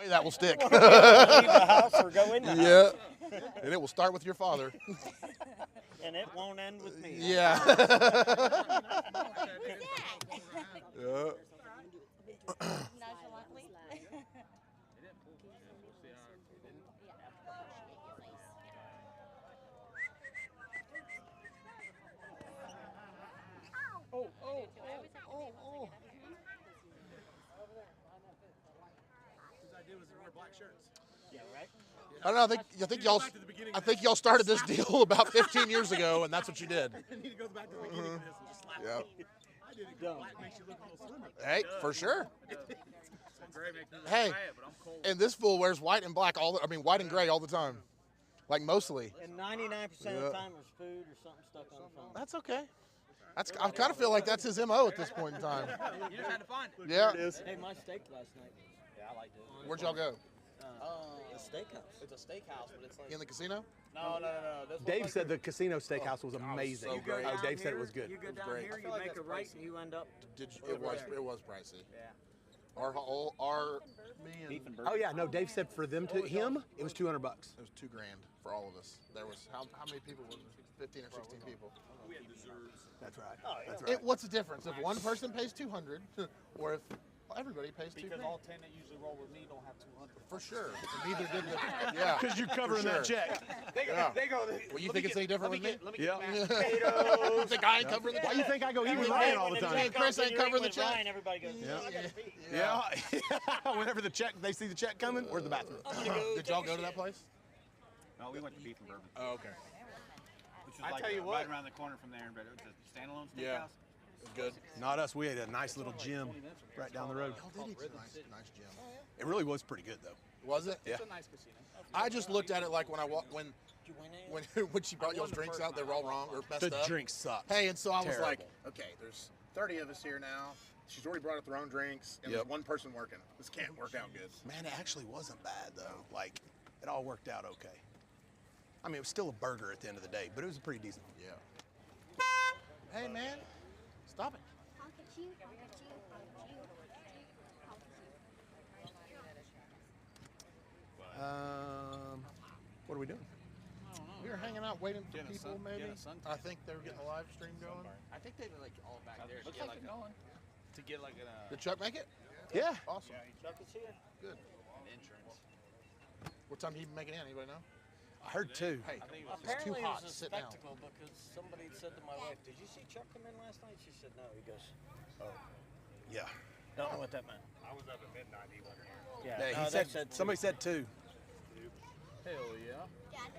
way that will stick. Leave the house or go in the house. Yeah. And it will start with your father. And it won't end with me. Yeah. Yeah. I don't know. I think y'all started this deal about 15 years ago, and that's what you did. Yeah. Hey, for sure. Hey, and this fool wears white and black white and gray all the time, like mostly. And 99% of the time there's food or something stuck on the phone. That's okay. I kind of feel like that's his MO at this point in time. You just had to find it. Yeah. Hey, my steak last night. Yeah, I liked it. Where'd y'all go? The steakhouse. It's a steakhouse, but it's like In the casino? no. Dave said the casino steakhouse was amazing. so great. Oh, Dave said it was good. You go down great. here, you make a right, and you end up. It was pricey. Yeah. Beef and Oh yeah, no. Dave said for him it was $200. It was $2,000 for all of us. There was how many people were there? 15 or 16 people. We had desserts. That's right. Oh, yeah. That's right. What's the difference if one person pays $200 or if everybody pays $2,000? Because all 10 that usually roll with me don't have 200. For sure. And neither did the yeah. Because you're covering that check. They go. Well, you think it's any different with me? Let me Yeah. get You think I ain't covering the check? Why you think I go eat with Ryan all the time? Chris ain't covering the check. Ryan, everybody goes, I gotta pee. Yeah. Whenever they see the check coming, we're in the bathroom. Did y'all go to that place? No, we went to Beef and Bourbon. Oh, okay. Which was right around the corner from there, but it was a standalone steakhouse. Yeah. It was good. Not us. We had a nice little gym right down the road. Y'all did eat a nice gym. It really was pretty good though. Was it? Yeah. It's a nice casino. I just looked at it like when when she brought y'all's drinks out, they were all wrong or messed The up. drinks suck. Hey, and so I was Terrible. like, okay, there's 30 of us here now. She's already brought up their own drinks, and there's one person working. This can't work out good. Man, it actually wasn't bad though. Like, it all worked out okay. I mean, it was still a burger at the end of the day, but it was pretty decent. Yeah. Hey, man, stop it. What are we doing? We were hanging out waiting for Getting a people, sun- maybe. getting a suntan. I think they were getting a live stream going. I think they were like all back there. Looks To get like like they're going. to get like Did Chuck make it? Yeah. Awesome. Chuck is here. Good. an entrance. What time did he make it in? Anybody know? I heard two. Hey, I think it was it's too Apparently hot it to was a sit down. spectacle because somebody said to my wife, "Did you see Chuck come in last night?" She said, "No." He goes, "Oh, Yeah. don't know what that meant." I was up at midnight. He wasn't here. Yeah, Yeah, no, he they said somebody said two. hell yeah.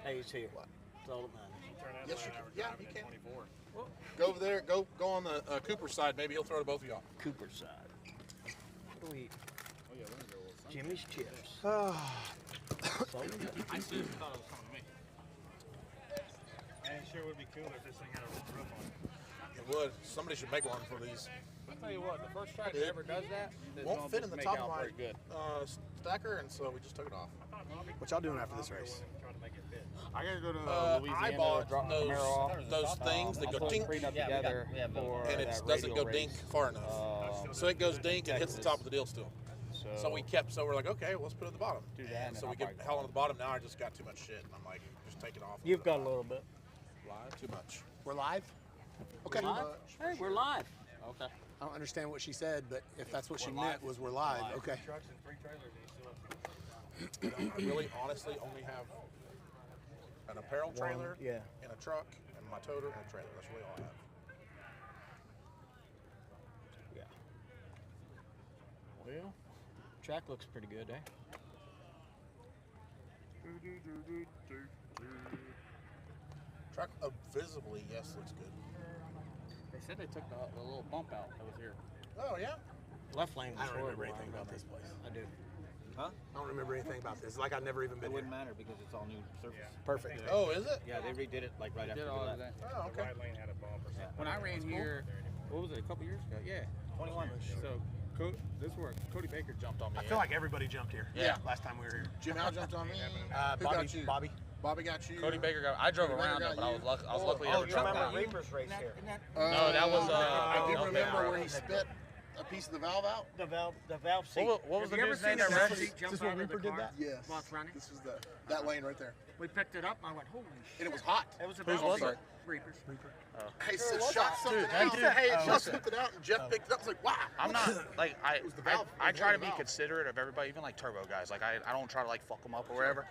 Hey, he's here. That's all that matters. Turn that Yes, line you over can. Yeah, driving you at can. 24. Go over there. Go on the Cooper side. Maybe he'll throw to both of y'all. Cooper side. What do we eat? Oh yeah, we're gonna go with Sunday. Jimmy's chips. I seriously thought it was coming to me. And it sure would be cool if this thing had a roof on it. It would. Somebody should make one for these. I'll tell you what, the first track that ever does that Won't fit in the make top out of my pretty good. stacker, and so we just took it off. What y'all doing after this race? Trying to make it fit. I gotta go to I Louisiana bought to drop my Camaro off. those things that I go put dink, Creed up together for and it that doesn't radial go dink race. far enough. So it goes dink and hits the top of the deal still. So we kept. So we're like, okay, well, let's put it at the bottom. Do that, And and so we I'll get probably hell on the bottom. Now I just got too much shit, and I'm like, just take it off. You've got a little bit. Too much. We're live? Okay. Live? Hey, we're live. Okay. I don't understand what she said, but if that's what she meant was we're live. Okay. Trucks and 3 trailers, and you still have I really, honestly, only have an apparel trailer, Yeah. and a truck, and my toter, and a trailer. That's really all I have. Yeah. Well, track looks pretty good, eh? Track visibly, yes, looks good. They said they took the little bump out that was here. Oh yeah. Left lane was I don't horrible. remember anything about this place. I do. Huh? I don't remember anything about this. It's like I've never even It been here. wouldn't matter because it's all new surface. Perfect. Oh, is it? Yeah, they redid it like right after all we of left. that. Oh, the okay. right lane had a bump or something. When I ran here, what was it, a couple years ago? Yeah. 21. So, this is where Cody Baker jumped on me. I feel like everybody jumped here. Yeah. Last time we were here. Jim Howe jumped on me. Who Bobby. got you? Bobby. Bobby got you. Cody Baker got. I drove Cody around Baker him, but got I you. was luckily Oh, able you to jump remember out. Reaper's race here? No, that was I do no, remember no. where he spit a piece of the valve out? The valve seat. What was the Have you ever dude's seen name a that valve ran? seat jump Is this out where of the Reaper did car that? Yes. while it's running? This is that lane right there. We picked it up and I went, holy shit. And it was hot. It was a Whose valve was seat. it? Reaper's. Hey, so shot something Dude, out. dude. Hey, shot something out, and Jeff picked it up. I was like, wow. I'm not like was the valve. I It was try to the be valve. considerate of everybody, even like turbo guys. Like I don't try to like fuck them up or whatever.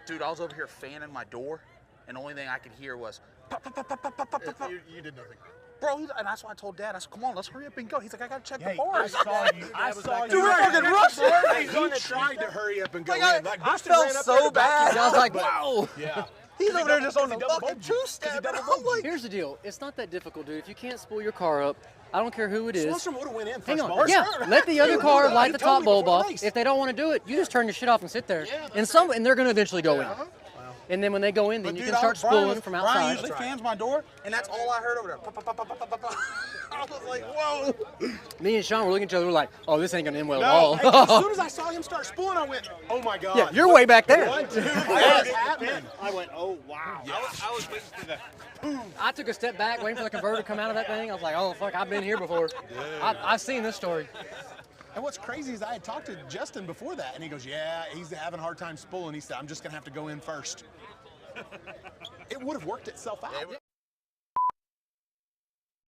Dude, I was over here fanning my door, and the only thing I could hear was pop, pop, pop, pop, pop, pop, pop, pop. You did nothing. Bro, and that's why I told Dad. I said, "Come on, let's hurry up and go." He's like, "I gotta check the Hey, bars." I saw you. I saw you. Dude, we're fucking rushing. He tried to hurry up and go Like, in. I Buster felt ran up so there to back bad. you I was up, like, but- "Wow." Yeah. He's over there just on the Because he fucking double two-step. double And I'm like, Here's the deal. It's not that difficult, dude. If you can't spool your car up, I don't care who it is. Swanstrom would have went in first Hang on. ball. Yeah, let the other car light the top bulb off. Race. If they don't want to do it, you just turn your shit off and sit there. Yeah, And they're going to eventually go in. And then when they go in, then But you dude, can start Brian spooling was- from Brian outside. usually fans my door, and that's all I heard over there. Pop, pop, pop, pop, pop, pop, pop. I was like, whoa. Me and Sean were looking at each other. We're like, "Oh, this ain't going to end well at No, all." hey, as soon as I saw him start spooling, I went, "Oh my god!" Yeah, you're way back there. What, dude? What is happening? I went, oh wow. I was waiting for the. I took a step back, waiting for the converter to come out of that thing. I was like, "Oh fuck, I've been here before. I've seen this story." And what's crazy is I had talked to Justin before that, and he goes, "Yeah, he's having a hard time spooling." He said, "I'm just gonna have to go in first." It would have worked itself out.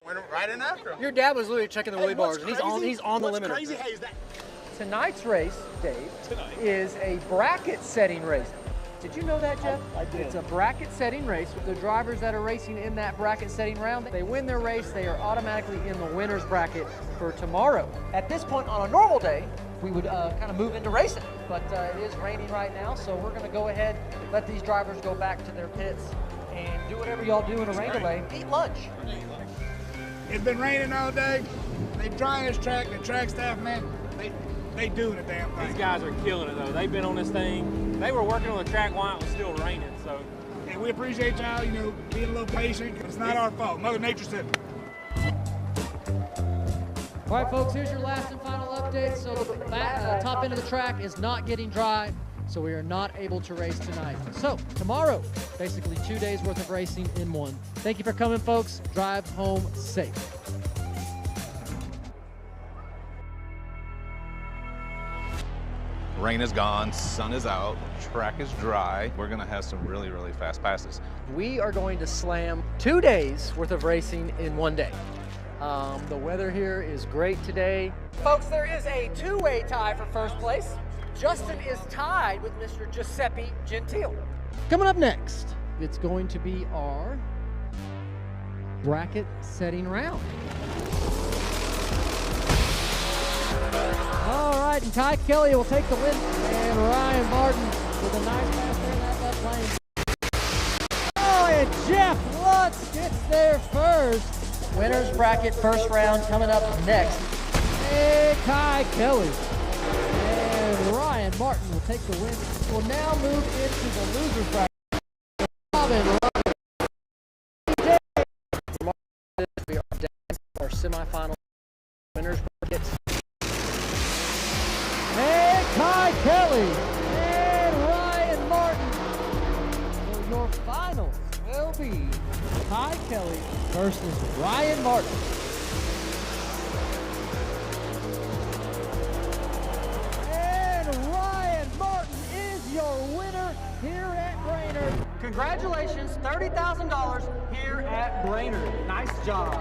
Went right in after him. Your dad was literally checking the Hey, wheelie bars, what's and crazy- he's on the what's limiter. crazy, hey, is that Tonight's race, Dave, is a bracket setting race. Did you know that, Jeff? I did. It's a bracket setting race. The drivers that are racing in that bracket setting round, they win their race, they are automatically in the winner's bracket for tomorrow. At this point on a normal day, we would kind of move into racing, but it is raining right now, so we're going to go ahead, let these drivers go back to their pits and do whatever y'all do in a rain delay. Eat lunch. It's been raining all day. They drying this track. The track staff, man, they doing the damn thing. These guys are killing it though. They've been on this thing. They were working on the track while it was still raining. So And we appreciate y'all, being a little patient. It's not our fault. Mother Nature said it. All right, folks, here's your last and final update. So the top end of the track is not getting dry, so we are not able to race tonight. So tomorrow, basically 2 days worth of racing in one. Thank you for coming, folks. Drive home safe. Rain is gone, sun is out, track is dry. We're gonna have some really, really fast passes. We are going to slam 2 days worth of racing in one day. The weather here is great today. Folks, there is a two-way tie for first place. Justin is tied with Mr. Giuseppe Gentile. Coming up next, it's going to be our bracket setting round. All right, and Ty Kelley will take the win, and Ryan Morton with a nice pass there in that left lane. Oh, and Jeff Lutz gets there first. Winners bracket first round coming up next. And Ty Kelley and Ryan Morton will take the win. We'll now move into the losers bracket. Robin, we are down to our semifinal winners bracket. And Ty Kelley and Ryan Morton. So your finals will be Ty Kelley versus Ryan Morton. And Ryan Morton is your winner here at Brainerd. Congratulations, $30,000 here at Brainerd. Nice job.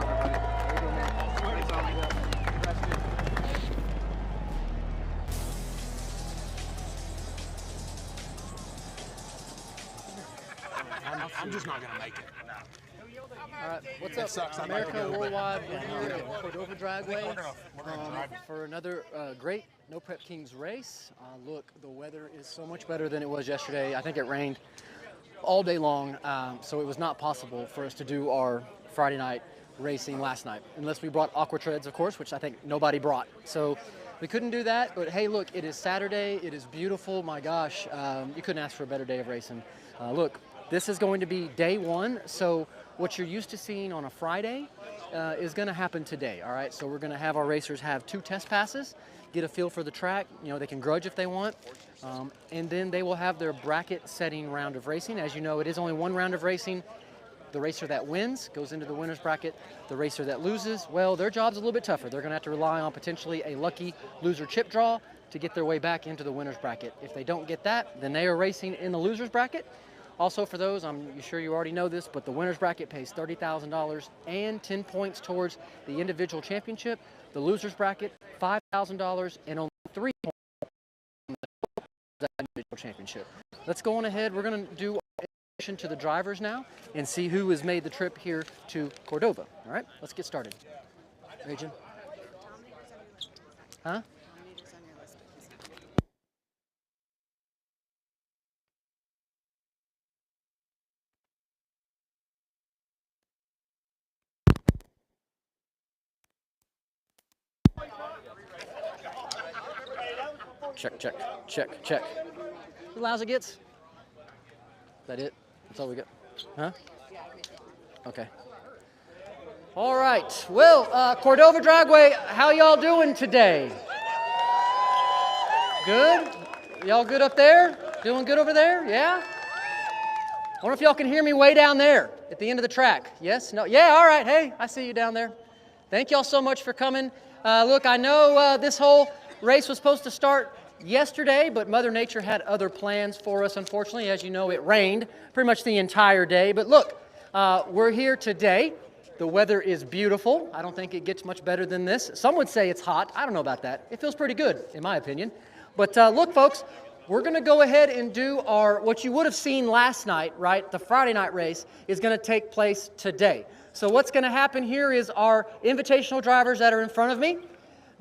I'm just not gonna make it. All right, what's That up, sucks. I'd like to America go, but- Worldwide? We're here at Cordova Dragway for another great No Prep Kings race. Look, the weather is so much better than it was yesterday. I think it rained all day long, so it was not possible for us to do our Friday night racing last night, unless we brought aqua treads, of course, which I think nobody brought. So we couldn't do that, but hey, look, it is Saturday. It is beautiful. My gosh, you couldn't ask for a better day of racing. Look, this is going to be day one, so what you're used to seeing on a Friday is going to happen today, all right? So we're going to have our racers have 2 test passes, get a feel for the track. They can grudge if they want, and then they will have their bracket setting round of racing. As you know, it is only one round of racing. The racer that wins goes into the winner's bracket. The racer that loses, well, their job's a little bit tougher. They're going to have to rely on potentially a lucky loser chip draw to get their way back into the winner's bracket. If they don't get that, then they are racing in the loser's bracket. Also for those, I'm sure you already know this, but the winner's bracket pays $30,000 and 10 points towards the individual championship. The loser's bracket, $5,000 and only 3 points in the individual championship. Let's go on ahead. We're going to do our introduction to the drivers now and see who has made the trip here to Cordova. All right, let's get started. Paige? Huh? Check, check, check, check. Who lousy gets? Is that it? That's all we got? Huh? Okay. All right. Well, Cordova Dragway, how y'all doing today? Good? Y'all good up there? Doing good over there? Yeah? I wonder if y'all can hear me way down there at the end of the track. Yes? No? Yeah, all right. Hey, I see you down there. Thank y'all so much for coming. Look, I know this whole race was supposed to start yesterday, but Mother Nature had other plans for us, unfortunately. As you know, it rained pretty much the entire day. But look, we're here today. The weather is beautiful. I don't think it gets much better than this. Some would say it's hot. I don't know about that. It feels pretty good, in my opinion. But look, folks, we're going to go ahead and do what you would have seen last night, right? The Friday night race is going to take place today. So what's going to happen here is our invitational drivers that are in front of me,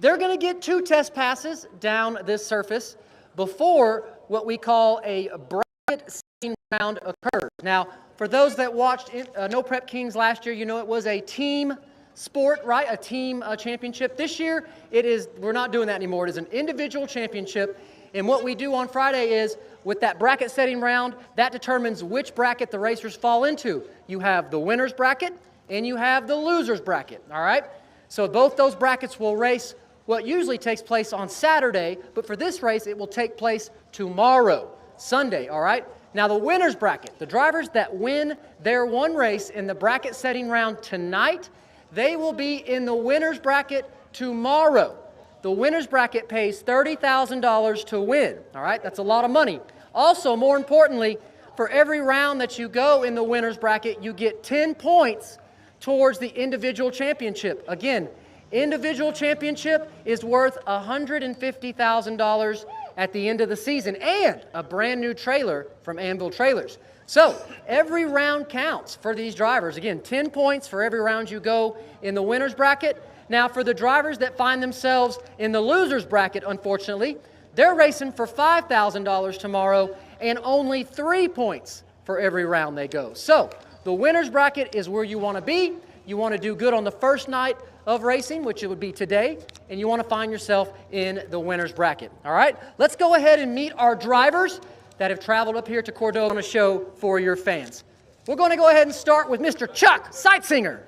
they're going to get 2 test passes down this surface before what we call a bracket setting round occurs. Now, for those that watched No Prep Kings last year, you know it was a team sport, right? A team championship. This year, we're not doing that anymore. It is an individual championship. And what we do on Friday is, with that bracket setting round, that determines which bracket the racers fall into. You have the winner's bracket and you have the loser's bracket, all right? So both those brackets will race what usually takes place on Saturday, but for this race, it will take place tomorrow, Sunday, all right? Now, the winner's bracket, the drivers that win their one race in the bracket setting round tonight, they will be in the winner's bracket tomorrow. The winner's bracket pays $30,000 to win, all right? That's a lot of money. Also, more importantly, for every round that you go in the winner's bracket, you get 10 points towards the individual championship. Again, individual championship is worth $150,000 at the end of the season and a brand new trailer from Anvil Trailers. So every round counts for these drivers. Again, 10 points for every round you go in the winner's bracket. Now for the drivers that find themselves in the loser's bracket, unfortunately, they're racing for $5,000 tomorrow and only 3 points for every round they go. So the winner's bracket is where you want to be. You want to do good on the first night of racing, which it would be today, and you want to find yourself in the winner's bracket. All right, let's go ahead and meet our drivers that have traveled up here to Cordova on a show for your fans. We're going to go ahead and start with Mr. Chuck Seitsinger.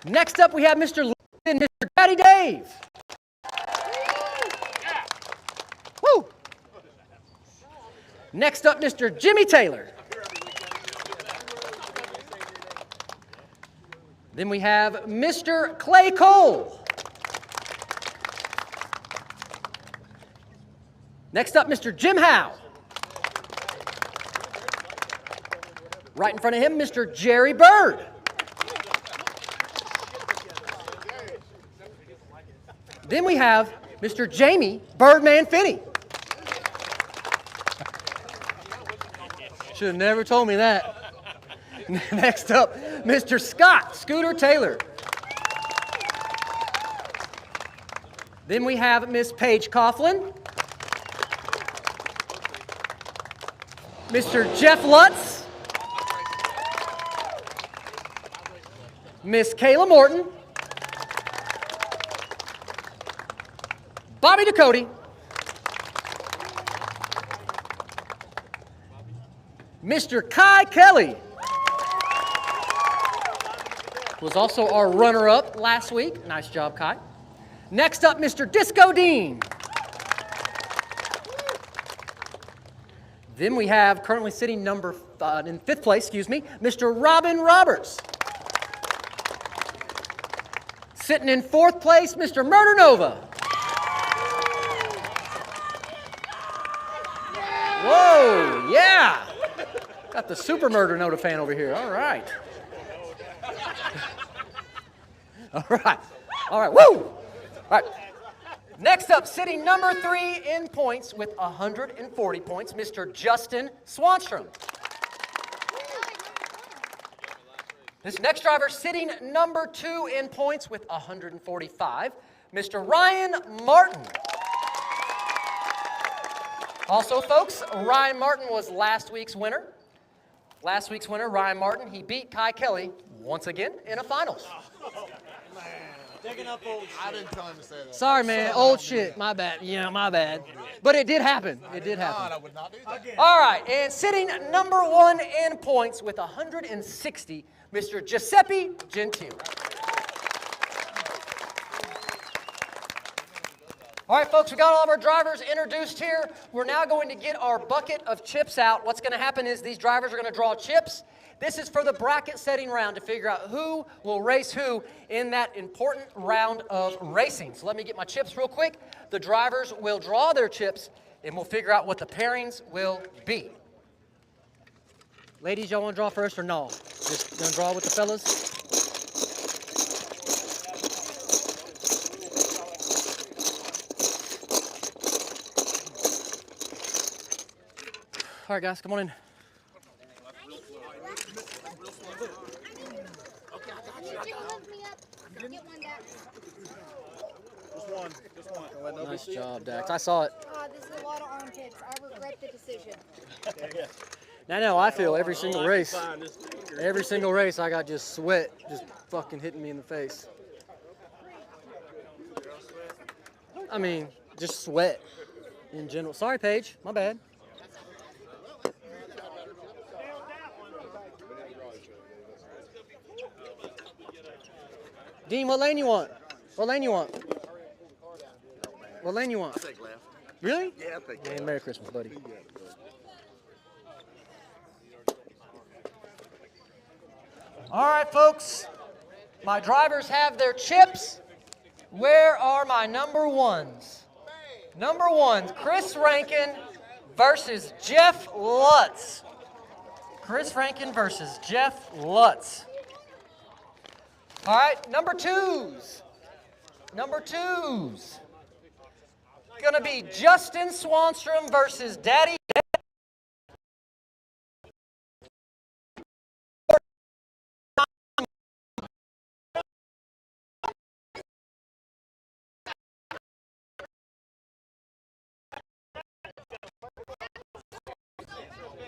Next up, we have Mr. Lutz and Mr. Daddy Dave. Woo! Next up, Mr. Jimmy Taylor. Then we have Mr. Clay Cole. Next up, Mr. Jim Howe. Right in front of him, Mr. Jerry Bird. Then we have Mr. Jamie Birdman Finney. Should have never told me that. Next up, Mr. Scott Scooter Taylor. Then we have Miss Paige Coughlin. Mr. Jeff Lutz. Miss Kayla Morton. Bobby Ducote. Mr. Kelley. Was also our runner-up last week. Nice job, Kai. Next up, Mr. Disco Dean. Then we have currently sitting in 5th place, Mr. Robin Roberts. Sitting in 4th place, Mr. Murder Nova. Whoa, yeah. Got the Super Murder Nova fan over here. All right. All right, woo! All right. Next up, sitting number 3 in points with 140 points, Mr. Justin Swanstrom. This next driver sitting number 2 in points with 145, Mr. Ryan Martin. Also, folks, Ryan Martin was last week's winner. Last week's winner, Ryan Martin, he beat Kelley once again in a finals. Digging up old shit. I didn't tell him to say that. Sorry, man. Old shit. My bad. Yeah, my bad. But it did happen. It did happen. I would not do that. All right, and sitting number 1 in points with 160, Mr. Giuseppe Gentile. All right, folks, we got all of our drivers introduced here. We're now going to get our bucket of chips out. What's going to happen is these drivers are going to draw chips. This is for the bracket setting round to figure out who will race who in that important round of racing. So let me get my chips real quick. The drivers will draw their chips, and we'll figure out what the pairings will be. Ladies, y'all want to draw first or no? Just going to draw with the fellas? All right, guys, come on in. Nice job, Dax. I saw it. This is a lot of armpits. I regret the decision. Now, I feel every single race. Every single race, I got just sweat just fucking hitting me in the face. I mean, just sweat in general. Sorry, Paige. My bad. Dean, what lane you want? What lane you want? What lane you want? I'll take left. Really? Yeah, I'll take left. Merry Christmas, buddy. All right, folks. My drivers have their chips. Where are my number ones? Number ones, Chris Rankin versus Jeff Lutz. Chris Rankin versus Jeff Lutz. All right, number twos. Number twos. Gonna be Justin Swanstrom versus Daddy.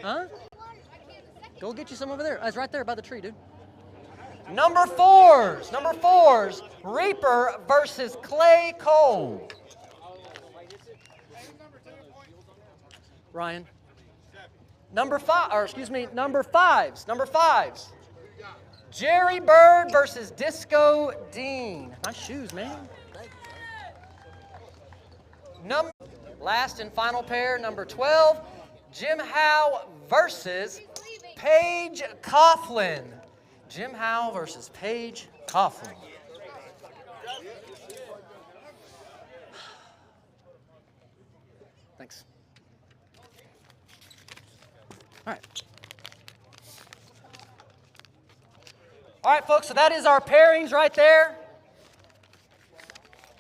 Huh? Go get you some over there. It's right there by the tree, dude. Number fours, Reaper versus Clay Cole. Ryan. Number fives. Jerry Bird versus Disco Dean. Nice shoes, man. Last and final pair, number 12, Jim Howe versus Paige Coughlin. Jim Howe versus Paige Coughlin. Thanks. All right. All right, folks, so that is our pairings right there.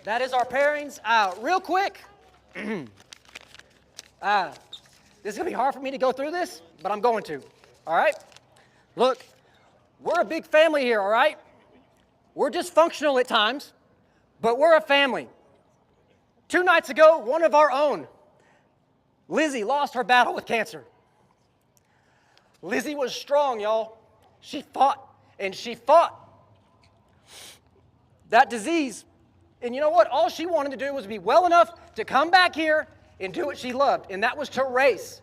That is our pairings. Real quick, this is going to be hard for me to go through this, but I'm going to. All right? Look, we're a big family here, all right? We're dysfunctional at times, but we're a family. 2 nights ago, one of our own, Lizzie, lost her battle with cancer. Lizzie was strong, y'all. She fought, and she fought that disease. And you know what? All she wanted to do was be well enough to come back here and do what she loved, and that was to race.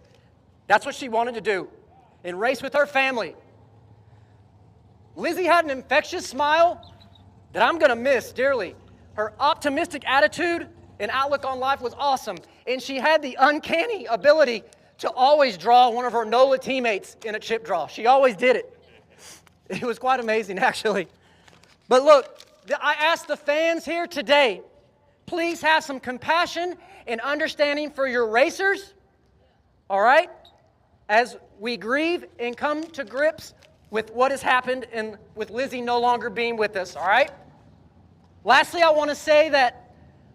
That's what she wanted to do, and race with her family. Lizzie had an infectious smile that I'm going to miss dearly. Her optimistic attitude and outlook on life was awesome, and she had the uncanny ability to always draw one of her NOLA teammates in a chip draw. She always did it. It was quite amazing, actually. But look, I asked the fans here today, please have some compassion and understanding for your racers, all right, as we grieve and come to grips with what has happened and with Lizzie no longer being with us, all right? Lastly, I want to say that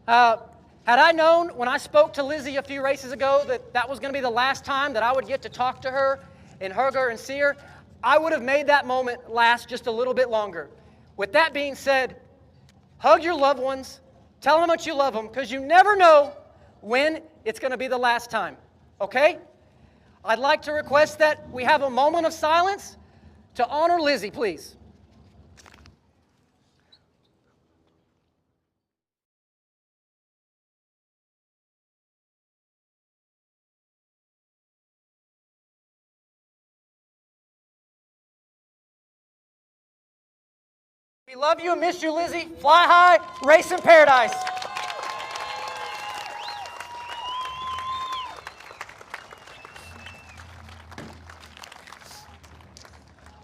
had I known when I spoke to Lizzie a few races ago that that was going to be the last time that I would get to talk to her and hug her and see her, I would have made that moment last just a little bit longer. With that being said, hug your loved ones, tell them how much you love them, because you never know when it's going to be the last time, okay? I'd like to request that we have a moment of silence to honor Lizzie, please. We love you and miss you, Lizzie. Fly high, race in paradise.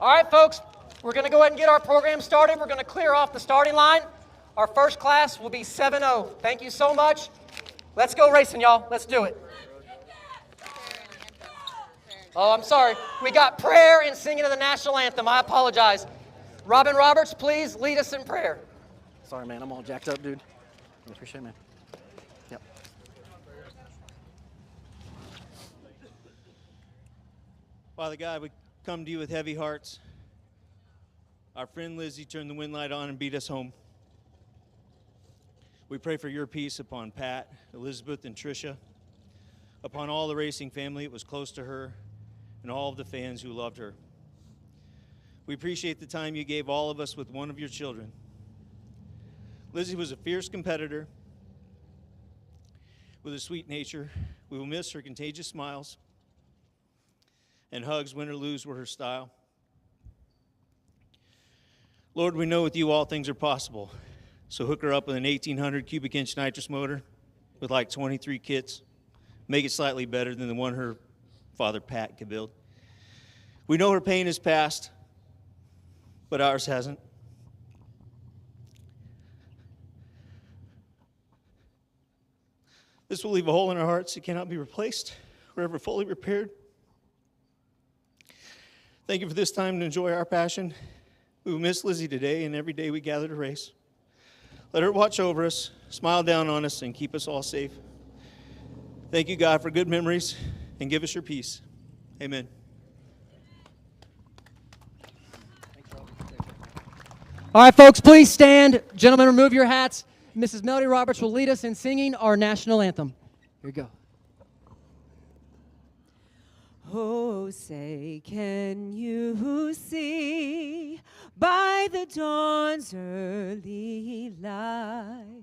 All right, folks, we're going to go ahead and get our program started. We're going to clear off the starting line. Our first class will be 7-0. Thank you so much. Let's go racing, y'all. Let's do it. Oh, I'm sorry. We got prayer and singing of the national anthem. I apologize. Robin Roberts, please lead us in prayer. Sorry, man. I'm all jacked up, dude. I appreciate it, man. Yep. Father God, we come to you with heavy hearts. Our friend Lizzie turned the wind light on and beat us home. We pray for your peace upon Pat, Elizabeth, and Tricia, upon all the racing family that was close to her, and all of the fans who loved her. We appreciate the time you gave all of us with one of your children. Lizzie was a fierce competitor with a sweet nature. We will miss her contagious smiles, and hugs, win or lose, were her style. Lord, we know with you all things are possible. So hook her up with an 1,800 cubic inch nitrous motor with like 23 kits. Make it slightly better than the one her father Pat could build. We know her pain is past, but ours hasn't. This will leave a hole in our hearts that cannot be replaced or ever fully repaired. Thank you for this time to enjoy our passion. We will miss Lizzie today and every day we gather to race. Let her watch over us, smile down on us, and keep us all safe. Thank you, God, for good memories, and give us your peace. Amen. All right, folks, please stand. Gentlemen, remove your hats. Mrs. Melody Roberts will lead us in singing our national anthem. Here we go. Oh, say, can you see by the dawn's early light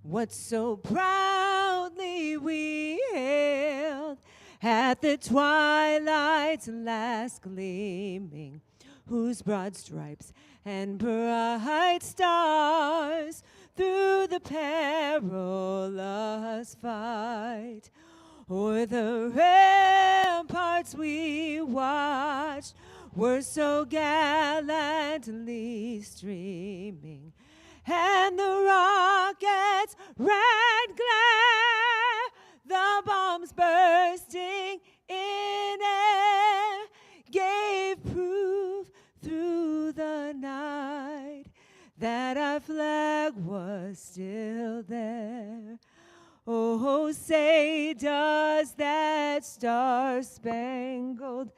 what so proudly we hailed at the twilight's last gleaming, whose broad stripes and bright stars through the perilous fight o'er the ramparts we watched were so gallantly streaming, and the rockets' red glare, the bombs bursting in air, gave proof through the night that our flag was still there. Oh, say, does that star-spangled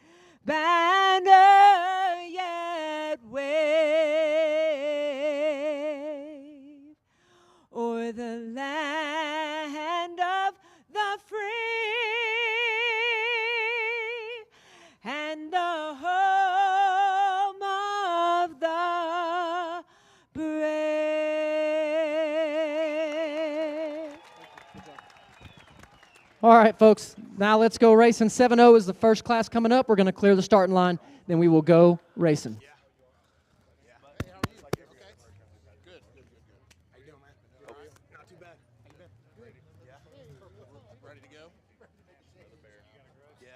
banner yet wave o'er the land of the free and the home of the brave? All right, folks, now let's go racing. 7-0 is the first class coming up. We're going to clear the starting line, then we will go racing. Ready to go? Yeah.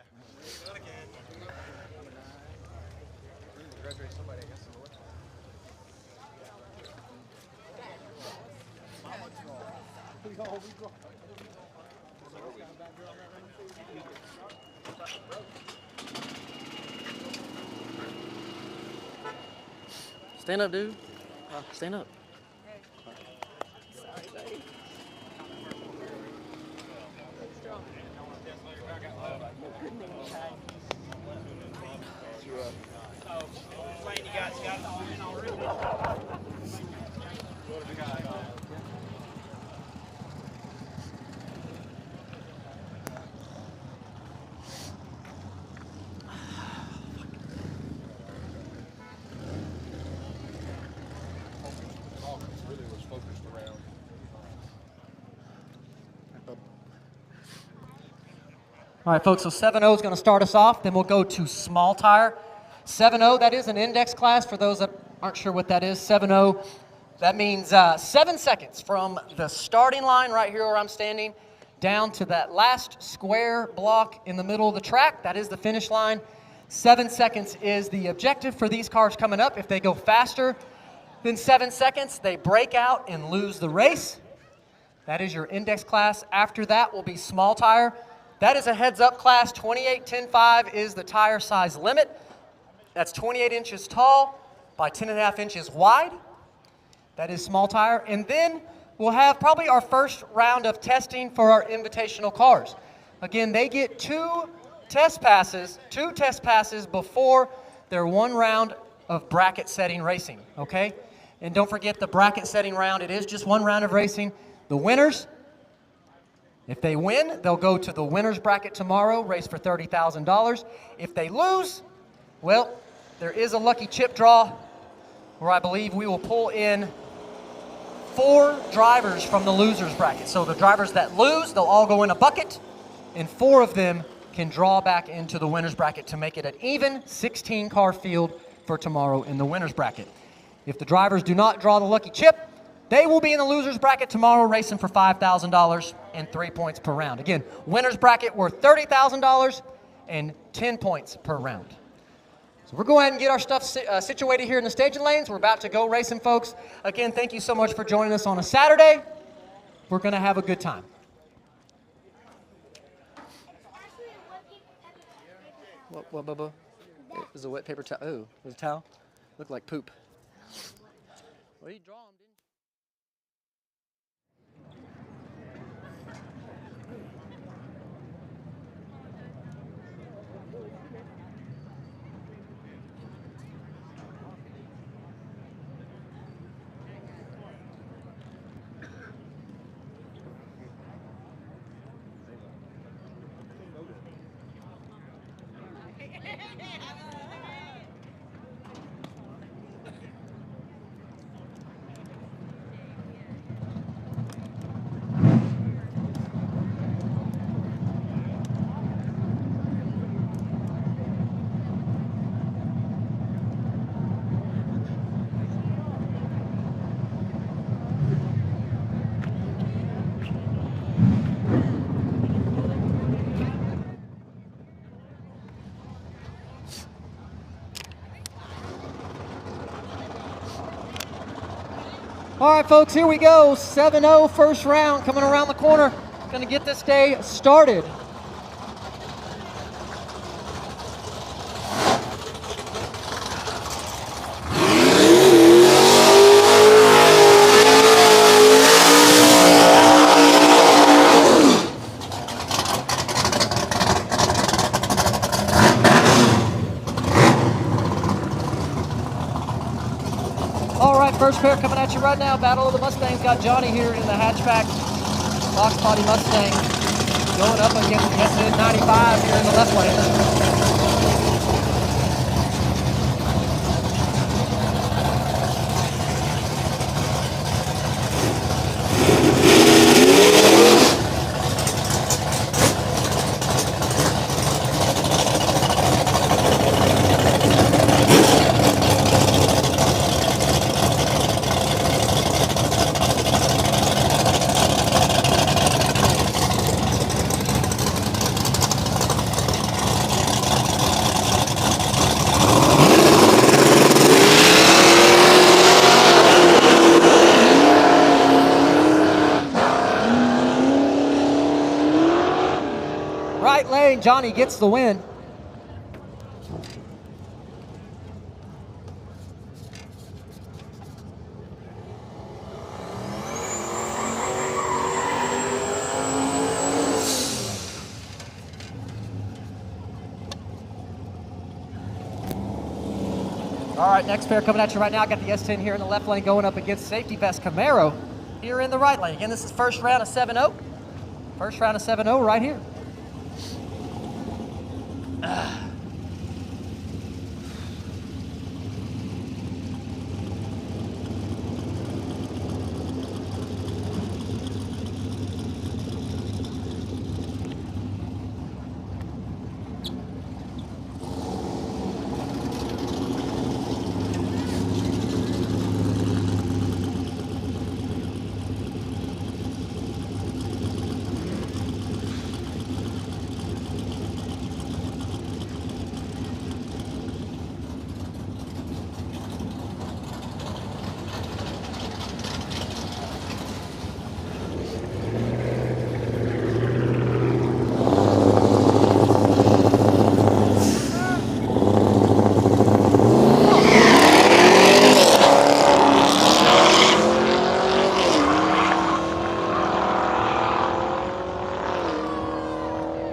Stand up, dude. Stand up. Sorry, buddy. All right, folks, so 7.0 is going to start us off. Then we'll go to small tire. 7.0, that is an index class for those that aren't sure what that is. 7.0, that means 7 seconds from the starting line right here where I'm standing down to that last square block in the middle of the track. That is the finish line. 7 seconds is the objective for these cars coming up. If they go faster than 7 seconds, they break out and lose the race. That is your index class. After that will be small tire. That is a heads-up class. 28-10-5 is the tire size limit. That's 28 inches tall by 10.5 inches wide. That is small tire. And then we'll have probably our first round of testing for our invitational cars. Again, they get two test passes before their one round of bracket setting racing, okay? And don't forget the bracket setting round. It is just one round of racing. The winners, if they win, they'll go to the winner's bracket tomorrow, race for $30,000. If they lose, well, there is a lucky chip draw where I believe we will pull in 4 drivers from the loser's bracket. So the drivers that lose, they'll all go in a bucket, and 4 of them can draw back into the winner's bracket to make it an even 16-car field for tomorrow in the winner's bracket. If the drivers do not draw the lucky chip, they will be in the loser's bracket tomorrow racing for $5,000 and 3 points per round. Again, winner's bracket worth $30,000 and 10 points per round. So we're going to go ahead and get our stuff situated here in the staging lanes. We're about to go racing, folks. Again, thank you so much for joining us on a Saturday. We're going to have a good time. What, Bubba? It was a wet paper towel. Oh, it was a towel? Looked like poop. Well, you draw them, didn't you? All right, folks, here we go. 7-0 first round coming around the corner. Going to get this day started. First pair coming at you right now. Battle of the Mustangs. Got Johnny here in the hatchback box body Mustang going up against the S95 here in the left lane. St. Johnny gets the win. All right, next pair coming at you right now. I got the S10 here in the left lane going up against safety vest Camaro here in the right lane. Again, this is first round of 7-0. First round of 7-0 right here.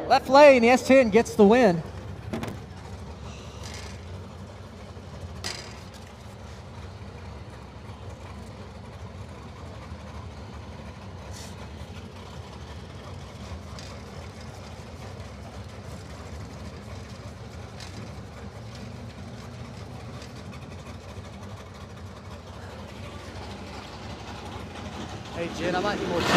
Left lane, the S10 gets the win. Hey, Jen, I might need more tape.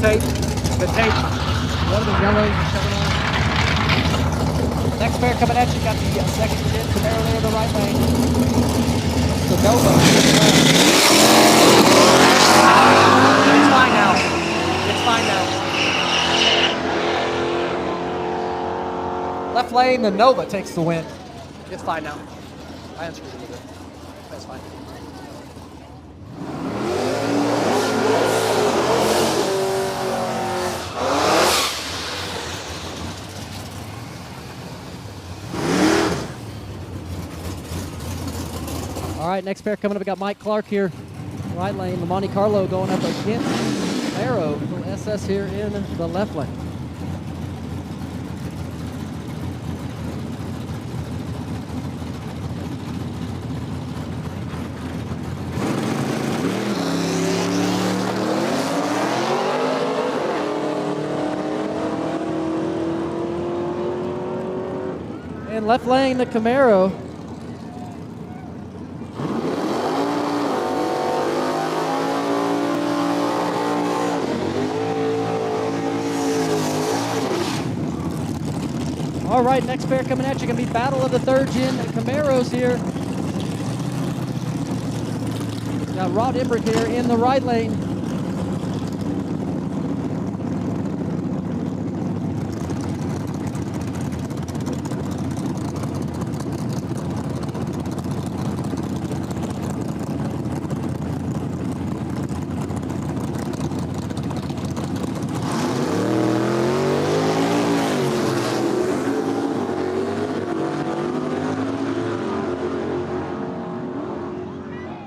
The tape. One of the yellows is showing on. Next pair coming at you. Got the second gen Camaro there in the right lane. The Nova. It's fine now. It's fine now. Left lane, the Nova takes the win. It's fine now. I unscrewed it a little bit. That's fine. All right, next pair coming up. We got Mike Clark here, right lane. The Monte Carlo going up against Arrow, little SS here in the left lane. And left lane, the Camaro. All right, next pair coming at you. Going to be battle of the third gen Camaros here. Got Rod Emmerich here in the right lane.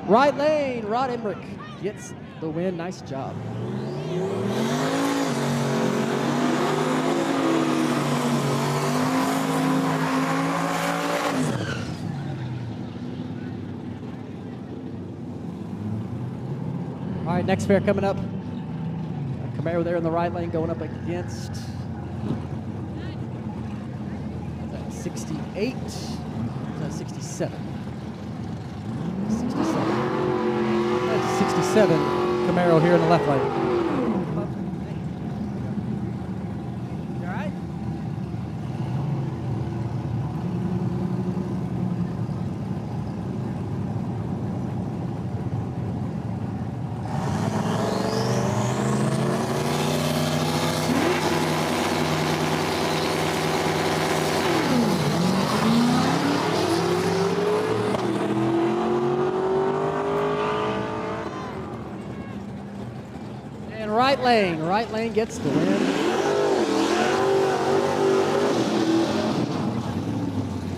Right lane, Rod Emmerich gets the win. Nice job. All right, next pair coming up. Camaro there in the right lane going up against 68, 67. 67 Camaro here in the left lane. You all right? right lane. Right lane gets the win.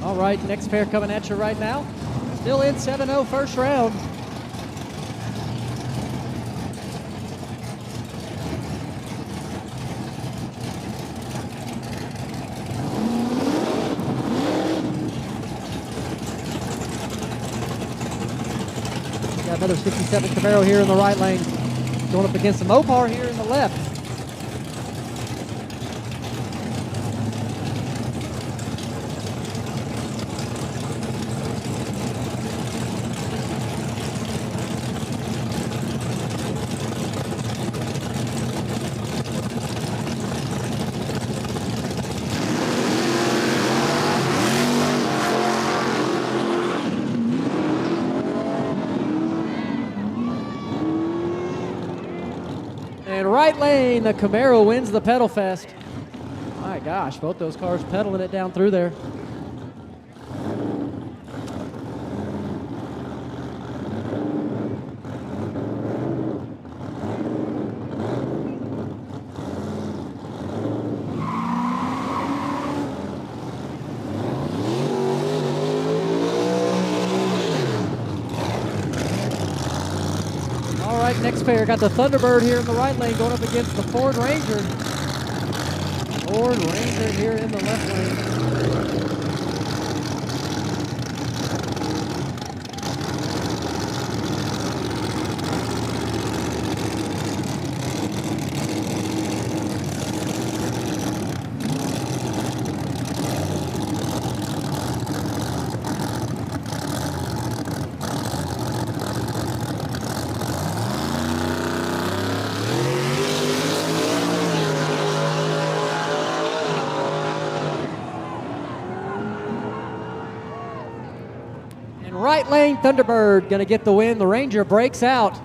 All right, next pair coming at you right now. Still in 7-0 first round. Got another 67 Camaro here in the right lane. Going up against the Mopar here in the left. Right lane, the Camaro wins the pedal fest. My gosh, both those cars pedaling it down through there. Next pair got the Thunderbird here in the right lane going up against the Ford Ranger. Ford Ranger here in the left lane. Right lane, Thunderbird gonna get the win. The Ranger breaks out. Is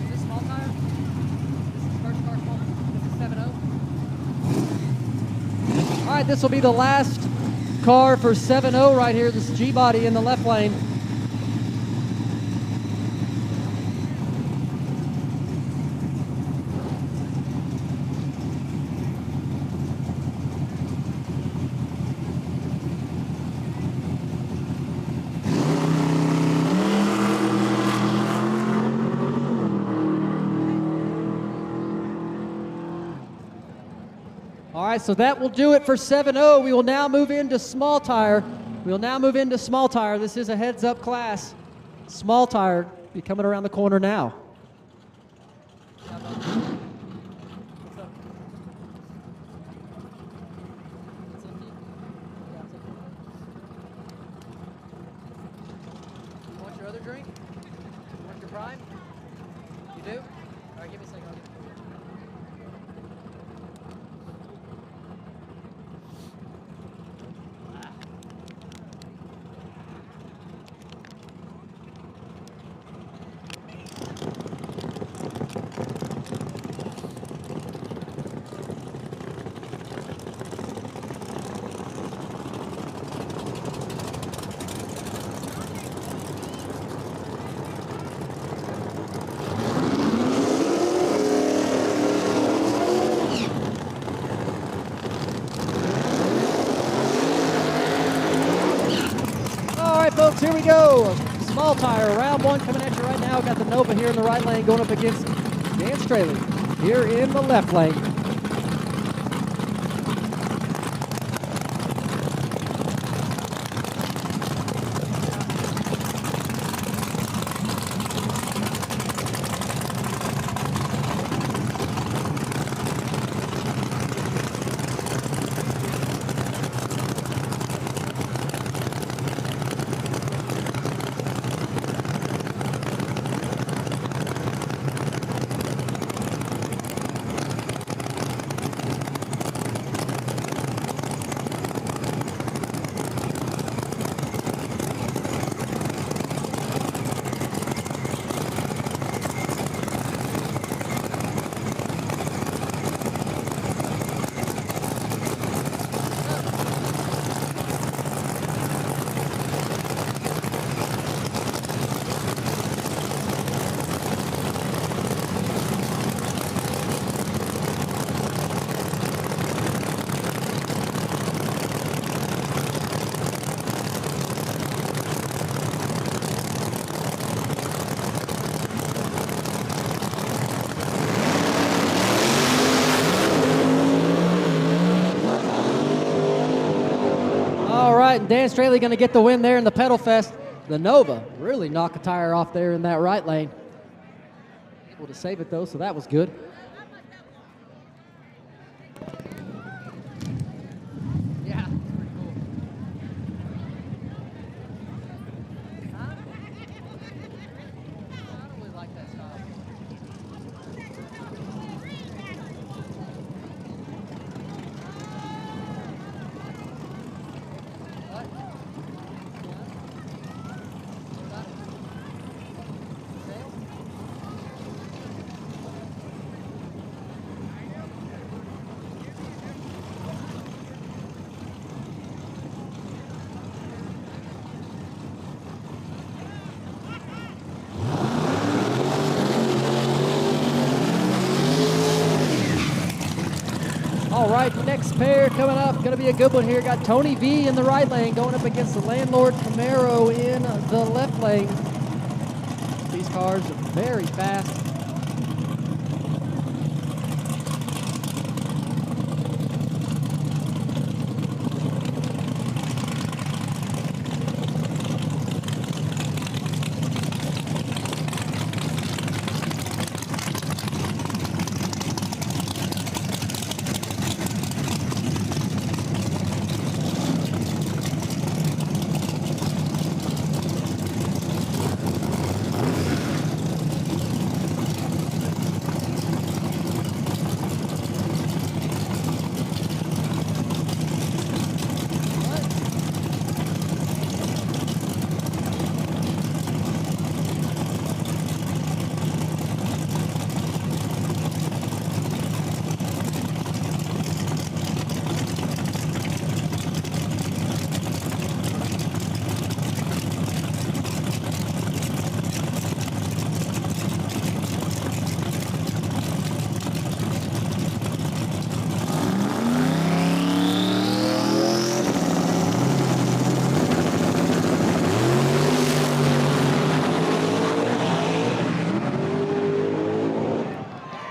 this small tire? This is first car small. This is 7-0. All right, this will be the last car for 7-0 right here. This G-body in the left lane. All right, so that will do it for 7-0. We will now move into small tire. This is a heads-up class. Small tire be coming around the corner now. You want your other drink? You want your Prime? You do? All right, give me a second. Folks, here we go. Small tire, round one coming at you right now. Got the Nova here in the right lane going up against Dan Straley here in the left lane. right, and Dan Straley going to get the win there in the Pedal Fest. The Nova really knocked a tire off there in that right lane. Able to save it though, so that was good. Yeah. All right, next pair coming up, going to be a good one here. Got Tony V in the right lane going up against the Landlord Camaro in the left lane. These cars are very fast.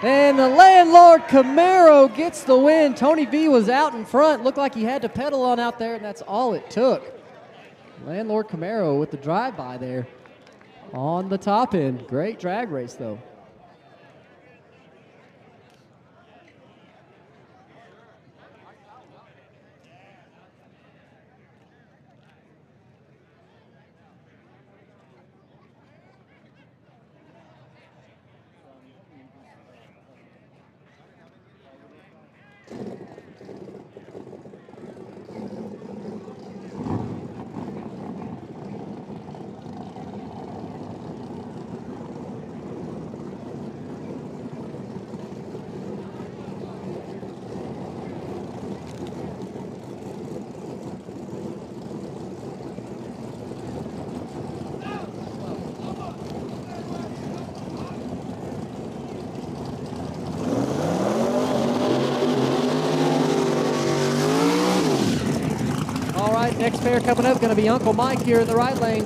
And the Landlord Camaro gets the win. Tony V was out in front. Looked like he had to pedal on out there, and that's all it took. Landlord Camaro with the drive-by there on the top end. Great drag race, though. Next pair coming up, going to be Uncle Mike here in the right lane,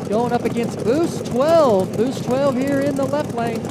going up against Boost 12. Boost 12 here in the left lane.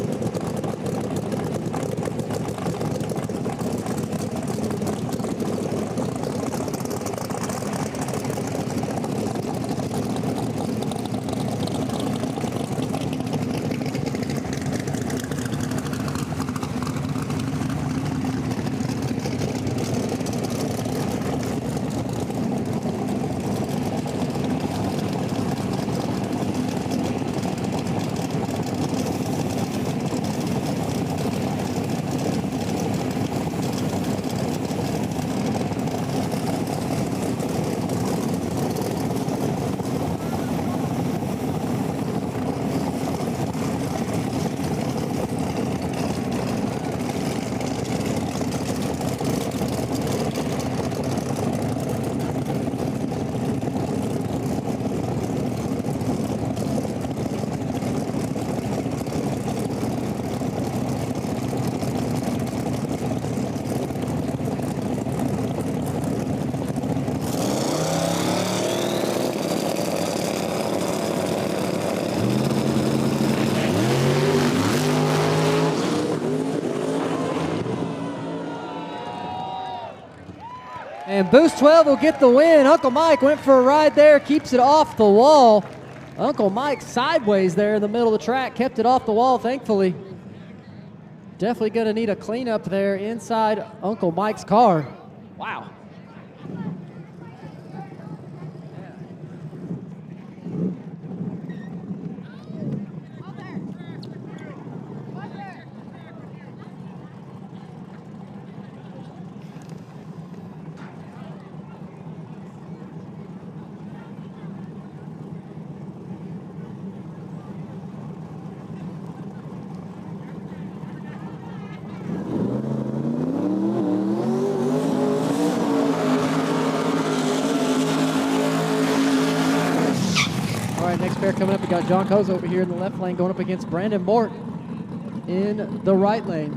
And Boost 12 will get the win. Uncle Mike went for a ride there, keeps it off the wall. Uncle Mike sideways there in the middle of the track, kept it off the wall, thankfully. Definitely going to need a cleanup there inside Uncle Mike's car. Wow. Next pair coming up, we got John Coase over here in the left lane going up against Brandon Morton in the right lane.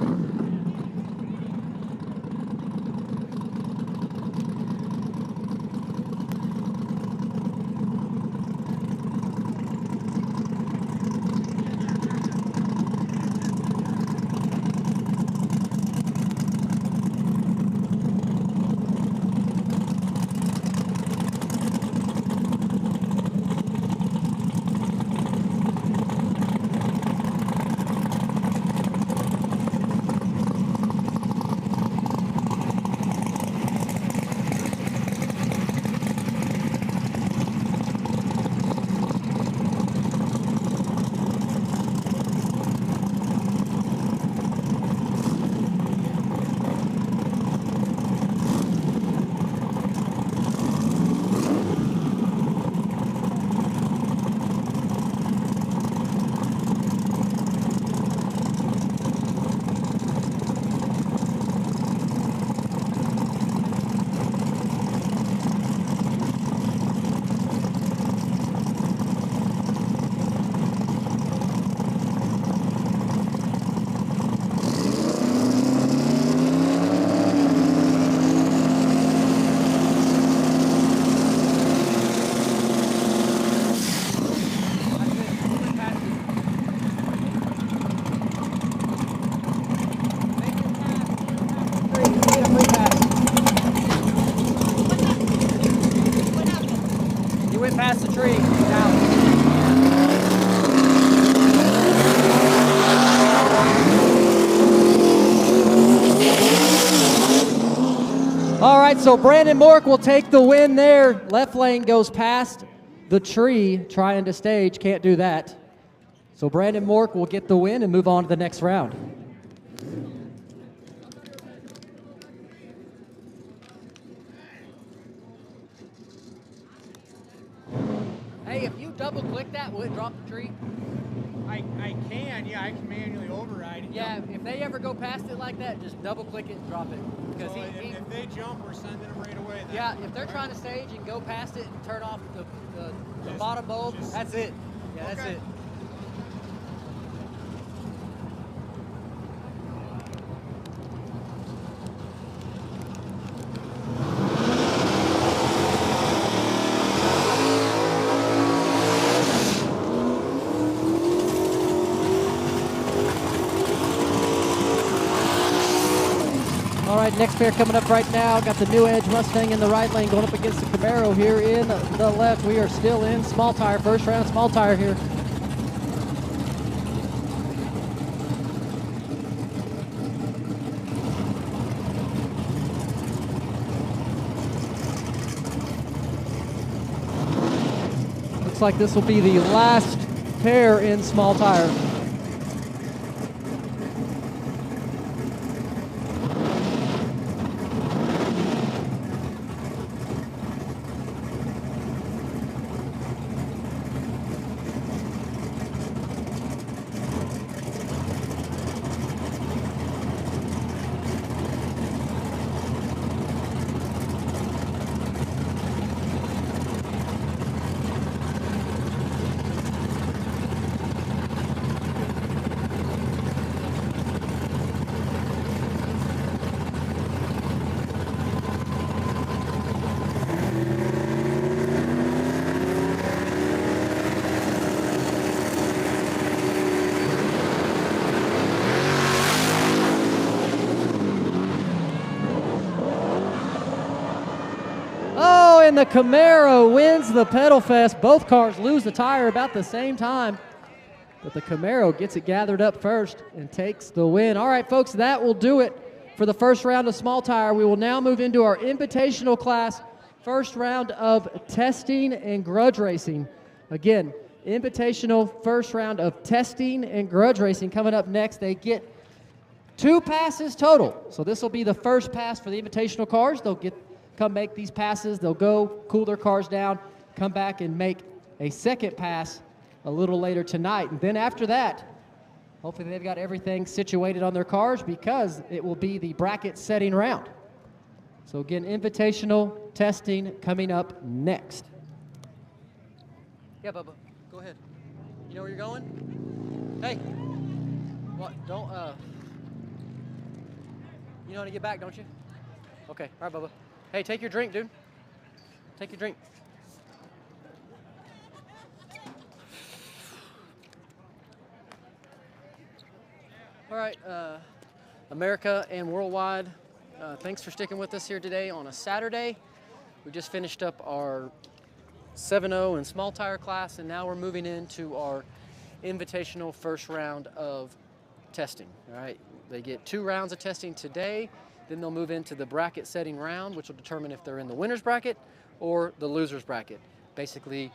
All right, so Brandon Mork will take the win there. Left lane goes past the tree, trying to stage, can't do that. So Brandon Mork will get the win and move on to the next round. Hey, if you double click that, will it drop the tree? I can, yeah, I can manually override it. Yeah, if they ever go past it like that, just double click it and drop it. Because so if they jump, we're sending them right away. Then. Yeah, if they're trying to stage and go past it and turn off the bottom bulb, that's it. Yeah, okay. That's it. All right, next pair coming up right now. Got the New Edge Mustang in the right lane going up against the Camaro here in the left. We are still in small tire, first round small tire here. Looks like this will be the last pair in small tire. and the Camaro wins the Pedal Fest. Both cars lose the tire about the same time, but the Camaro gets it gathered up first and takes the win. All right, folks, that will do it for the first round of small tire. We will now move into our invitational class, first round of testing and grudge racing. Again, invitational first round of testing and grudge racing coming up next. They get 2 passes total. So this will be the first pass for the invitational cars. They'll come make these passes. They'll go cool their cars down, come back and make a second pass a little later tonight. And then after that, hopefully they've got everything situated on their cars because it will be the bracket setting round. So again, invitational testing coming up next. Yeah, Bubba, go ahead. You know where you're going? Hey, what? Don't, you know how to get back, don't you? Okay, all right, Bubba. Hey, take your drink, dude. Take your drink. All right, America and worldwide, thanks for sticking with us here today on a Saturday. We just finished up our 7-0 and small tire class, and now we're moving into our invitational first round of testing. All right, they get 2 rounds of testing today, then they'll move into the bracket setting round, which will determine if they're in the winner's bracket or the loser's bracket. Basically,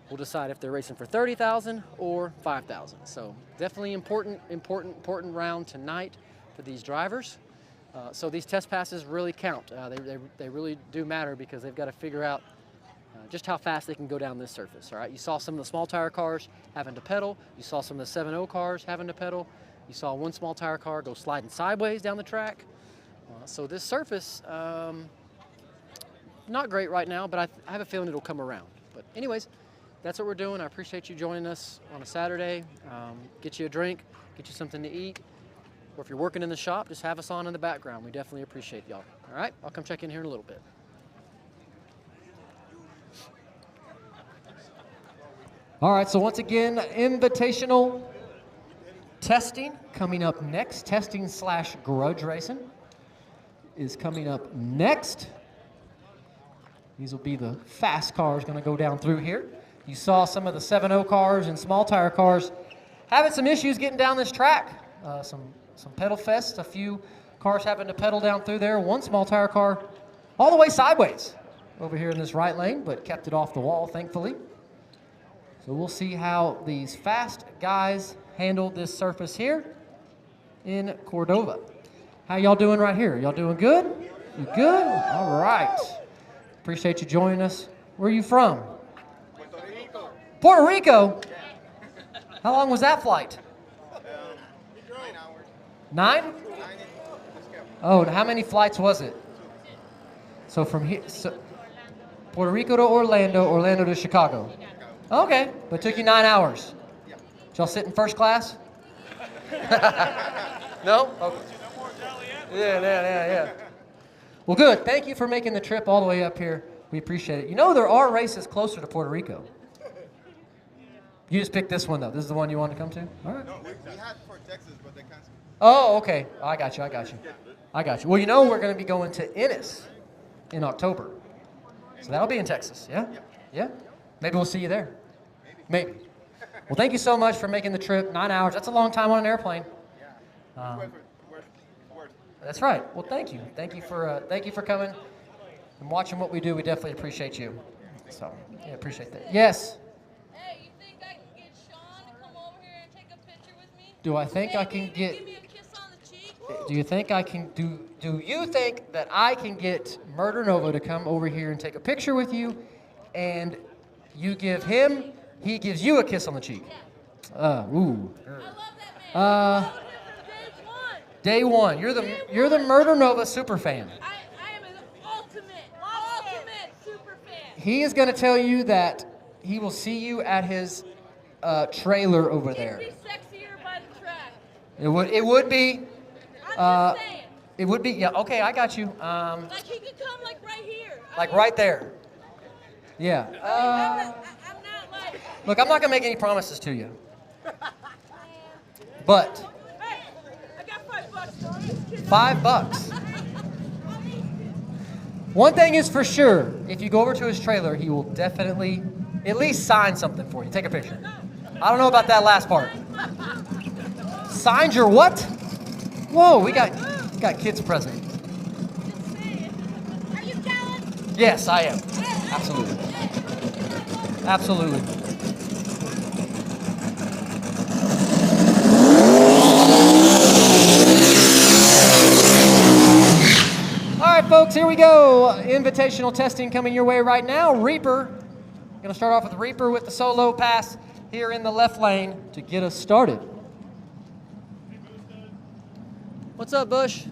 we'll decide if they're racing for 30,000 or 5,000. So definitely important round tonight for these drivers. So these test passes really count. They really do matter because they've got to figure out just how fast they can go down this surface. All right, you saw some of the small tire cars having to pedal. You saw some of the 7.0 cars having to pedal. You saw one small tire car go sliding sideways down the track. So this surface, not great right now, but I have a feeling it'll come around. But anyways, that's what we're doing. I appreciate you joining us on a Saturday. Get you a drink, get you something to eat. Or if you're working in the shop, just have us on in the background. We definitely appreciate y'all. All right, I'll come check in here in a little bit. All right, so once again, invitational testing coming up next. Testing/grudge racing is coming up next. These will be the fast cars going to go down through here. You saw some of the 7.0 cars and small tire cars having some issues getting down this track. Some pedal fests, a few cars having to pedal down through there. One small tire car all the way sideways over here in this right lane, but kept it off the wall, thankfully. So we'll see how these fast guys handle this surface here in Cordova. How y'all doing right here? Y'all doing good? You good? All right. Appreciate you joining us. Where are you from? Puerto Rico? How long was that flight? 9 hours. 9? Oh, and how many flights was it? So from here, Puerto Rico to Orlando, Orlando to Chicago. Okay, but it took you 9 hours. Did y'all sit in first class? No? Okay. Yeah. Well, good. Thank you for making the trip all the way up here. We appreciate it. You know, there are races closer to Puerto Rico. You just picked this one, though. This is the one you wanted to come to? All right. No, we had for Texas, but they canceled. Oh, okay. I got you. Well, you know we're going to be going to Ennis in October. So that'll be in Texas, yeah? Yeah? Maybe we'll see you there. Maybe. Well, thank you so much for making the trip. 9 hours. That's a long time on an airplane. That's right. Well, thank you. Thank you for coming and watching what we do. We definitely appreciate you. So, yeah, appreciate that. Yes? Hey, you think I can get Sean to come over here and take a picture with me? Do I think I can get... Give me a kiss on the cheek? Do you think I can... Do you think that I can get Murder Nova to come over here and take a picture with you, and you give him, he gives you a kiss on the cheek? Yeah. Ooh. I love that man. Day one. You're the Murder Nova super fan. I am an ultimate super fan. He is going to tell you that he will see you at his trailer over there. It'd be sexier by the track. It would be. I'm just saying. It would be. Yeah. Okay, I got you. Like he could come like right here. Like right there. Yeah. I'm not like. Look, I'm not going to make any promises to you. But. Hey, I got $5 on it. $5. One thing is for sure, if you go over to his trailer, he will definitely at least sign something for you. Take a picture. I don't know about that last part. Signed your what? Whoa, we got kids present. Are you jealous? Yes, I am. Absolutely. Absolutely. All right, folks, here we go. Invitational testing coming your way right now. Reaper. Going to start off with Reaper with the solo pass here in the left lane to get us started. What's up, Bush?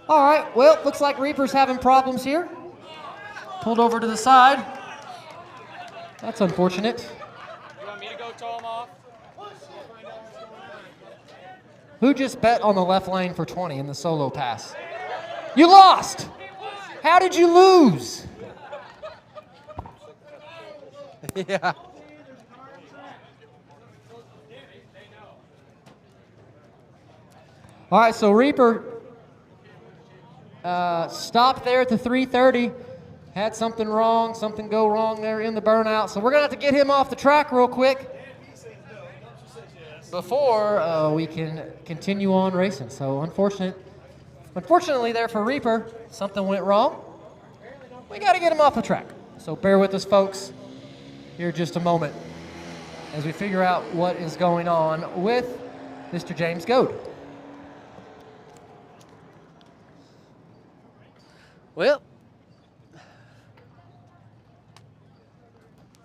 All right, well, looks like Reaper's having problems here. Pulled over to the side. That's unfortunate. You want me to go tow him off? Who just bet on the left lane for 20 in the solo pass? You lost! How did you lose? Yeah. All right, so Reaper stopped there at the 330. Had something wrong, something go wrong there in the burnout. So we're going to have to get him off the track real quick before we can continue on racing. So unfortunately there for Reaper, something went wrong. We got to get him off the track. So bear with us, folks, here just a moment as we figure out what is going on with Mr. James Goad. Well,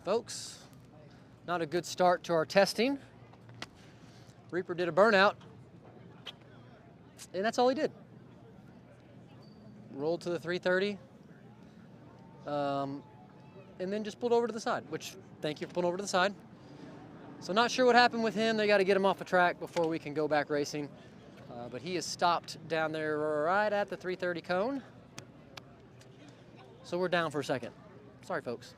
folks, not a good start to our testing. Reaper did a burnout, and that's all he did. Rolled to the 330, and then just pulled over to the side, which, thank you for pulling over to the side. So not sure what happened with him. They got to get him off the track before we can go back racing. But he is stopped down there right at the 330 cone. So we're down for a second. Sorry, folks.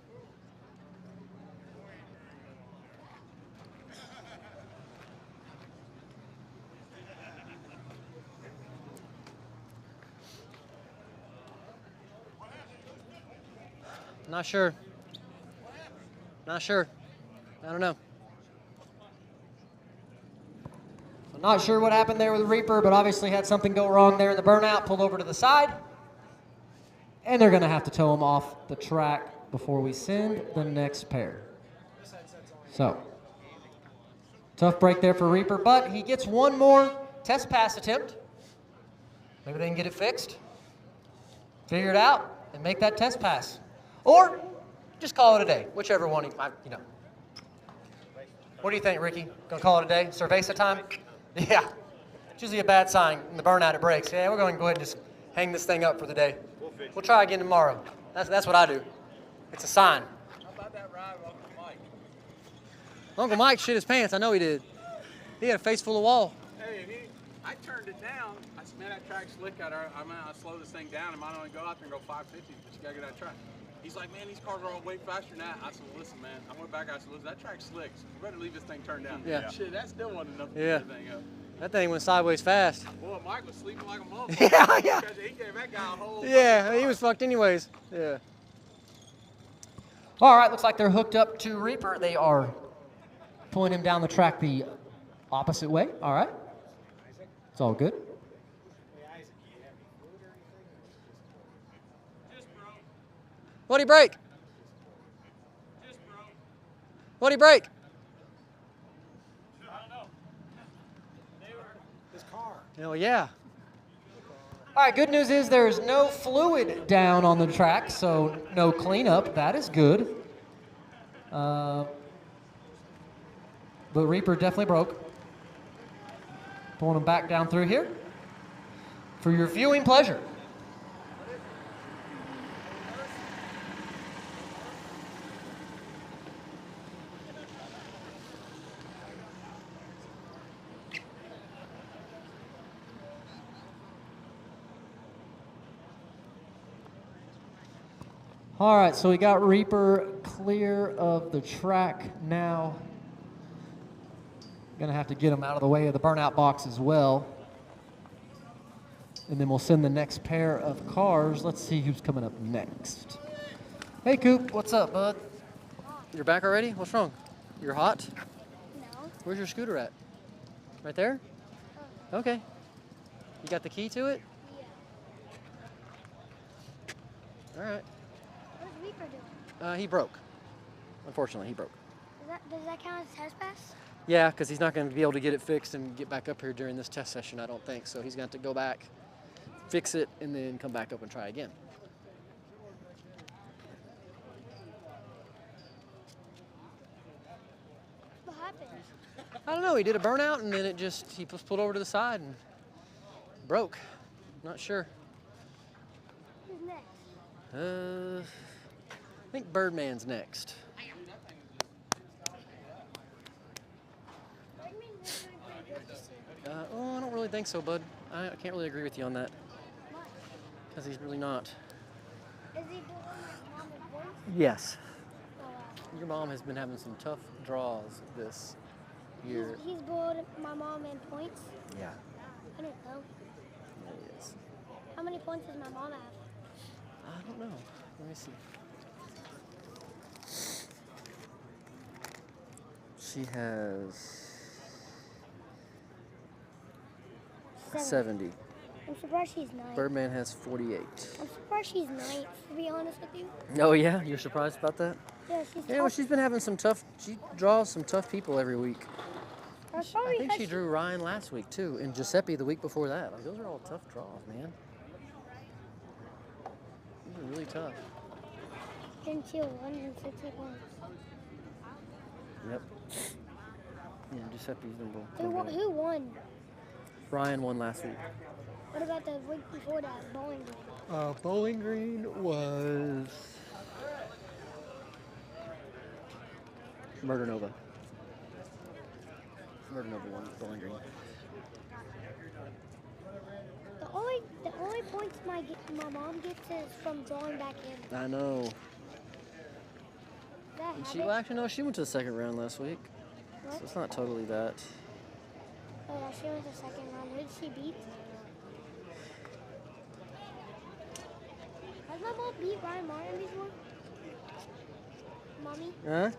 Not sure. Not sure. I don't know. I'm not sure what happened there with the Reaper, but obviously had something go wrong there in the burnout, pulled over to the side. And they're going to have to tow him off the track before we send the next pair. So, tough break there for Reaper, but he gets one more test pass attempt. Maybe they can get it fixed, figure it out, and make that test pass. Or just call it a day, whichever one, you know. What do you think, Ricky? Gonna call it a day? Cerveza time? Yeah. It's usually a bad sign. In the burnout, it breaks. Yeah, we're going to go ahead and just hang this thing up for the day. We'll try again tomorrow. That's what I do. It's a sign. How about that ride with Uncle Mike? Uncle Mike shit his pants. I know he did. He had a face full of wall. Hey, I turned it down. I said, man, that track's slick out there. I mean, I slow this thing down. I might only go out there and go 550, but you got to get that track. He's like, man, these cars are all way faster than that. I said, well, listen, man. I went back. I said, listen, that track's slick. So you better leave this thing turned down. Yeah. Shit, that still wasn't enough to Yeah. get the thing up. That thing went sideways fast. Boy, Mike was sleeping like a motherfucker. Yeah. Because he gave that guy a whole. Yeah, he was fucked anyways. Yeah. All right, looks like they're hooked up to Reaper. They are pulling him down the track the opposite way. All right. It's all good. What'd he break? What'd he break? Oh, yeah. All right, good news is there's no fluid down on the track, so no cleanup. That is good. But Reaper definitely broke. Pulling him back down through here for your viewing pleasure. All right, so we got Reaper clear of the track now. Gonna have to get them out of the way of the burnout box as well. And then we'll send the next pair of cars. Let's see who's coming up next. Hey, Coop, what's up, bud? You're back already? What's wrong? You're hot? No. Where's your scooter at? Right there? Okay. You got the key to it? Yeah. All right. What does Reaper do? He broke. Unfortunately, he broke. Does that count as test pass? Yeah, because he's not going to be able to get it fixed and get back up here during this test session, I don't think. So he's going to have to go back, fix it, and then come back up and try again. What happened? I don't know. He did a burnout, and then he was pulled over to the side and broke. Not sure. Who's next? I think Birdman's next. Oh, I don't really think so, bud. I can't really agree with you on that. Because he's really not. Is he doing like Mama's voice? Yes. Your mom has been having some tough draws this year. He's bowled my mom in points? Yeah. I don't know. Yeah, he is. How many points does my mom have? I don't know. Let me see. She has 70. I'm surprised she's 9. Birdman has 48. I'm surprised she's 9th, to be honest with you. Oh yeah, you're surprised about that? Yeah, she's Yeah, well, she's been having some tough. She draws some tough people every week. That's I probably think 'cause she drew Ryan last week too, and Giuseppe the week before that. Like, those are all tough draws, man. Those are really tough. Didn't she 160 points? Yep. Yeah, Giuseppe's number. Who won? Ryan won last week. What about the week before that, Bowling Green? Bowling Green was Murder Nova. Murder Nova won Bowling Green. The only points my mom gets is from drawing back in. I know. Is that And she, habit? well, actually, no, she went to the second round last week. What? So it's not totally that. Oh yeah, she went to the second round. Who did she beat? Has my mom beat Ryan Martin before? Mommy? Huh? Has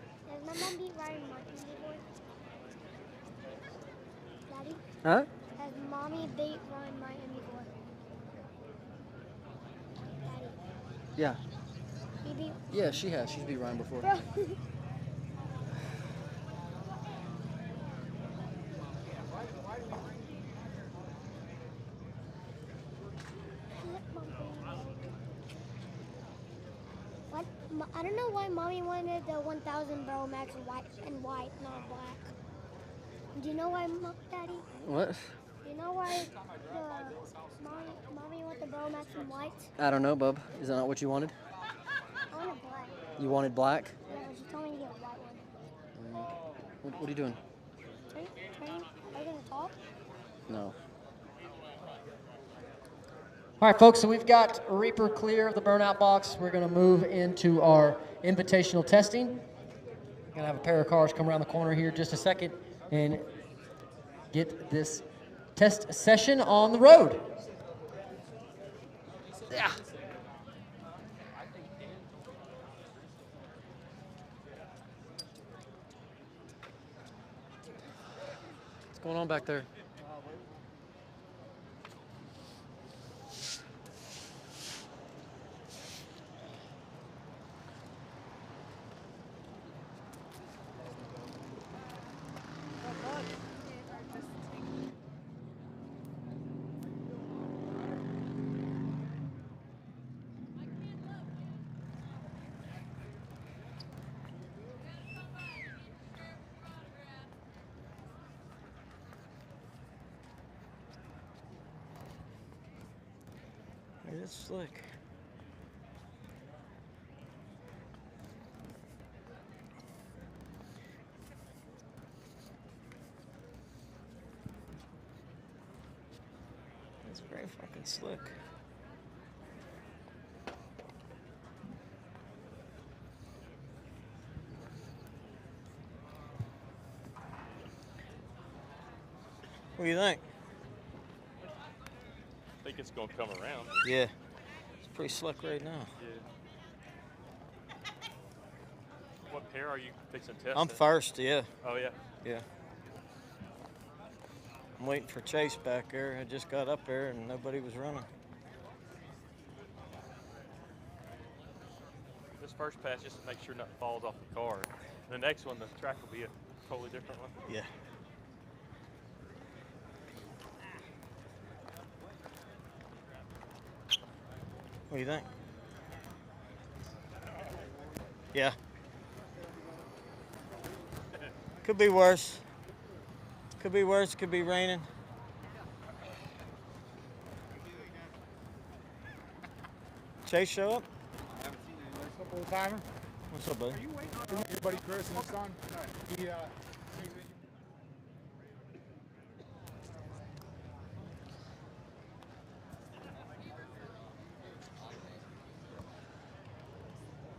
my mom beat Ryan Martin before? Daddy? Huh? Has mommy beat Ryan Martin before? Daddy? Yeah. He beat... Yeah, she has. She's beat Ryan before. Bro. What? I don't know why mommy wanted the 1000 Bro Max in white, not black. Do you know why, Daddy? What? Do you know why mommy wanted the Bro Max in white? I don't know, bub. Is that not what you wanted? I wanted black. You wanted black? Yeah, but she told me to get a white one. What are you doing? Train? Are you gonna talk? No. All right, folks, so we've got Reaper clear of the burnout box. We're going to move into our invitational testing. We're going to have a pair of cars come around the corner here just a second and get this test session on the road. Yeah. What's going on back there? It's slick. It's very fucking slick. What do you think? I think it's going to come around. Yeah. It's pretty slick right now. Yeah. What pair are you fixing to test? I'm first, yeah. Oh, yeah? Yeah. I'm waiting for Chase back there. I just got up there and nobody was running. This first pass, just to make sure nothing falls off the car. The next one, the track will be a totally different one. Yeah. What do you think? Yeah. Could be worse. Could be worse. Could be raining. Chase show up? Full timer. What's up, buddy? Are you waiting on your buddy Chris and his son? He,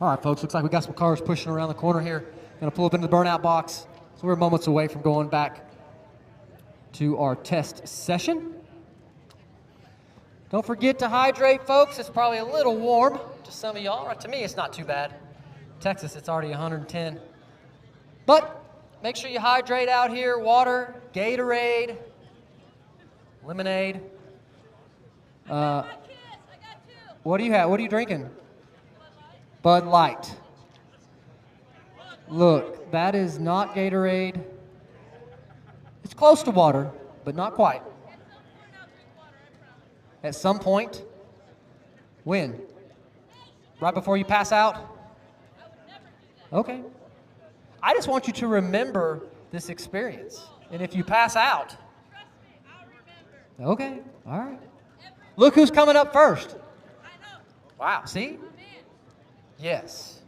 All right, folks, looks like we got some cars pushing around the corner here. Gonna pull up into the burnout box. So we're moments away from going back to our test session. Don't forget to hydrate, folks. It's probably a little warm to some of y'all. To me, it's not too bad. Texas, it's already 110. But make sure you hydrate out here. Water, Gatorade, lemonade. What do you have? What are you drinking? Bud Light. Look, that is not Gatorade. It's close to water, but not quite. At some point. When? Right before you pass out? Okay. I just want you to remember this experience. And if you pass out, okay, all right. Look who's coming up first. Wow, see? Yes.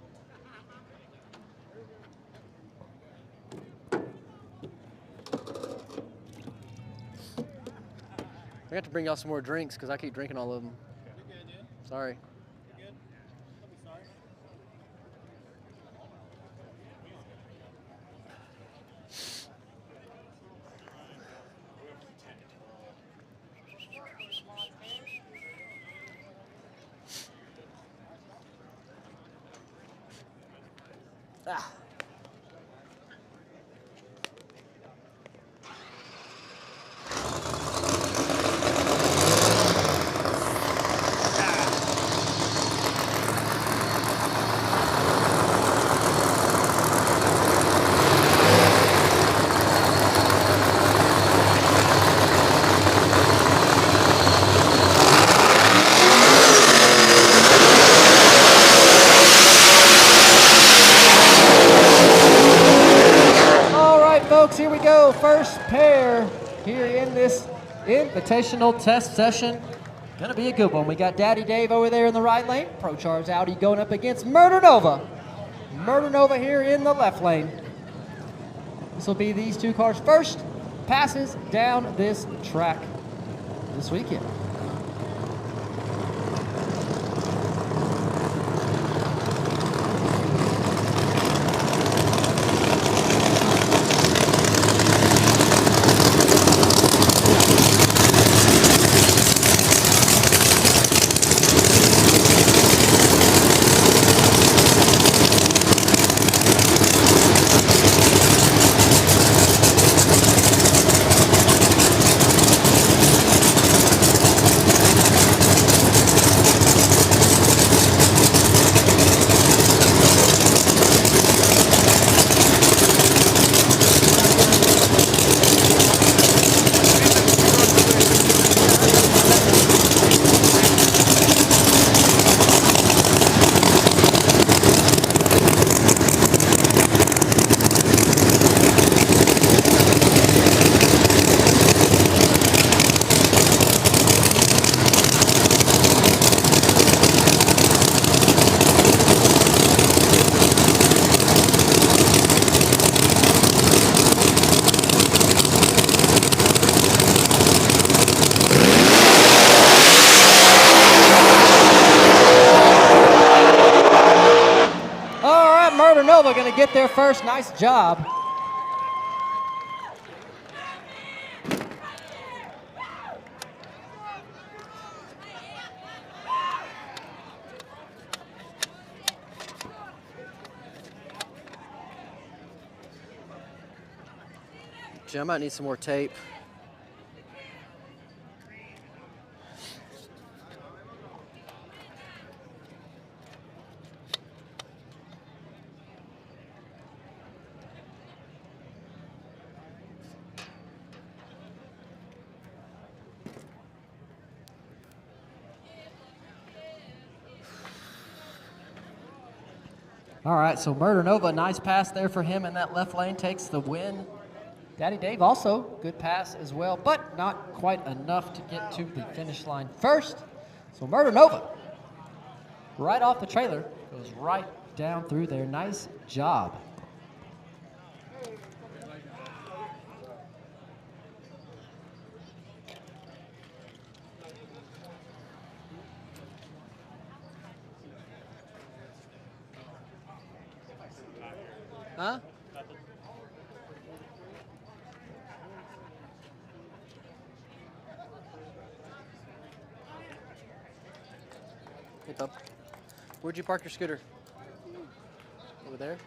I got to bring y'all some more drinks because I keep drinking all of them. Sorry. Ah. Here we go, first pair here in this invitational test session. Gonna be a good one. We got Daddy Dave over there in the right lane. Pro Char's Audi going up against Murder Nova. Murder Nova here in the left lane. This will be these two cars' first passes down this track this weekend. Going to get there first. Nice job. Actually, I might need some more tape. All right, so Murder Nova, nice pass there for him in that left lane, takes the win. Daddy Dave also, good pass as well, but not quite enough to get to the finish line first. So Murder Nova, right off the trailer, goes right down through there. Nice job. Huh? Hey, bub. Where'd you park your scooter? Over there?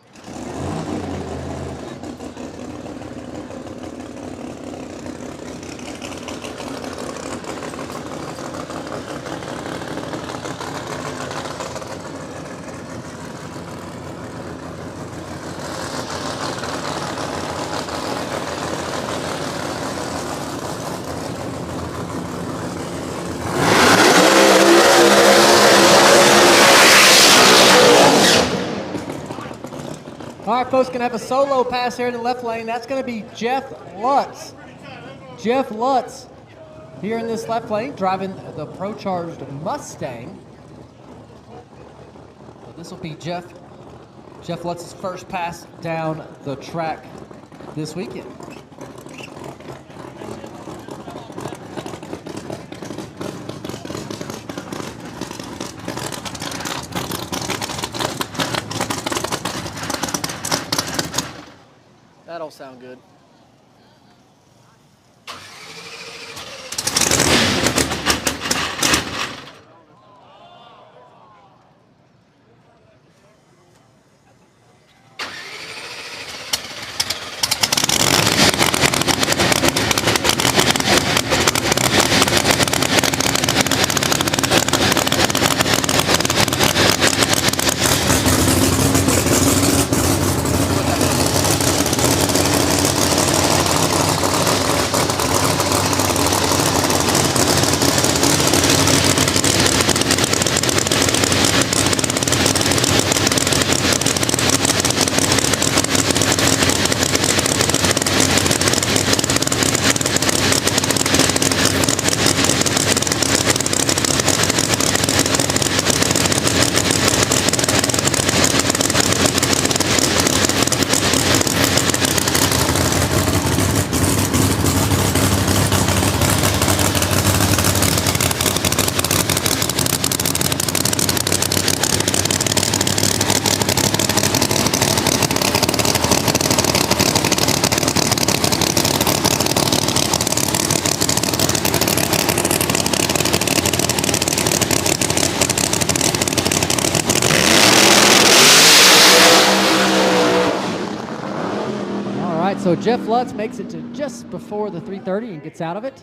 All right, folks, gonna have a solo pass here in the left lane. That's gonna be Jeff Lutz. Jeff Lutz here in this left lane, driving the Pro-Charged Mustang. So this will be Jeff Lutz's first pass down the track this weekend. That'll sound good. So Jeff Lutz makes it to just before the 330 and gets out of it.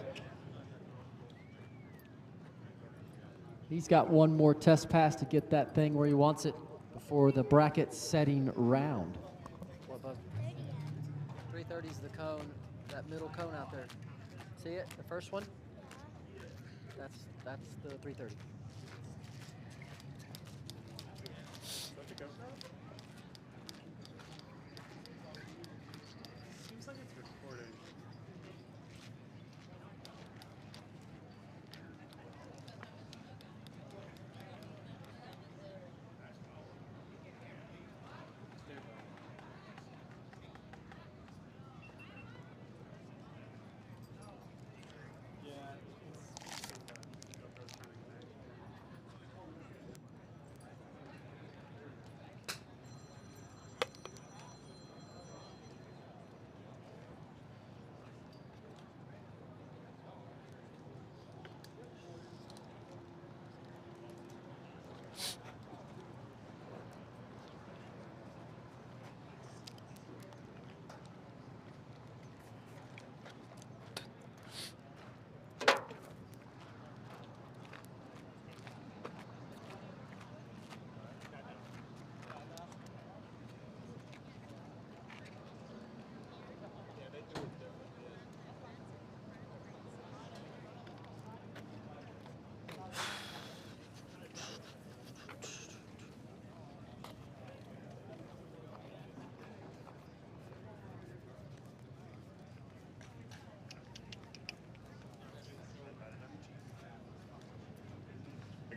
He's got one more test pass to get that thing where he wants it before the bracket setting round. What, bud? 330 is the cone, that middle cone out there. See it, the first one? That's the 330. Seems like it's recording.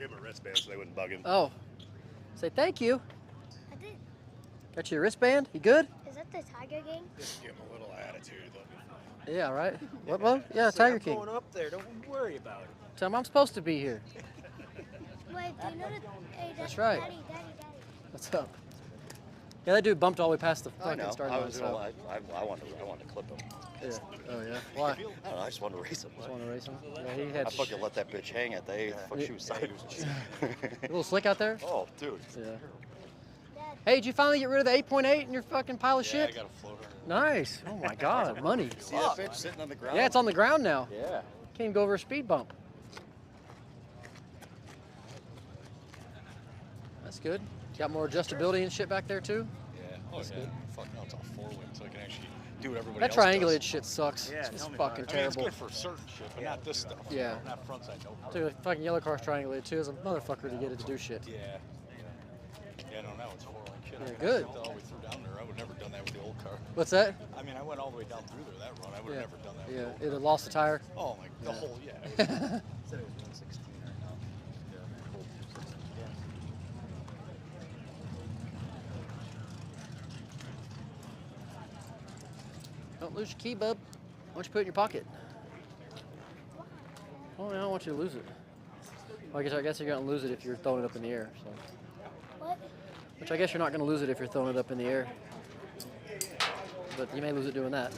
gave him a wristband so they wouldn't bug him. Oh. Say thank you. I did. Got you a wristband? You good? Is that the Tiger game? Just give him a little attitude. Yeah, right. What? Yeah, Tiger King. Going up there. Don't worry about it. Tell him I'm supposed to be here. Wait, do you know that? Hey, That's right. Daddy. What's up? Yeah, that dude bumped all the way past the I fucking know. start I line. was. So. I wanted to clip him. Yeah. Oh yeah. Why? I don't know. I just wanted to race him. Just want to race him. Yeah, he had. I fucking let that bitch hang at the 8th. Fuck, she was sideways. A little slick out there. Oh, dude. Yeah. Hey, did you finally get rid of the 8.8 in your fucking pile of shit? I got a floater. Nice. Oh my God, money. See that bitch sitting on the ground? Yeah, it's on the ground now. Yeah. Can't even go over a speed bump. That's good. Got more adjustability and shit back there too. Yeah. Oh, That's yeah. good. Fuck no, it's all 4-wheel, so I can actually do what everybody That else triangulated does. shit sucks. Yeah, It's tell me fucking about it. I mean, terrible. it's good for certain shit, but not this stuff. Yeah. Not front side, no. Dude, the fucking yellow car's triangulated too. As a motherfucker to get it to do shit. Yeah. Yeah, no, now it's 4-lane shit. Yeah, I good. went all the way through down there. I would never done that with the old car. What's that? I mean, I went all the way down through there that run. I would have never done that. with the Yeah, old it had car. lost the tire. Oh my, the whole, yeah. Said it was 116 right now. Don't lose your key, bub. Why don't you put it in your pocket? Oh, I don't want you to lose it. Well, I guess you're going to lose it if you're throwing it up in the air. So. What? Which I guess you're not going to lose it if you're throwing it up in the air. But you may lose it doing that.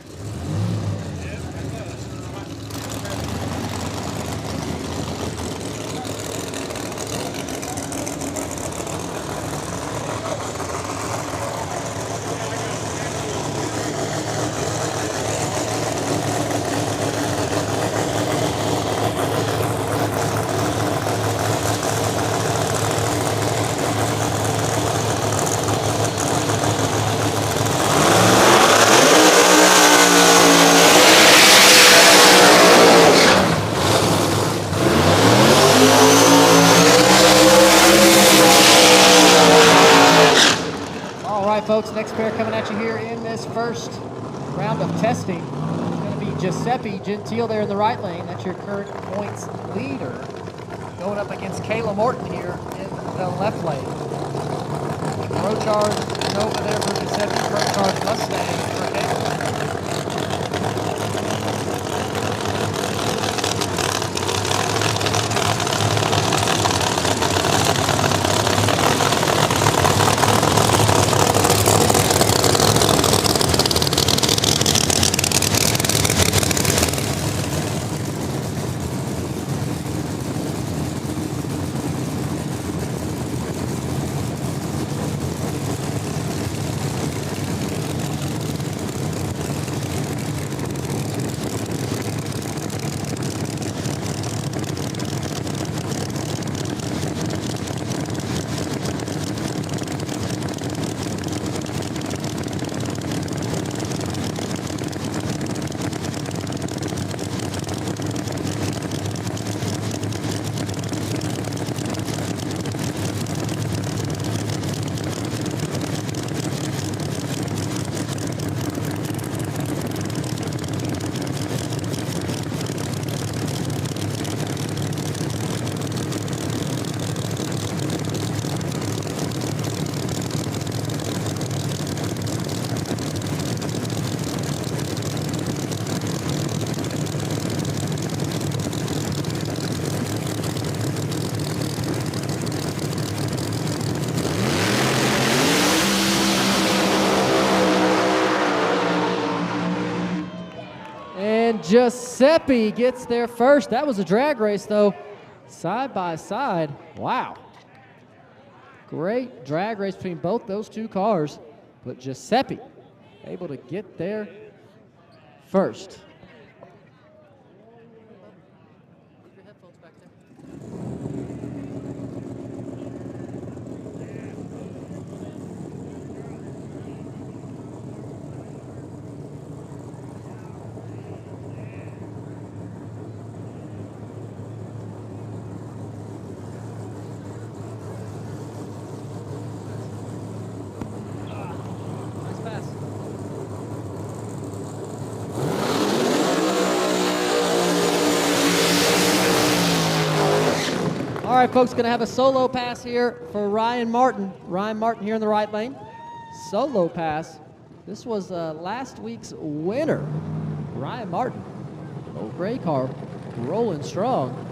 Folks, next pair coming at you here in this first round of testing. It's going to be Guiseppe Gentile there in the right lane. That's your current points leader. Going up against Kayla Morton here in the left lane. Pro Charge Nova there for Giuseppe. Pro Charge Mustang for Kayla. Giuseppe gets there first. That was a drag race, though, side by side. Wow. Great drag race between both those two cars, but Giuseppe able to get there first. right, folks, going to have a solo pass here for Ryan Martin. Ryan Martin here in the right lane. Solo pass. This was last week's winner, Ryan Martin. Old gray car rolling strong.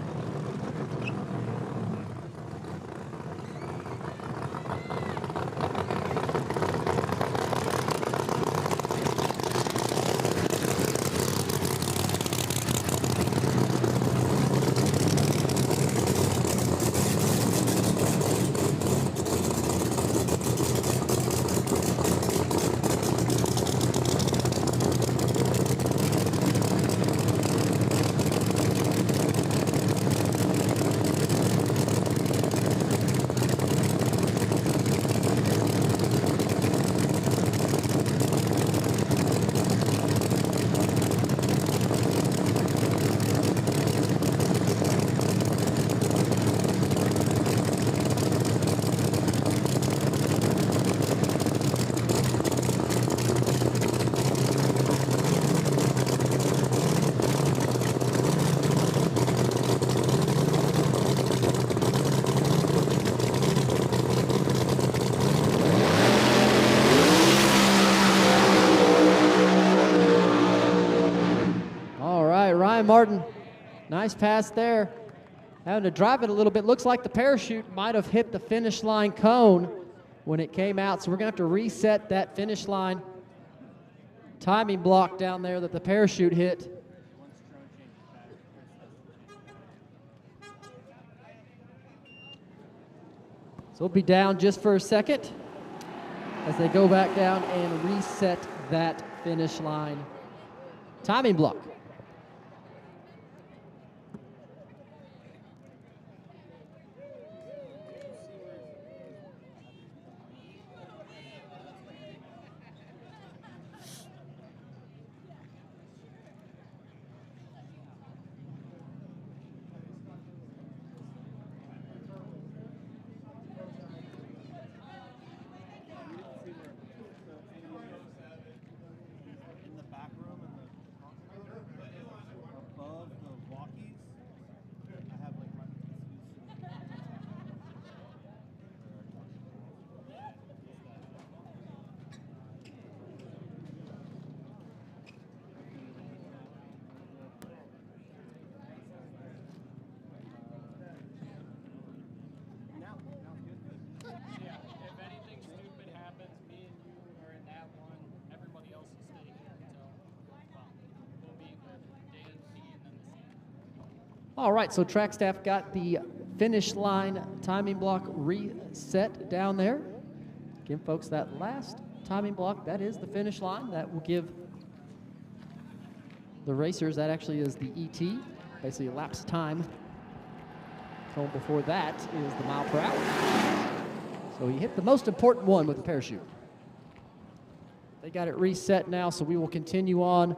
Martin, nice pass there. Having to drive it a little bit. Looks like the parachute might have hit the finish line cone when it came out, so we're going to have to reset that finish line timing block down there that the parachute hit. So we'll be down just for a second as they go back down and reset that finish line timing block. All right, so track staff got the finish line timing block reset down there. Give folks that last timing block, that is the finish line. That will give the racers, that actually is the ET, basically elapsed time. So before that is the mile per hour. So he hit the most important one with the parachute. They got it reset now, so we will continue on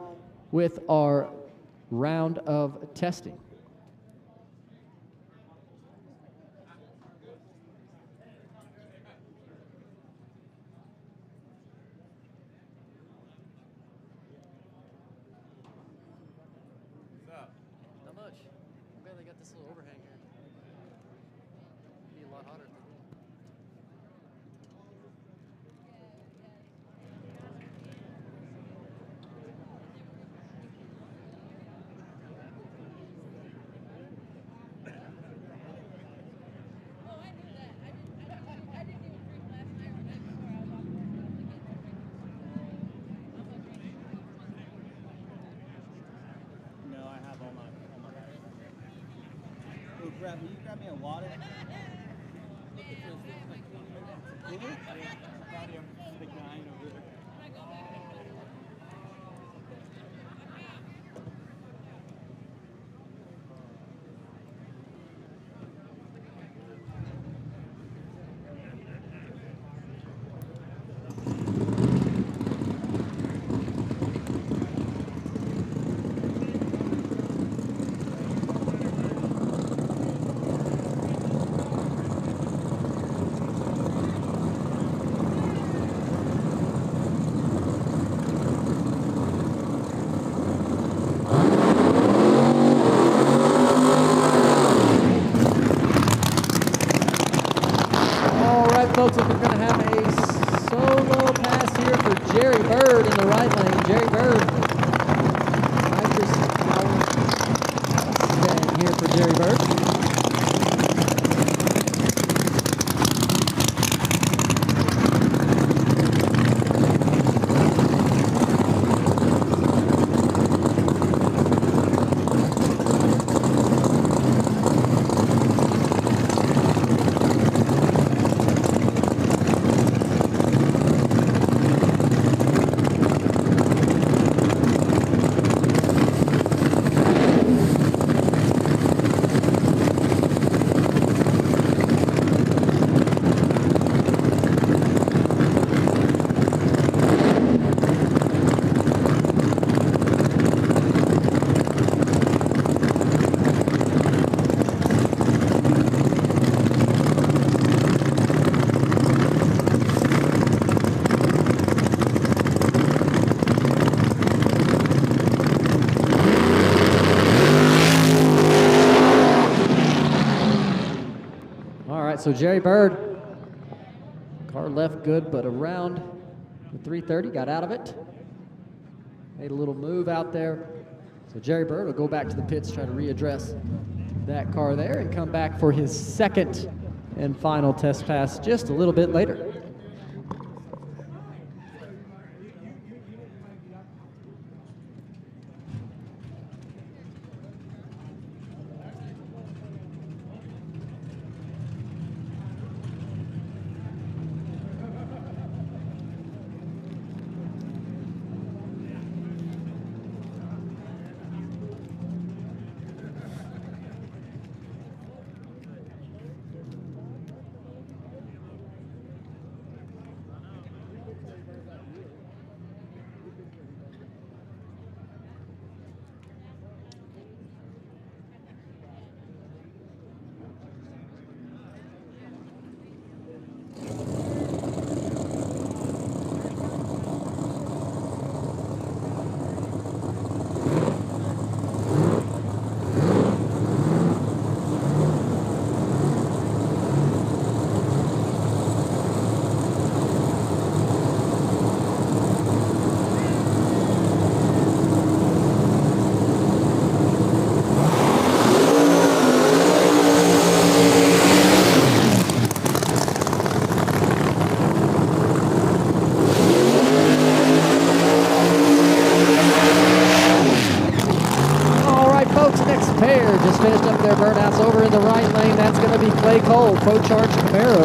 with our round of testing. Will you grab me a water? folks, and we're going to have a solo pass here for Jerry Bird in the right lane. Jerry Bird, nitrous power stand here for Jerry Bird. So Jerry Bird, car left good, but around the 330, got out of it. Made a little move out there. So Jerry Bird will go back to the pits, try to readdress that car there, and come back for his second and final test pass just a little bit later. Pro-charged Camaro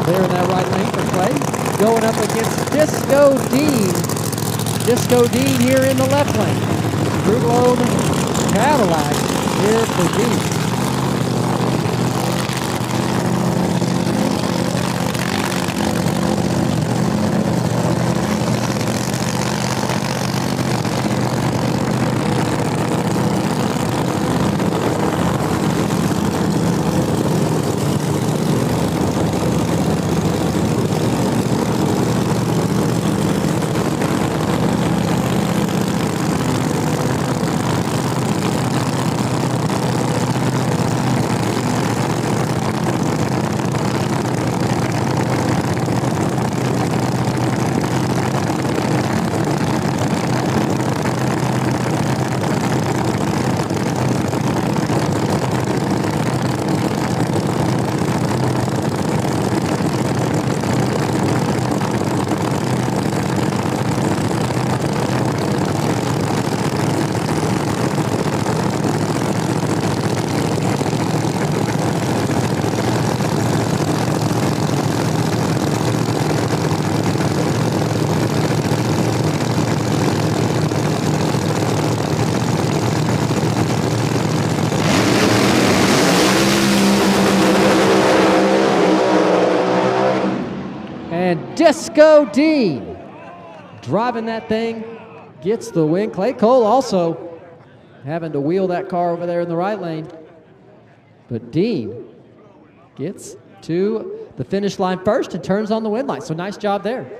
there in that right lane for Clay. Going up against Disco Dean. Disco Dean here in the left lane. Bruglobe Cadillac here for Dean. Disco Dean driving that thing, gets the win. Clay Cole also having to wheel that car over there in the right lane. But Dean gets to the finish line first and turns on the win light. So nice job there.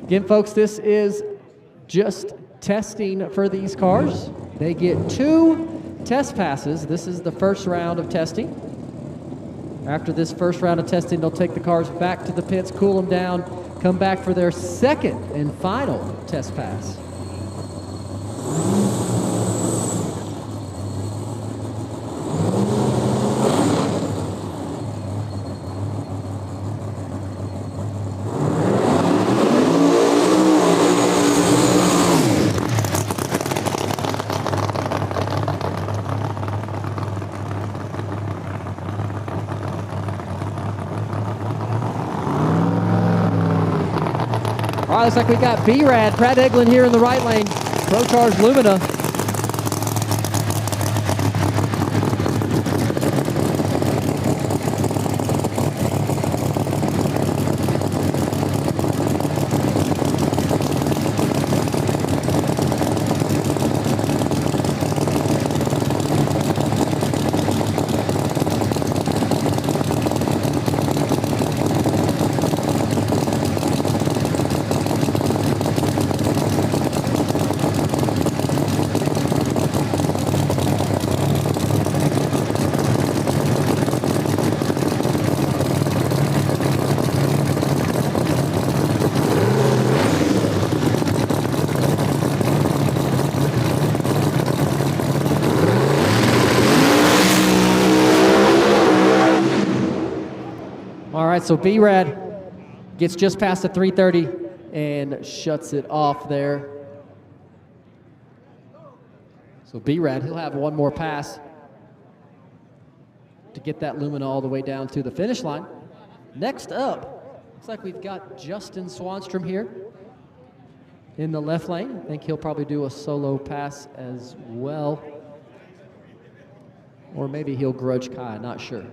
Again, folks, this is just testing for these cars. They get 2 test passes. This is the first round of testing. After this first round of testing, they'll take the cars back to the pits, cool them down, come back for their second and final test pass. All right, looks like we got B-Rad, Pratt Eglin here in the right lane. Pro Charge Lumina. So B-Rad gets just past the 330 and shuts it off there. So B-Rad, he'll have one more pass to get that Lumina all the way down to the finish line. Next up, looks like we've got Justin Swanstrom here in the left lane. I think he'll probably do a solo pass as well. Or maybe he'll grudge Kai, not sure.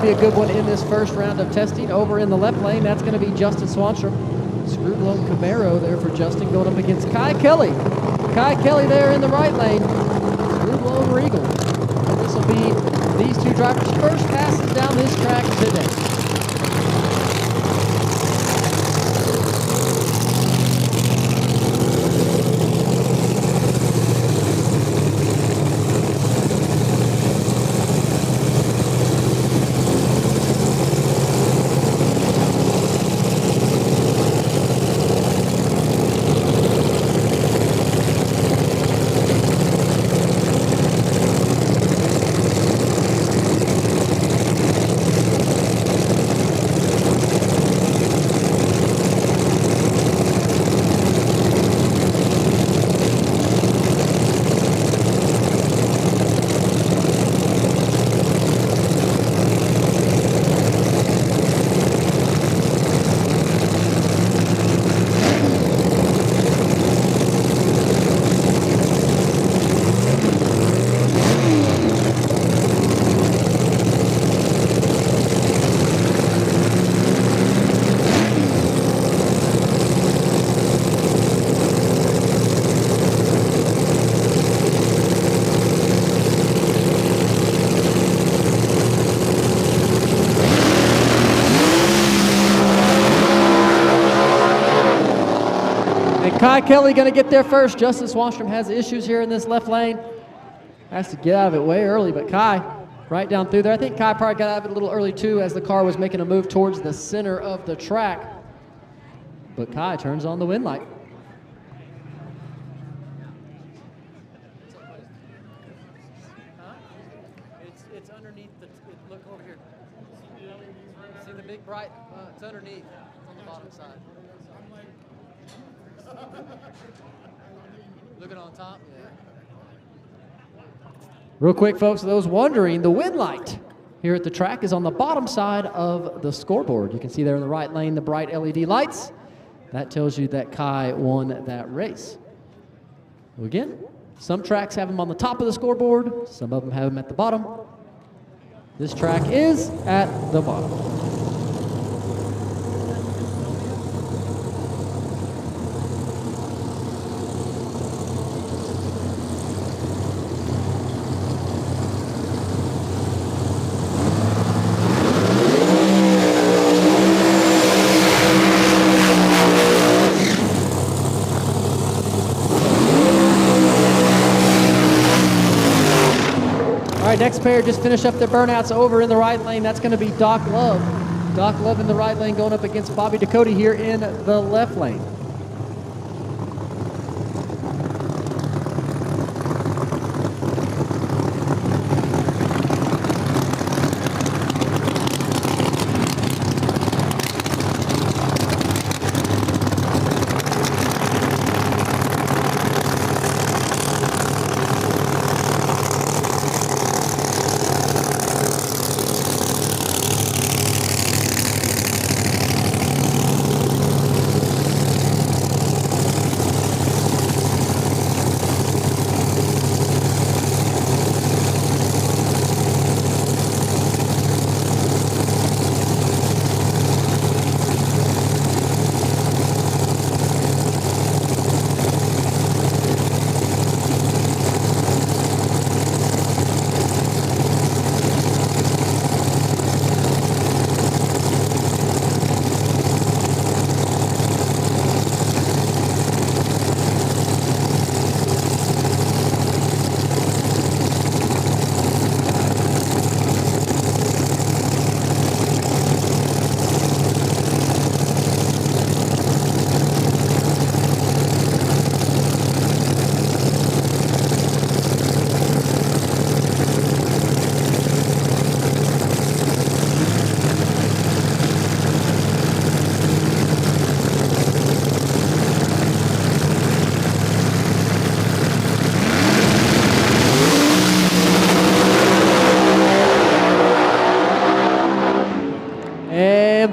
Be a good one in this first round of testing. Over in the left lane, that's going to be Justin Swanstrom. Screwed-blown Camaro there for Justin going up against Kai Kelley. Kai Kelley there in the right lane. Screwed-blown Regal. And this will be these two drivers' first passes down this track today. Kai Kelley going to get there first. Justin Swanstrom has issues here in this left lane. Has to get out of it way early, but Kai right down through there. I think Kai probably got out of it a little early too as the car was making a move towards the center of the track. But Kai turns on the wind light. It's underneath the, look over here. See the big bright, it's underneath, on the bottom side. Looking on top? Yeah. Real quick, folks, those wondering, the wind light here at the track is on the bottom side of the scoreboard. You can see there in the right lane the bright LED lights. That tells you that Kai won that race. So again, some tracks have them on the top of the scoreboard, some of them have them at the bottom. This track is at the bottom. All right, next pair just finished up their burnouts over in the right lane. That's going to be Doc Love. Doc Love in the right lane going up against Bobby Ducote here in the left lane.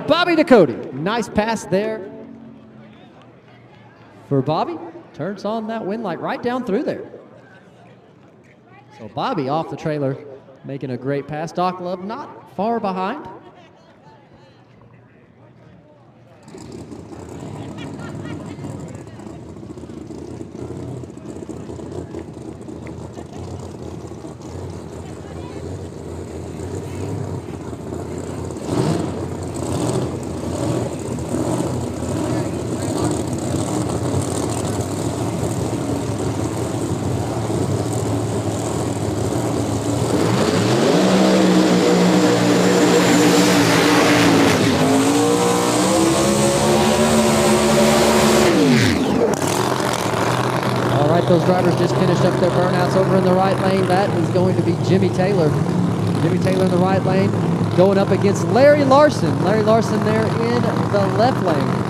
Bobby Ducote, nice pass there for Bobby. Turns on that wind light right down through there. So Bobby off the trailer, making a great pass. Doc Love not far behind. Those drivers just finished up their burnouts over in the right lane. That is going to be Jimmy Taylor. Jimmy Taylor in the right lane going up against Larry Larson. Larry Larson there in the left lane.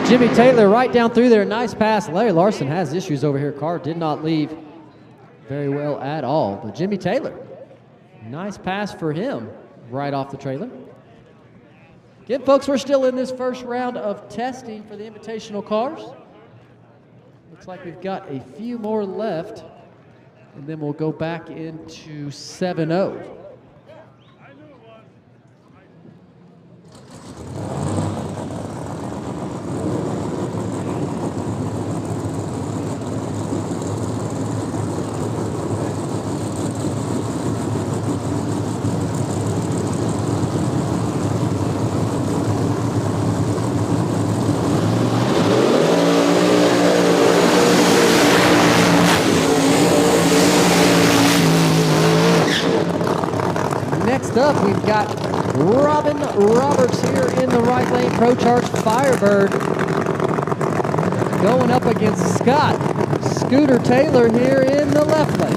Jimmy Taylor right down through there. Nice pass. Larry Larson has issues over here. Car did not leave very well at all. But Jimmy Taylor, nice pass for him right off the trailer. Again, folks, we're still in this first round of testing for the invitational cars. Looks like we've got a few more left, and then we'll go back into 7-0. Up, we've got Robin Roberts here in the right lane, Pro Charge Firebird, going up against Scott Scooter Taylor here in the left lane.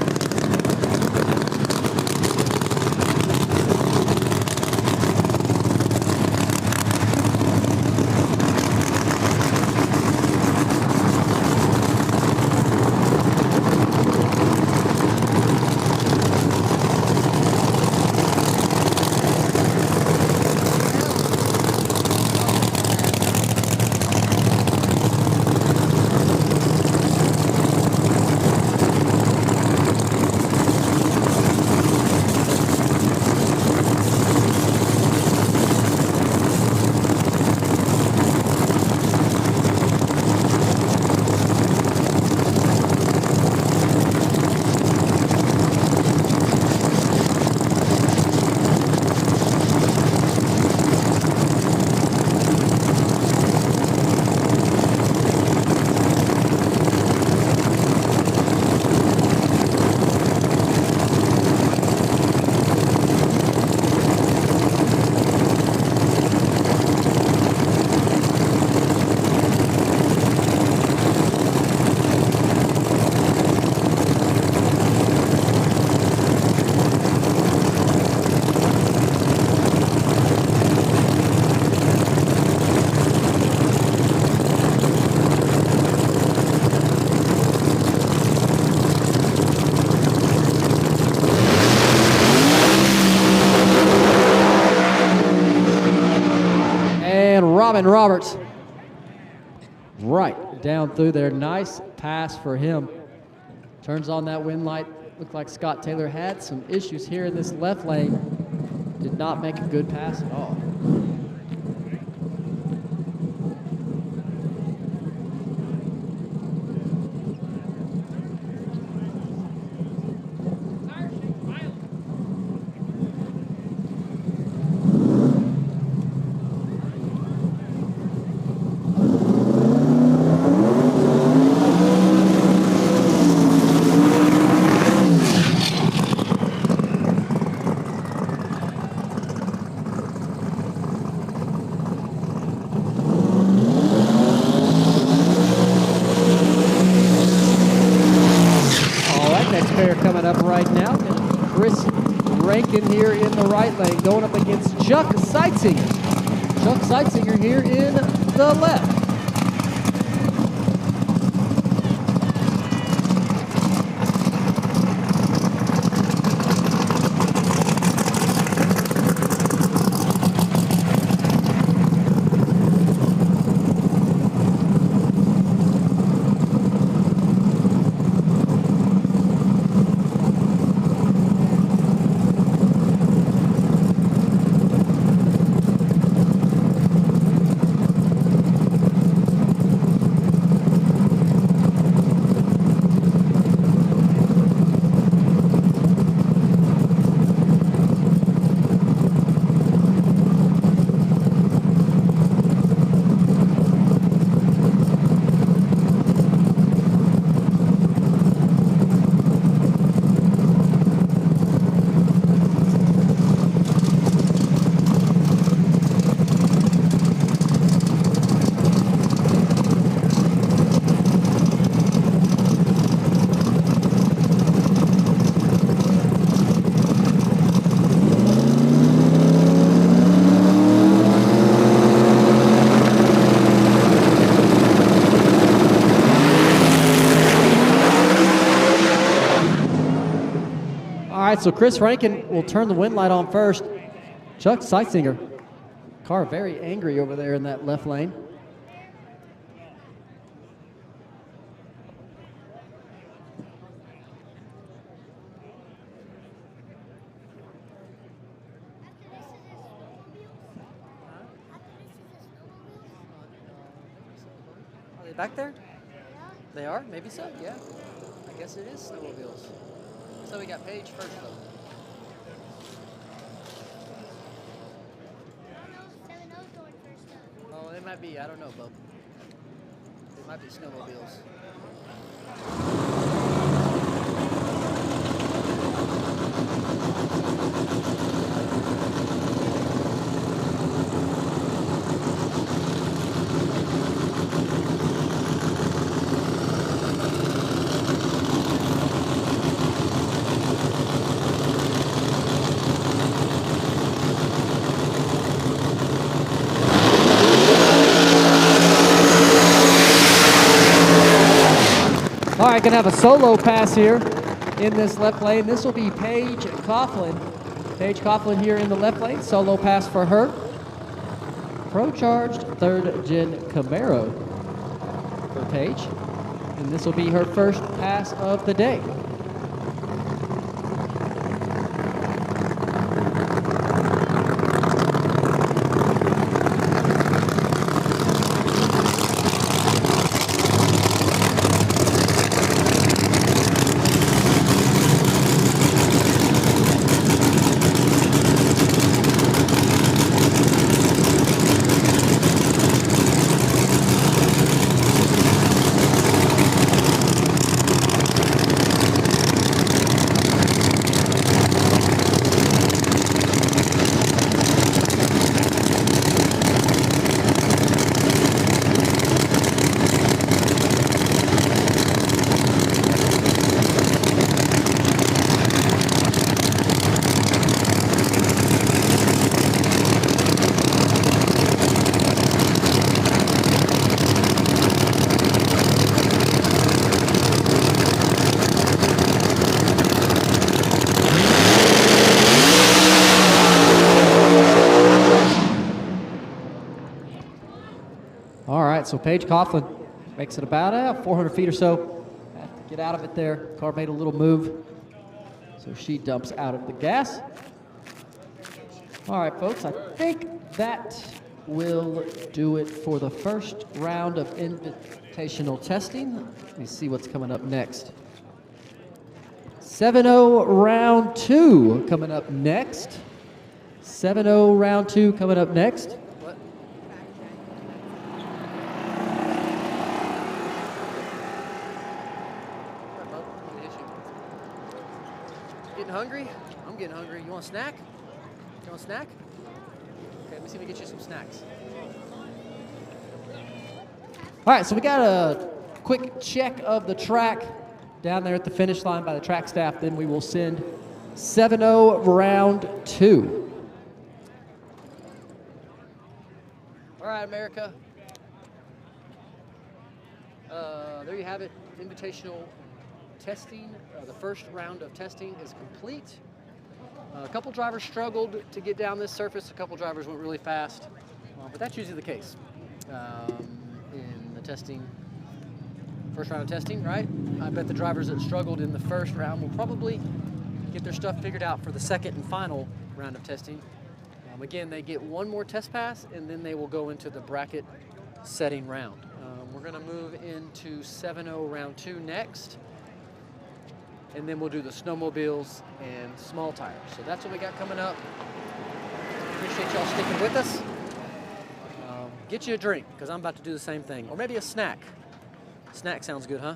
Robin Roberts right down through there. Nice pass for him. Turns on that wind light. Looked like Scott Taylor had some issues here in this left lane. Did not make a good pass at all. Here in the right lane, going up against Chuck Seitsinger. Chuck Seitsinger here in the left. right, so Chris Rankin will turn the wind light on first. Chuck Seitsinger. Car very angry over there in that left lane. Are they back there? They are? Maybe so, yeah. I guess it is snowmobiles. So we got Paige first, though. Oh, they might be, I don't know, Bub. They might be snowmobiles. All right, gonna have a solo pass here in this left lane. This will be Paige Coughlin. Paige Coughlin here in the left lane. Solo pass for her. Pro-charged 3rd Gen Camaro for Paige. And this will be her first pass of the day. So Paige Coughlin makes it about 400 feet or so. Have to get out of it there. Car made a little move. So she dumps out of the gas. All right, folks, I think that will do it for the first round of invitational testing. Let me see what's coming up next. 7-0 round 2 coming up next. 7-0 round 2 coming up next. Hungry? I'm getting hungry. You want a snack? You want a snack? Okay, let me see if we get you some snacks. All right, so we got a quick check of the track down there at the finish line by the track staff. Then we will send 7-0 round 2. All right, America. There you have it. Invitational testing. The first round of testing is complete. A couple drivers struggled to get down this surface. A couple drivers went really fast, but that's usually the case in the testing. First round of testing, right? I bet the drivers that struggled in the first round will probably get their stuff figured out for the second and final round of testing. Again, they get one more test pass, and then they will go into the bracket setting round. We're going to move into 7-0 round 2 next. And then we'll do the snowmobiles and small tires. So that's what we got coming up. Appreciate y'all sticking with us. Get you a drink, because I'm about to do the same thing. Or maybe a snack. Snack sounds good, huh?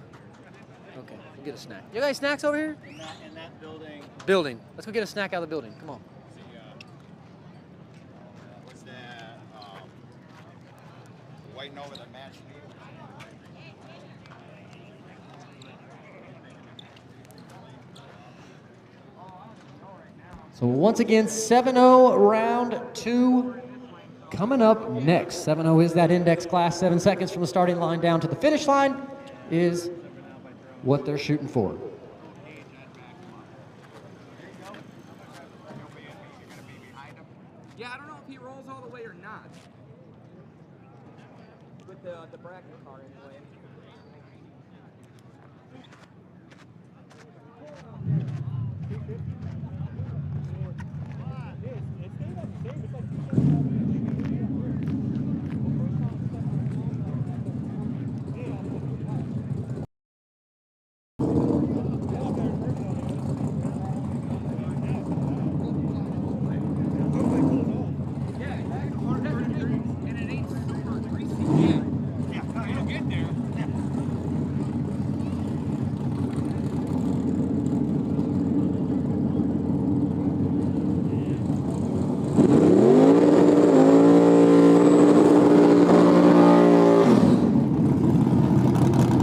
Okay, we'll get a snack. You got any snacks over here? In that building. Building. Let's go get a snack out of the building. Come on. What's that? Waiting over the match. So once again, 7-0 round 2 coming up next. 7-0 is that index class. 7 seconds from the starting line down to the finish line is what they're shooting for. Yeah, I don't know if he rolls all the way or not. With the bracket car anyway.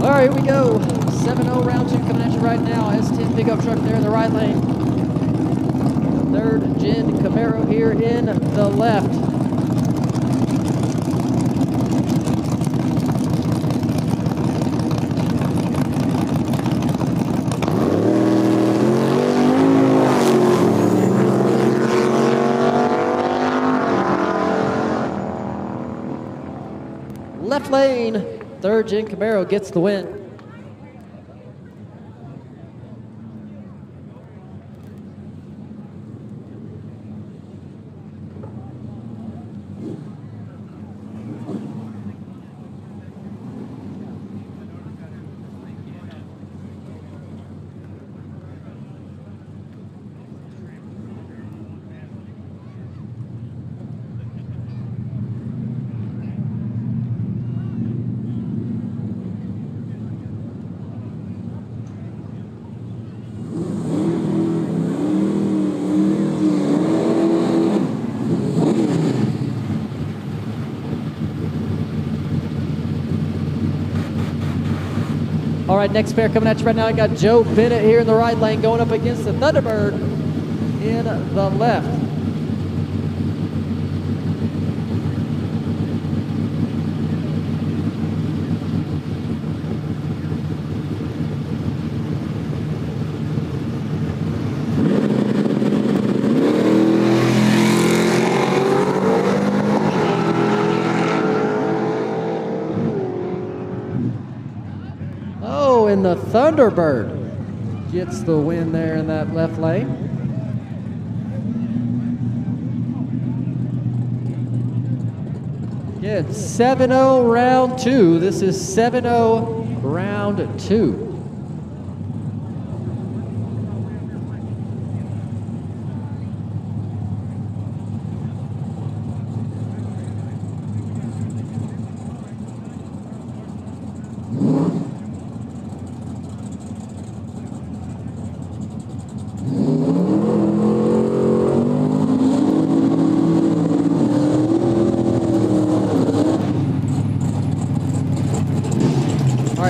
All right, here we go. 7-0 round 2 coming at you right now. S10 pickup truck there in the right lane. Third gen Camaro here in the left. Left lane, third gen Camaro gets the win. All right, next pair coming at you right now. I got Joe Bennett here in the right lane going up against the Thunderbird in the left. And the Thunderbird gets the win there in that left lane. Yeah, 7-0 round 2. This is 7-0 round 2.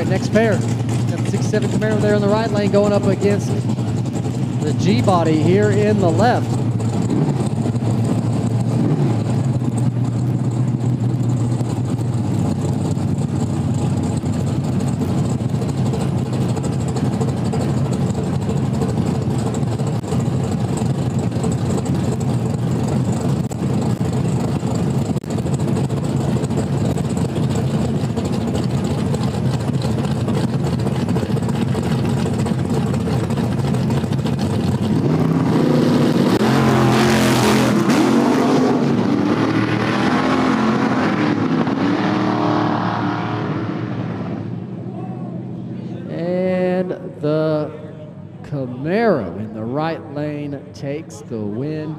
Next pair, got the 67 Camaro there in the right lane going up against the G-body here in the left. Camaro in the right lane takes the win.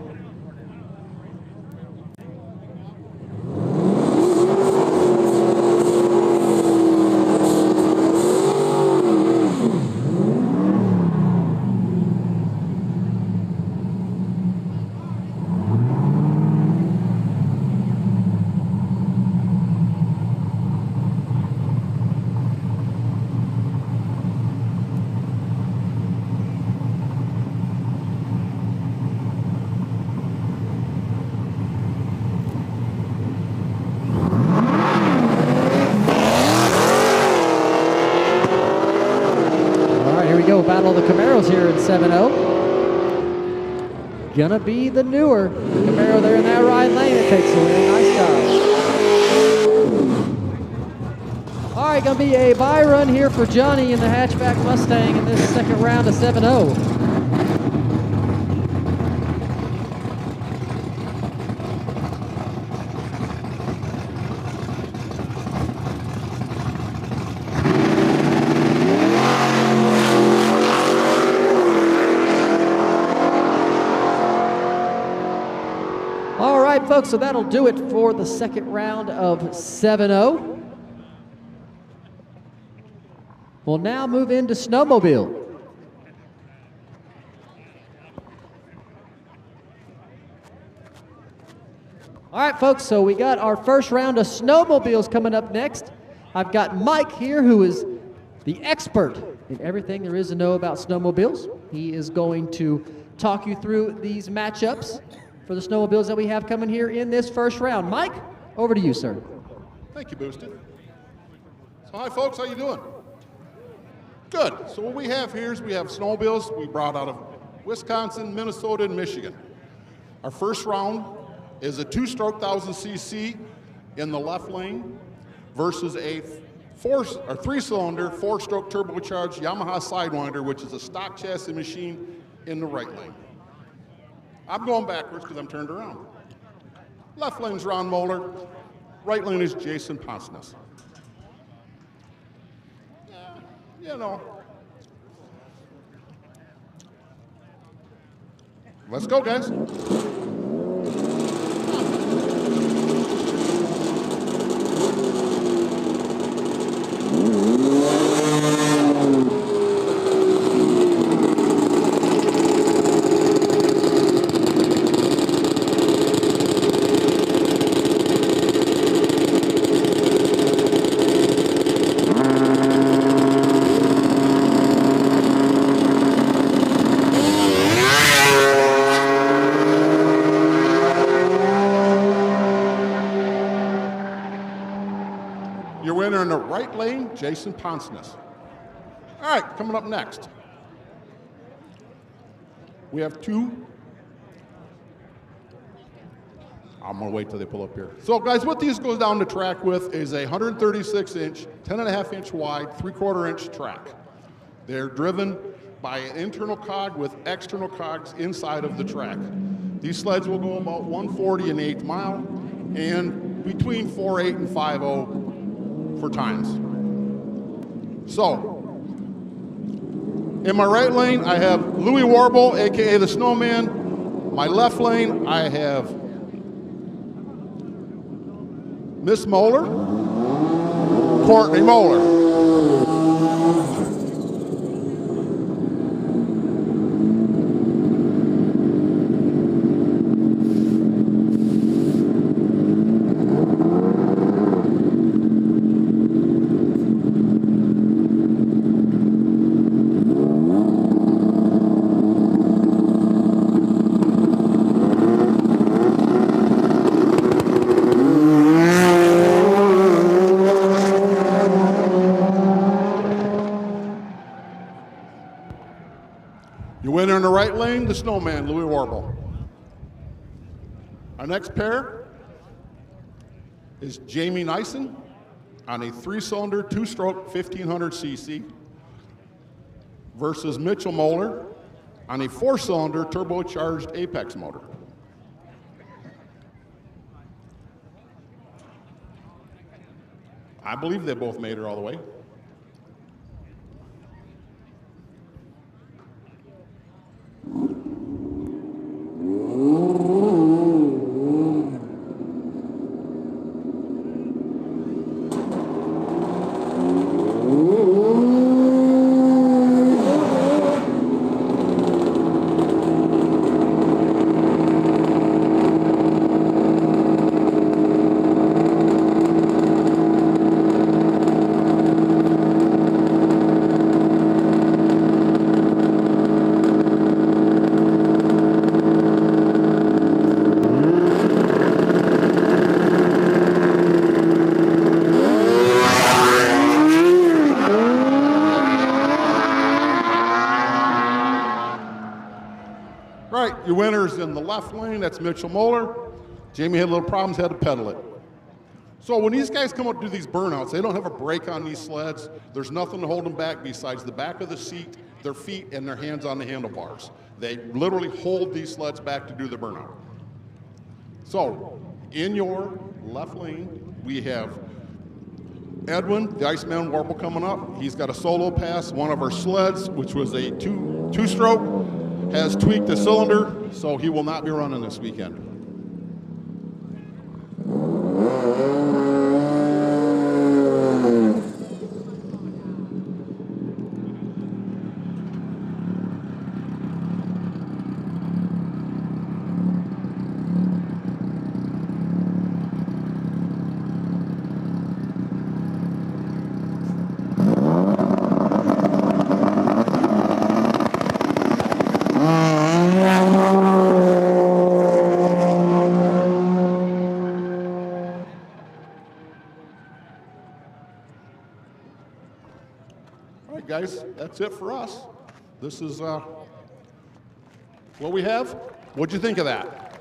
Battle of the Camaros here in 7-0. gonna be the newer Camaro there in that right lane. It takes away. Nice job. All right, gonna be a bye run here for Johnny in the hatchback Mustang in this second round of 7-0. All right, folks, so that'll do it for the second round of 7-0. We'll now move into Snowmobile. All right, folks, so we got our first round of Snowmobiles coming up next. I've got Mike here, who is the expert in everything there is to know about snowmobiles. He is going to talk you through these matchups for the snowmobiles that we have coming here in this first round. Mike, over to you, sir. Thank you, Boosted. So hi, folks, how you doing? Good. So what we have here is we have snowmobiles we brought out of Wisconsin, Minnesota, and Michigan. Our first round is a 2-stroke 1000cc in the left lane versus a 3-cylinder 4-stroke turbocharged Yamaha Sidewinder, which is a stock chassis machine, in the right lane. I'm going backwards because I'm turned around. Left lane's Ron Moeller, right lane is Jason Ponsness. You know. Let's go, guys. Lane, Jason Ponsness. All right, coming up next, we have two. I'm gonna wait till they pull up here. So guys, what these goes down the track with is a 136-inch, 10.5-inch wide, 3/4-inch track. They're driven by an internal cog with external cogs inside of the track. These sleds will go about 140 an 1/8 mile and between 4.8 and 5.0 for times. So, in my right lane, I have Louis Warble, AKA the Snowman. My left lane, I have Miss Moeller, Courtney Moeller. Winner in the right lane, the Snowman, Louis Warble. Our next pair is Jamie Nyson on a 3-cylinder, 2-stroke 1500cc versus Mitchell Moeller on a 4-cylinder turbocharged Apex motor. I believe they both made it all the way. Right, your winner's in the left lane. That's Mitchell Moeller. Jamie had little problems, had to pedal it. So when these guys come up to do these burnouts, they don't have a brake on these sleds. There's nothing to hold them back besides the back of the seat, their feet, and their hands on the handlebars. They literally hold these sleds back to do the burnout. So in your left lane, we have Edwin, the Iceman Warble, coming up. He's got a solo pass. One of our sleds, which was a two-stroke, has tweaked the cylinder, so he will not be running this weekend. Guys, that's it for us. This is what we have. What'd you think of that?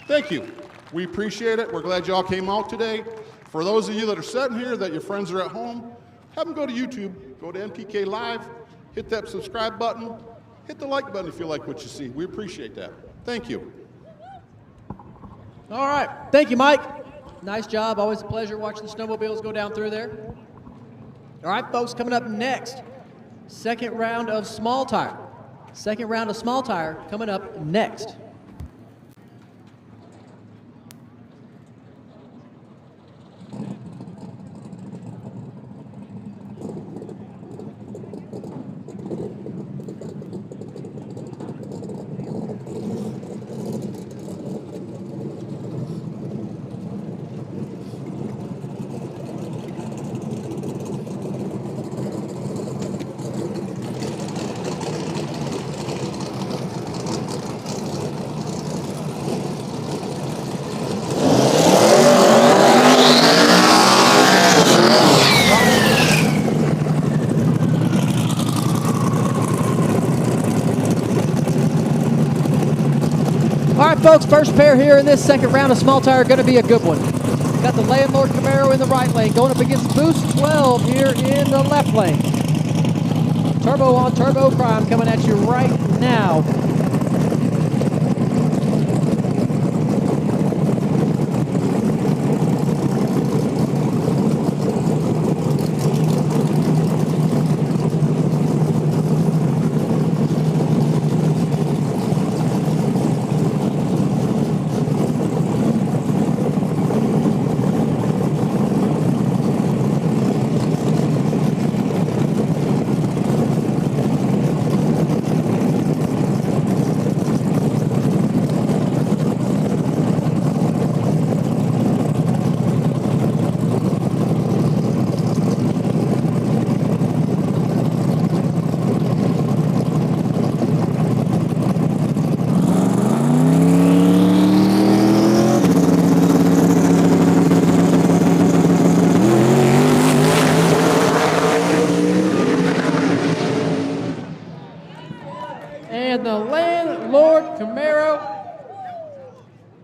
Thank you. We appreciate it. We're glad y'all came out today. For those of you that are sitting here, that your friends are at home, have them go to YouTube, go to NPK Live, hit that subscribe button, hit the like button if you like what you see. We appreciate that. Thank you. All right. Thank you, Mike. Nice job. Always a pleasure watching the snowmobiles go down through there. All right, folks, coming up next, second round of small tire. Second round of small tire coming up next. Folks, first pair here in this second round of small tire going to be a good one. Got the Landlord Camaro in the right lane going up against Boost 12 here in the left lane. Turbo on turbo crime coming at you right now.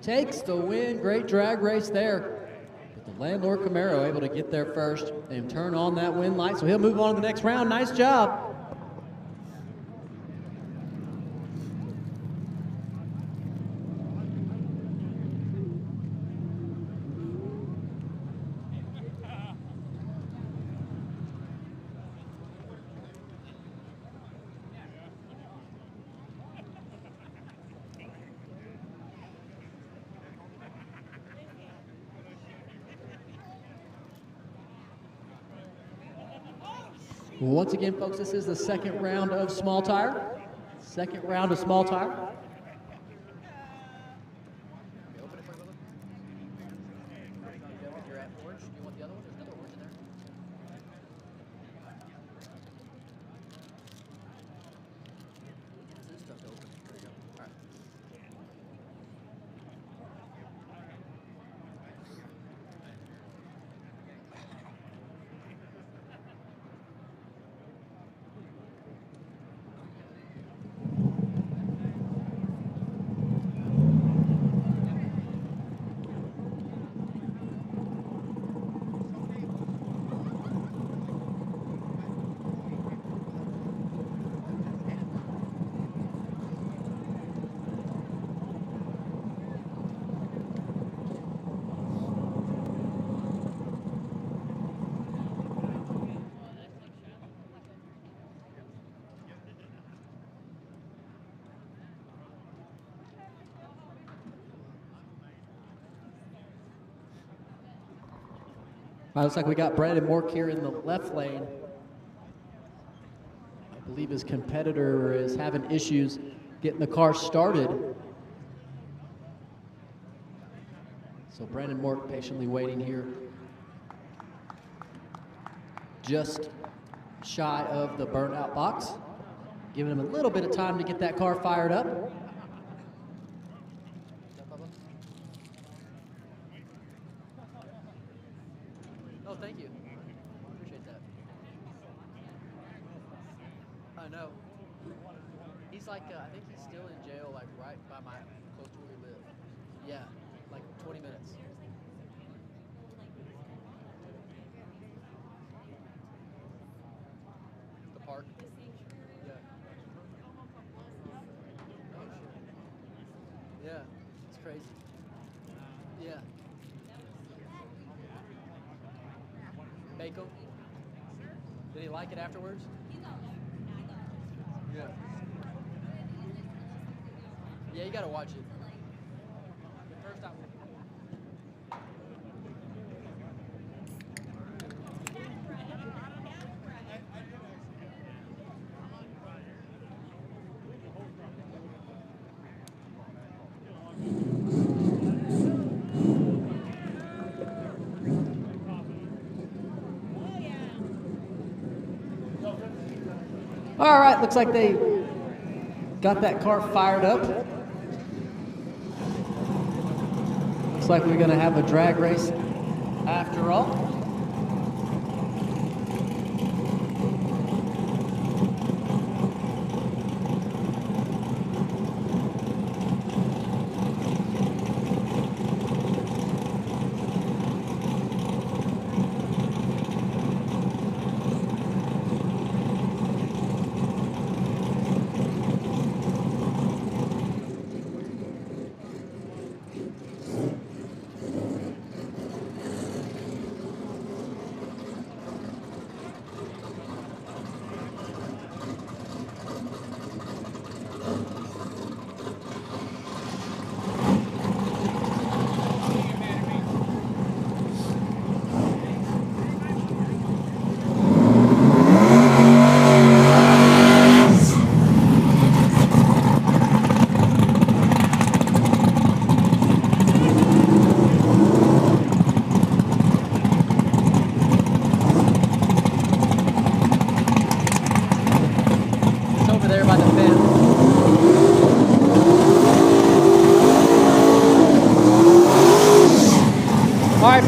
Takes the win. Great drag race there. But the Landlord Camaro able to get there first and turn on that win light, so he'll move on to the next round. Nice job. Once again, folks, this is the second round of small tire. Second round of small tire. right, looks like we got Brandon Mork here in the left lane. I believe his competitor is having issues getting the car started. So Brandon Mork patiently waiting here. Just shy of the burnout box. Giving him a little bit of time to get that car fired up. Oh, thank you. Appreciate that. I know. He's like, I think he's still in jail, like right by close to where we live. Yeah, like 20 minutes. The park. Yeah. Oh, shit. Yeah, it's crazy. Yeah. Bacon? Did he like it afterwards? Yeah. Yeah, you gotta watch it. First time. All right, looks like they got that car fired up. Looks like we're gonna have a drag race after all.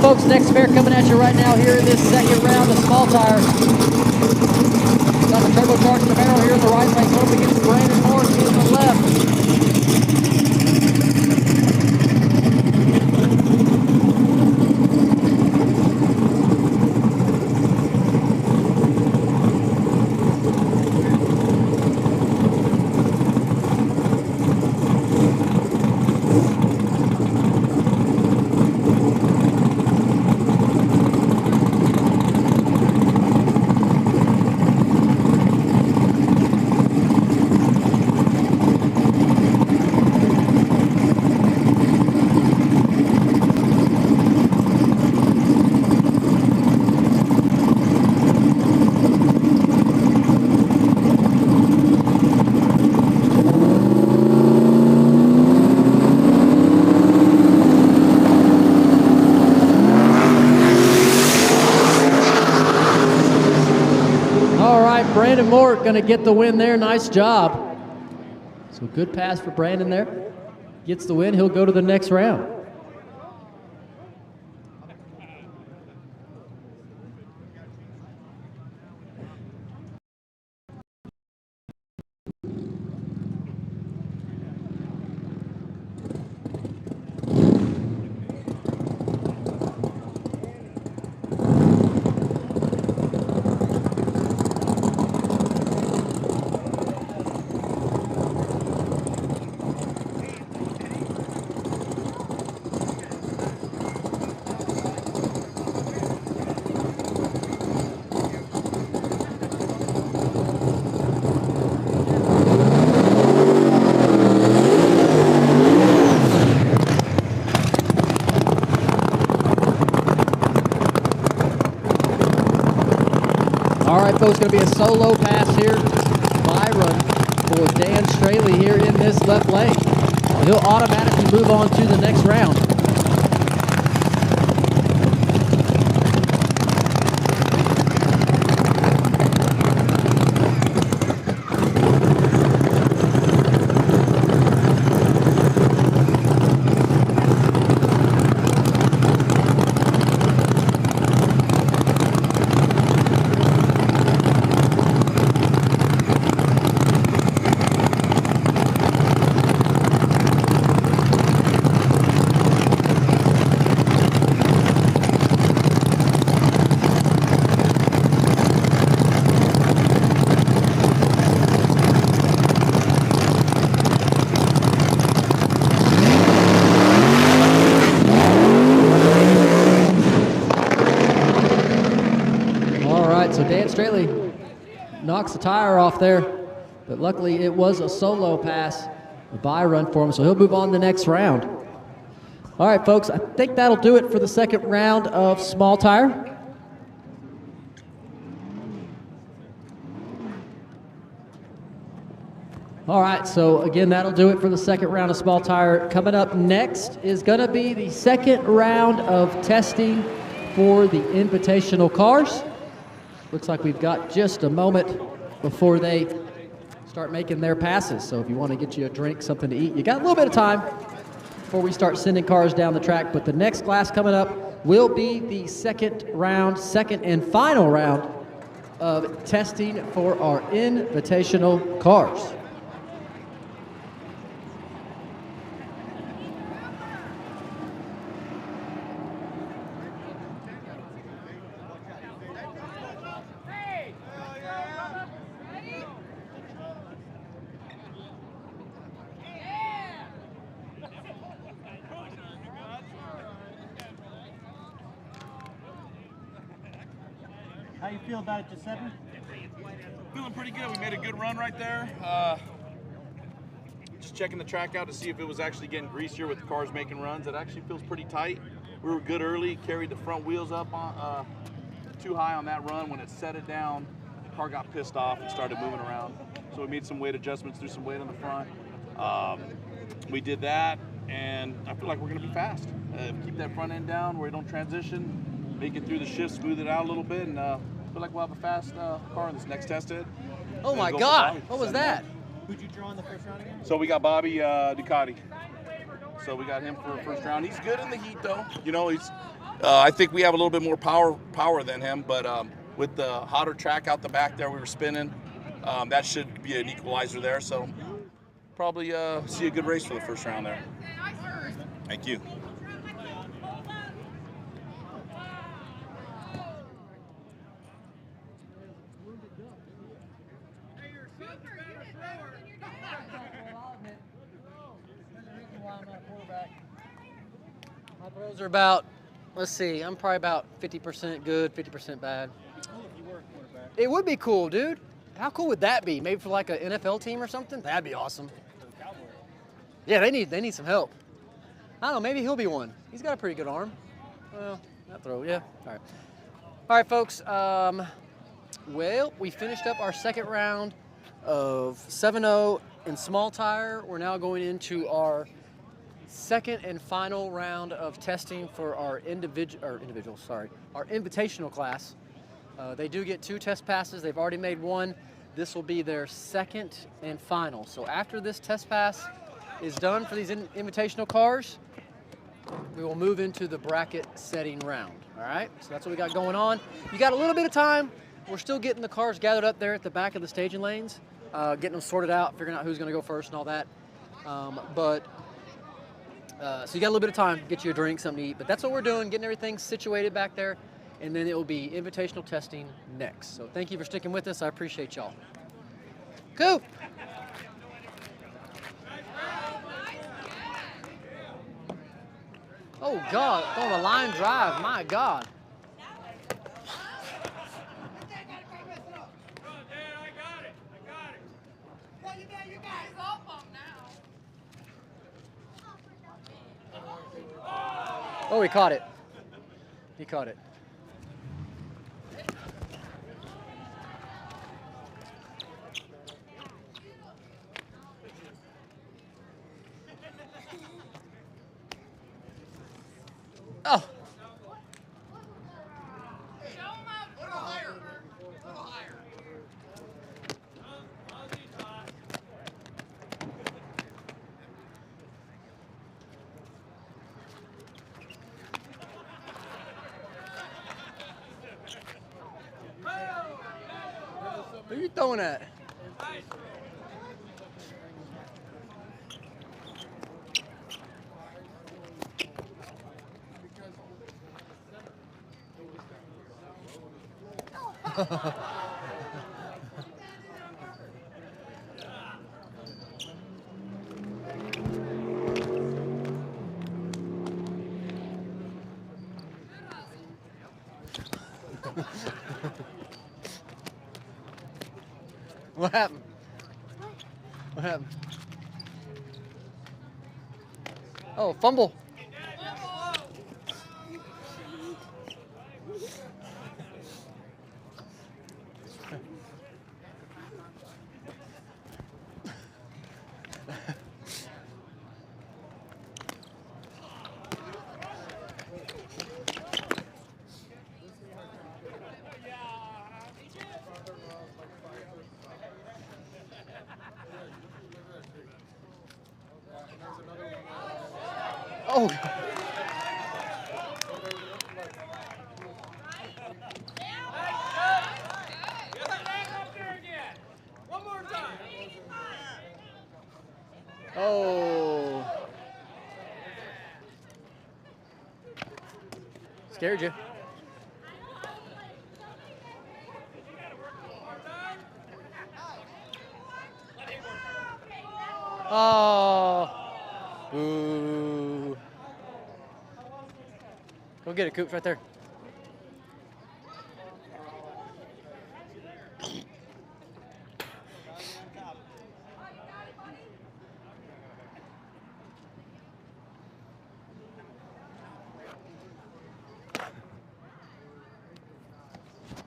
Folks, next fair coming at you right now here in this second round of small tire. Got the turbocharged Camaro here in the right lane, going up against Brandon Morton in the left. Brandon Morton going to get the win there. Nice job. So good pass for Brandon there. Gets the win. He'll go to the next round. folks, going to be a solo pass here by run for Dan Straley here in this left lane. He'll automatically move on to the next round. Straley knocks the tire off there, but luckily it was a solo pass, a by run for him, so he'll move on to the next round. All right, folks, I think that'll do it for the second round of small tire. All right, so again, that'll do it for the second round of small tire. Coming up next is going to be the second round of testing for the invitational cars. Looks like we've got just a moment before they start making their passes. So if you want to get you a drink, something to eat, you got a little bit of time before we start sending cars down the track. But the next class coming up will be the second and final round of testing for our invitational cars. How you feel about it, Giuseppe? Feeling pretty good. We made a good run right there. Just checking the track out to see if it was actually getting greasier with the cars making runs. It actually feels pretty tight. We were good early, carried the front wheels up on, too high on that run. When it set it down, the car got pissed off and started moving around. So we made some weight adjustments, threw some weight on the front. We did that, and I feel like we're going to be fast. Keep that front end down where we don't transition, make it through the shift, smooth it out a little bit, and feel like we'll have a fast car in this next test. Oh my God, what was that? Who'd you draw in the first round again? So we got Bobby Ducote. So we got him for the first round. He's good in the heat though. You know, he's. I think we have a little bit more power than him, but with the hotter track out the back there, we were spinning. That should be an equalizer there. So probably see a good race for the first round there. Thank you. My throws are about, let's see, I'm probably about 50% good, 50% bad. It would be cool, dude. How cool would that be? Maybe for like an NFL team or something? That'd be awesome. Yeah, they need some help. I don't know, maybe he'll be one. He's got a pretty good arm. Well, that throw, yeah. All right. All right, folks. Well, we finished up our second round of 7-0 in small tire. We're now going into our second and final round of testing for our our invitational class. They do get 2 test passes. They've already made 1. This will be their second and final. So after this test pass is done for these invitational cars, we will move into the bracket setting round. All right, so that's what we got going on. You got a little bit of time. We're still getting the cars gathered up there at the back of the staging lanes, getting them sorted out, figuring out who's going to go first and all that. So you got a little bit of time to get you a drink, something to eat, but that's what we're doing, getting everything situated back there, and then it will be invitational testing next. So thank you for sticking with us. I appreciate y'all. Coop. Oh God, throwing a line drive, my God. Oh, he caught it. He caught it. Oh. Who are you throwing at? What happened? What happened? Oh, fumble. Oh. Oh. Scared you. Oh. Ooh. Go get it, Coops, right there.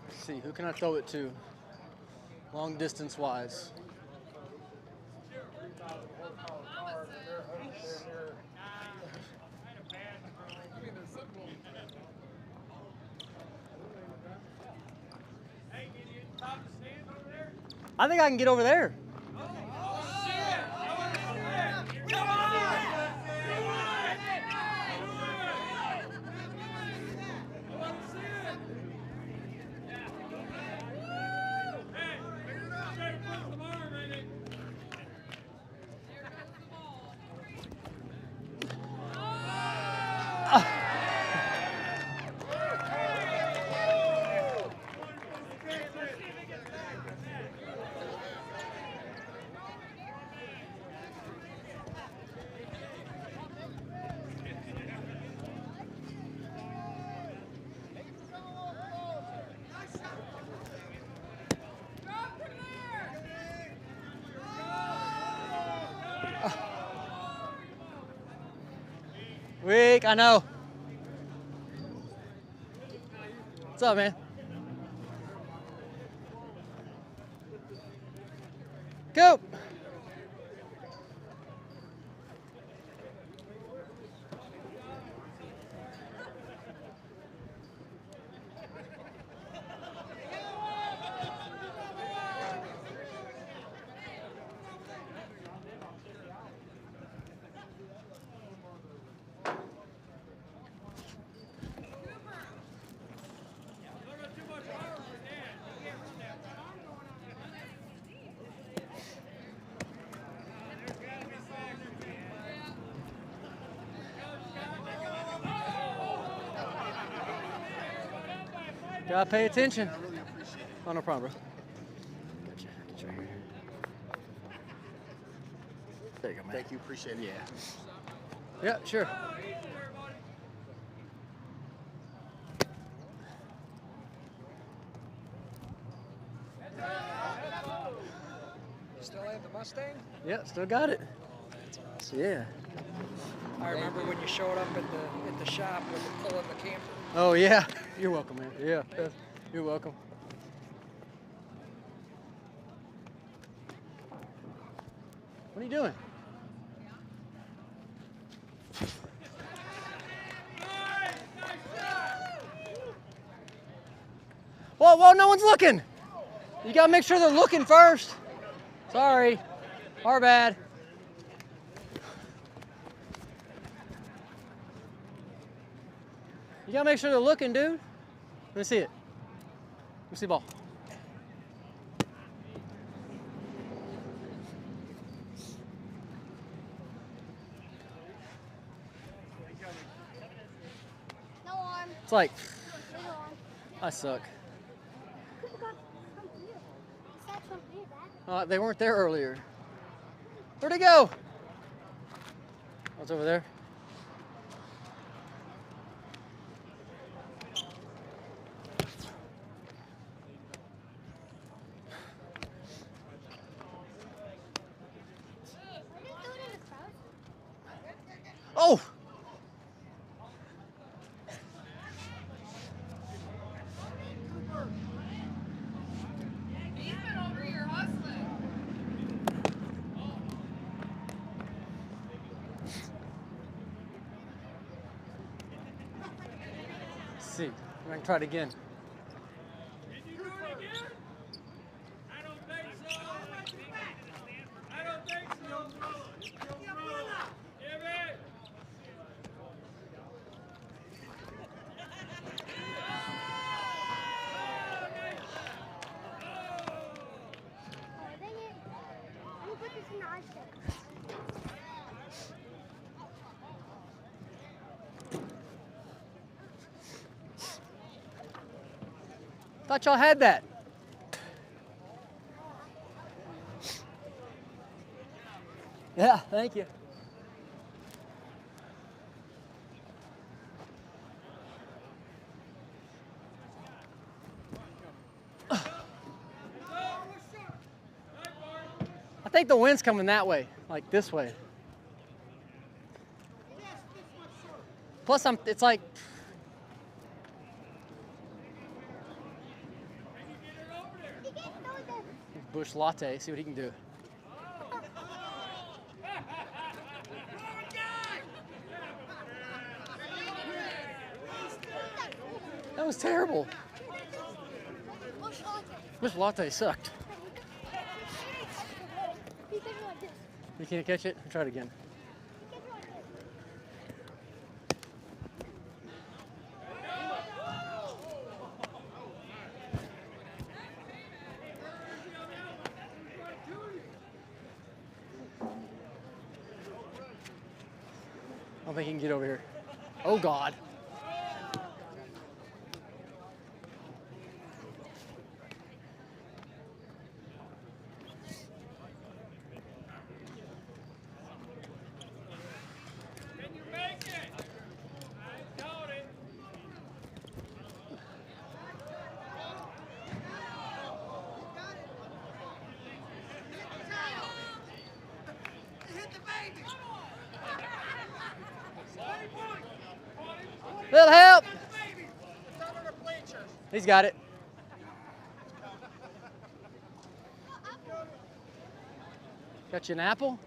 Let's see, who can I throw it to? Long distance wise. I think I can get over there. Weak, I know. What's up, man? Go. Gotta pay attention. Oh, no problem, bro. Gotcha. Get you right here. There you go, man. Thank you, appreciate it. Yeah. Yeah, sure. Still have the Mustang? Yeah, still got it. Oh, that's awesome. Yeah. I remember when you showed up at the shop with pulling the camper. Oh, yeah. You're welcome, man. Yeah, you're welcome. What are you doing? Whoa, whoa, no one's looking. You gotta make sure they're looking first. Sorry, our bad. You gotta make sure they're looking, dude. Let me see it. Let me see the ball. No arm. It's like, I suck. They weren't there earlier. Where'd they go? Oh, it's over there. Oh! He's been over here hustling. Let's see. I can try it again. Thought y'all had that. Yeah, thank you. I think the wind's coming that way, like this way. Plus, it's like, Bush latte, see what he can do. That was terrible. Bush latte sucked. You can't catch it? Try it again. I don't think he can get over here. Oh, God. Little help. He's got it. Got you an apple?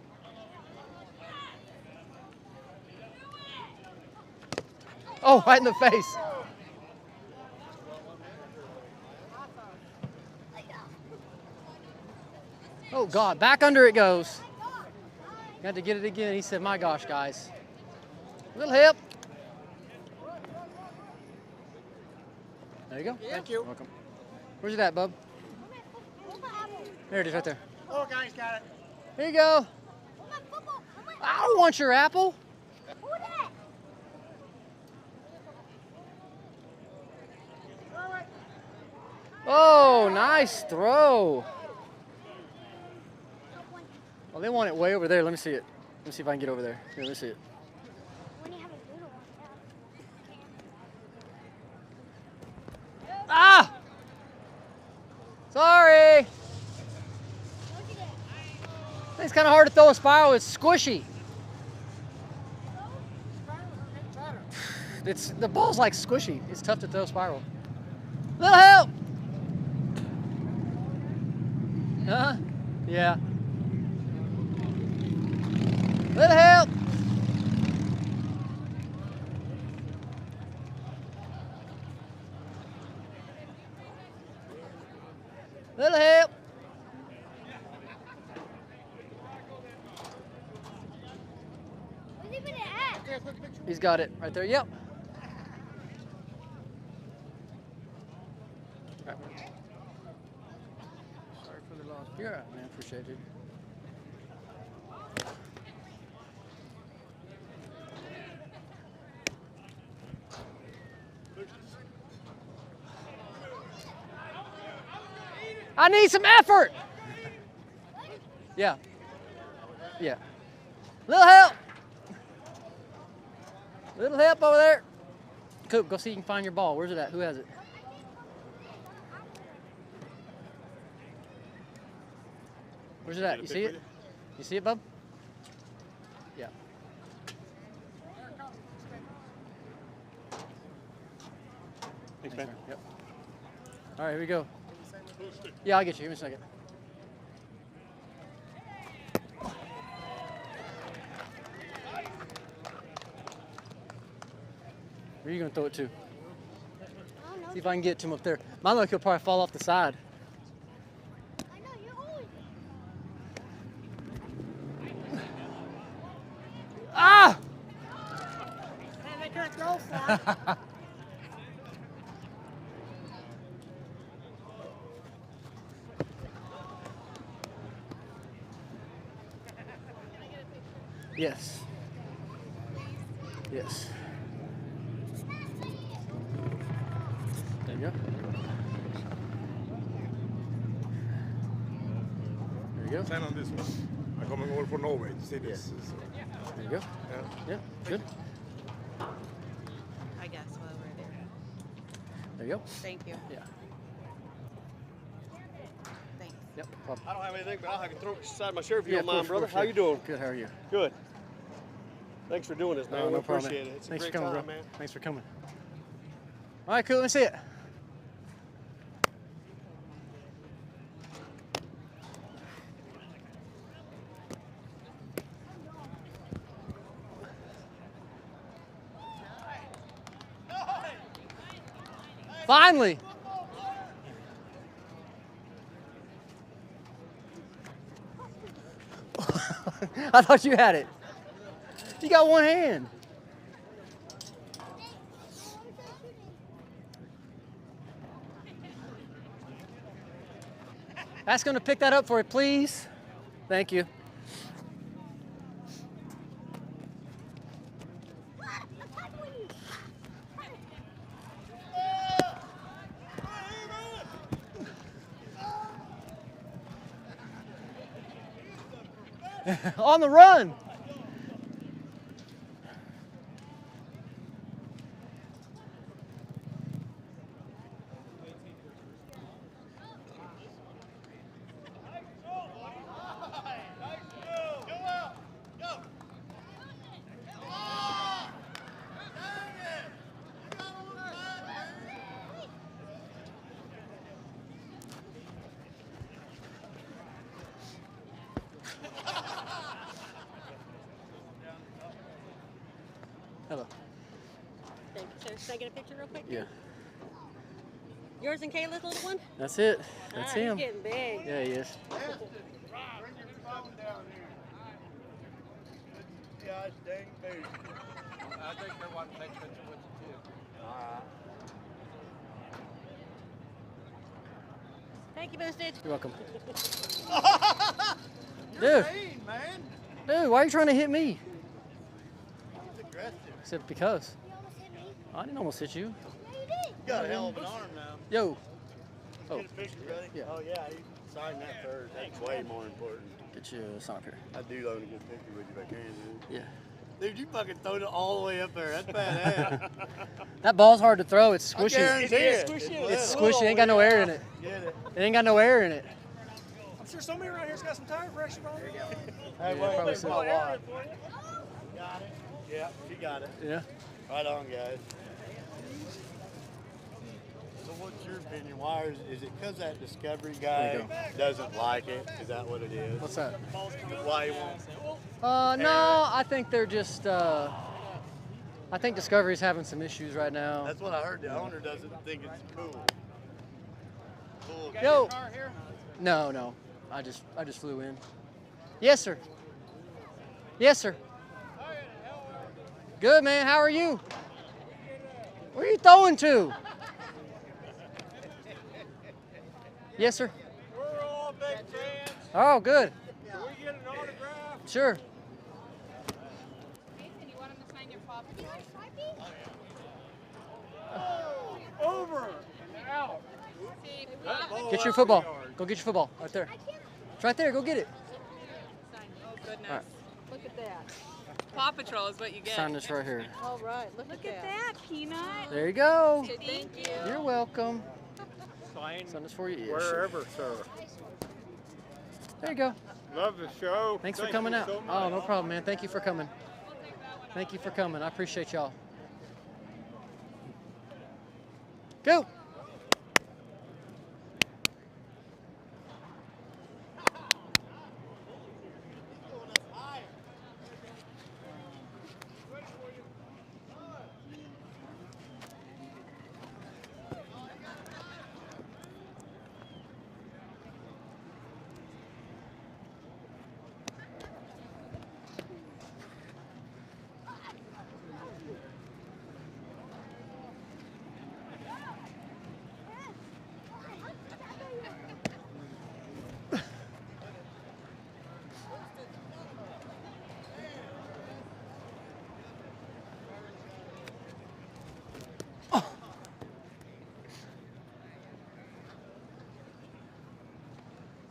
Oh, right in the face. Oh, God, back under it goes. Got to get it again. He said, my gosh, guys. Little help. There you go. Thank you. Welcome. Where's it at, bub? There it is, right there. Oh, guys, got it. Here you go. I don't want your apple. Oh, nice throw. Oh, they want it way over there. Let me see it. Let me see if I can get over there. Here, let me see it. Ah! Sorry. It's kind of hard to throw a spiral. It's squishy. The ball's like squishy. It's tough to throw a spiral. Little help. Huh? Yeah. Little help. He's got it right there. Yep. Right. Sorry for the loss. You're all right, man. Appreciate it. I need some effort. Yeah. Yeah. Little help. Little help over there. Coop, go see if you can find your ball. Where's it at? Who has it? Where's it at? You see it? You see it, bub? Yeah. Thanks, man. Yep. All right, here we go. Yeah, I'll get you. Give me a second. Where are you going to throw it to? See if I can get to him up there. My luck, he'll probably fall off the side. Ah! Man, they can't throw flat. Yes. Yes. There you go. There you go. Sign on this one. I'm coming over for Norway to see this. There you go. Yeah, good. I guess while we're there. There you go. Thank you. Yeah. Thanks. Yep. I don't have anything, but I can throw it beside my shirt if you Yeah, don't mind, of brother. course, How yeah. you doing? Good. How are you? Good. Thanks for doing this, man. No we problem. appreciate it. It's Thanks a for great coming, time, bro. man. Thanks for coming. All right, cool. Let me see it. Finally. I thought you had it. You got one hand. Ask him to pick that up for you, please. Thank you. On the run. Hello. Thank you, sir. Can I get a picture real quick? Yeah. Yours and Kayla's little one? That's it. That's him. He's getting big. Yeah, he is. Gosh dang big. I think they want to take a picture with you too. All right. Thank you, Boostage. You're welcome. You're Dude. mean, man. Dude, why are you trying to hit me? He's aggressive. I said because. I didn't almost hit you. You got a hell of an arm now. Yo. Oh. Get a picture, buddy. Yeah. Oh, yeah. You sign that first. That's way more important. Get you a sign up here. I do own a good picture with you if I can, dude. Yeah. Dude, you fucking throwed it all the way up there. That's badass. That ball's hard to throw. It's I squishy. guarantee it. It's squishy. Ain't got no air in it. Get it. It ain't got no air in it. I'm sure somebody around here's got some tire pressure on it. Yeah, Hey, wait, probably wait, so. got it? Yeah, she got it. Yeah. Right on, guys. So what's your opinion? Why is it because that Discovery There you guy doesn't like it? Is that what it is? What's that? Why he won't? No, I think they're just, I think Discovery's having some issues right now. That's what I heard. The owner doesn't think it's cool. Cool. Yo. No. I just flew in. Yes, sir. Yes, sir. Good, man. How are you? Where are you throwing to? Yes, sir. We're all big fans. Oh, good. Can we get an autograph? Sure. Jason, you want him to sign your pop? Over and out. Get your football. Go get your football right there. It's right there. Go get it. Oh, goodness. All right. Look at that. Paw Patrol is what you get. Sign this right here. All right. Look at that, Peanut. There you go. Thank you. You're welcome. Sign Send this for you. Yeah, wherever, sir. There you go. Love the show. Thanks Thank for coming you out. so Oh, much. no problem, man. Thank you for coming. Thank you for coming. I appreciate y'all. Go.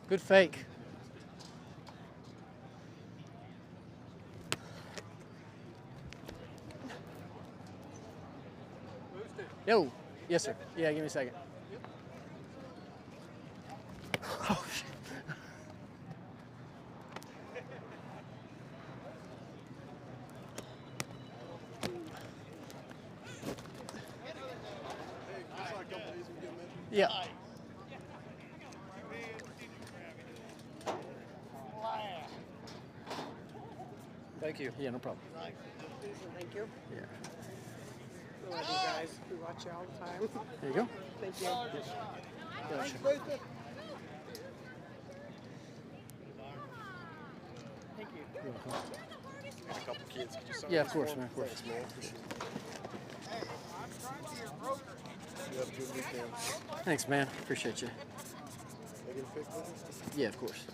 Good fake. Yo. Yes, sir. Yeah, give me a second. Oh, shit. Yeah. Thank you. Yeah, no problem. Thank you. Yeah. I love you guys. We watch you all the time. There you go. Thank you. Gotcha. Thank you. You're welcome. Got a couple kids. Could you sign Yeah, this of course, for man, of course. Thanks, man. You have a good weekend. Thanks, man. Appreciate you. Can I get a pic with us? Yeah, of course.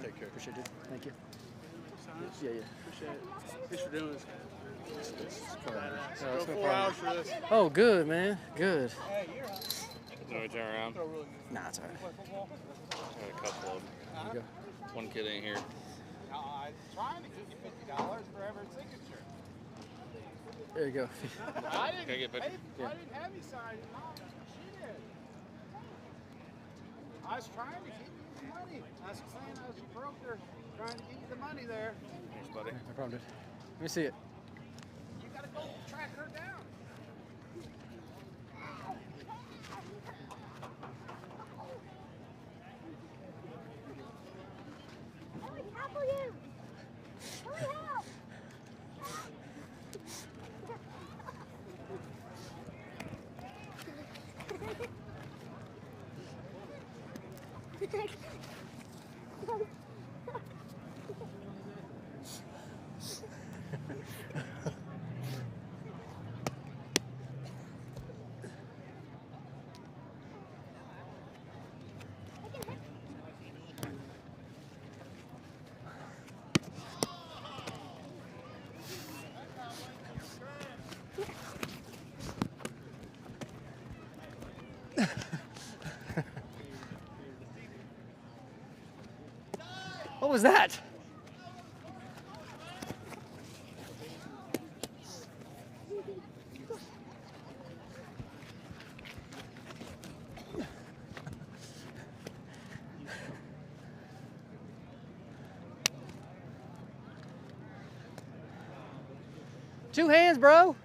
Take care. Appreciate it. Thank you. Yeah, yeah. Appreciate it. Thanks for doing this. No, it's Go no 4 hours problem. for this. Oh, good, man. Good. No, we turn around. Nah, it's all right. Got a couple of them. There you go. One kid ain't here. I'm trying to give you $50 for every signature. There you go. I Can I get didn't, 50? Yeah. I didn't have you sign it. No, she did. I was trying to get you the money. I was saying I was your broker, trying to get you the money there. Thanks, buddy. No problem, dude. Let me see it. You gotta go track her down. Hurry, help you! Hurry, help! What was that? Two hands, bro.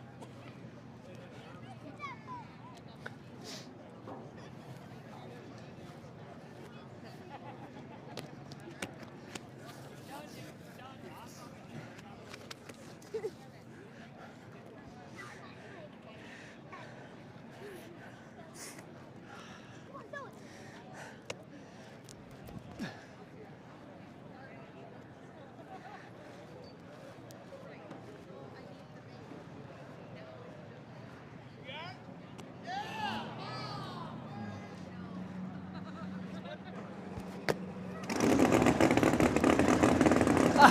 All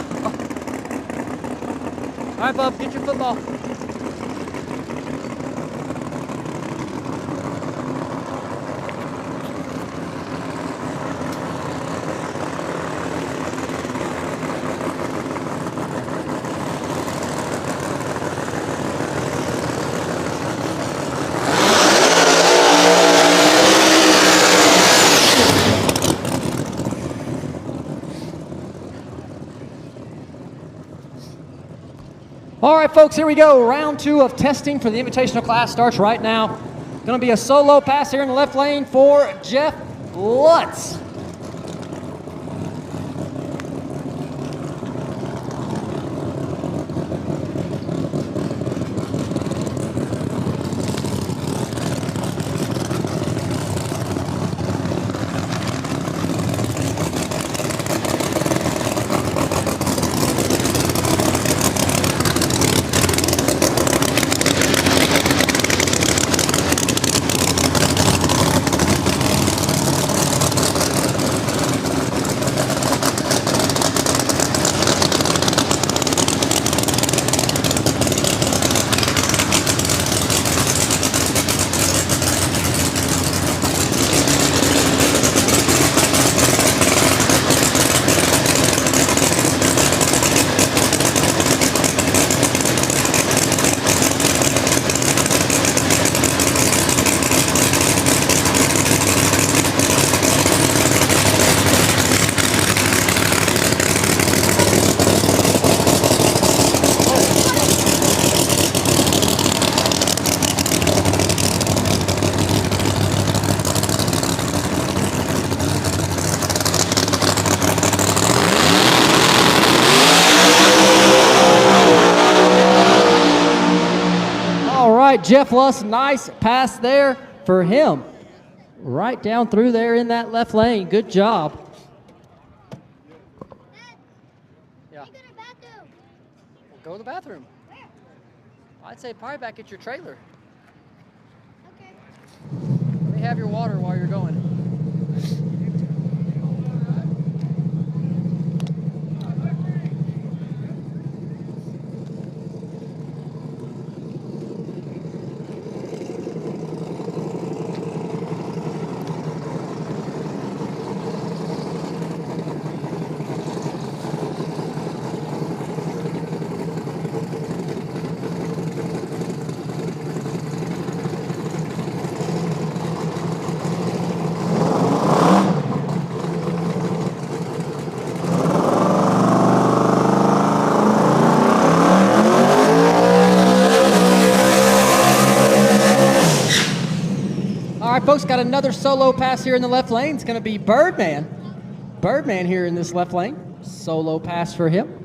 right, bub, get your football. All right, folks, here we go. Round 2 of testing for the Invitational class starts right now. Going to be a solo pass here in the left lane for Jeff Lutz. Jeff Lutz, nice pass there for him. Right down through there in that left lane. Good job. Yeah. Well, go to the bathroom. Where? I'd say probably back at your trailer. Okay. Let me have your water while you're going. Folks, got another solo pass here in the left lane. It's going to be Birdman. Birdman here in this left lane. Solo pass for him.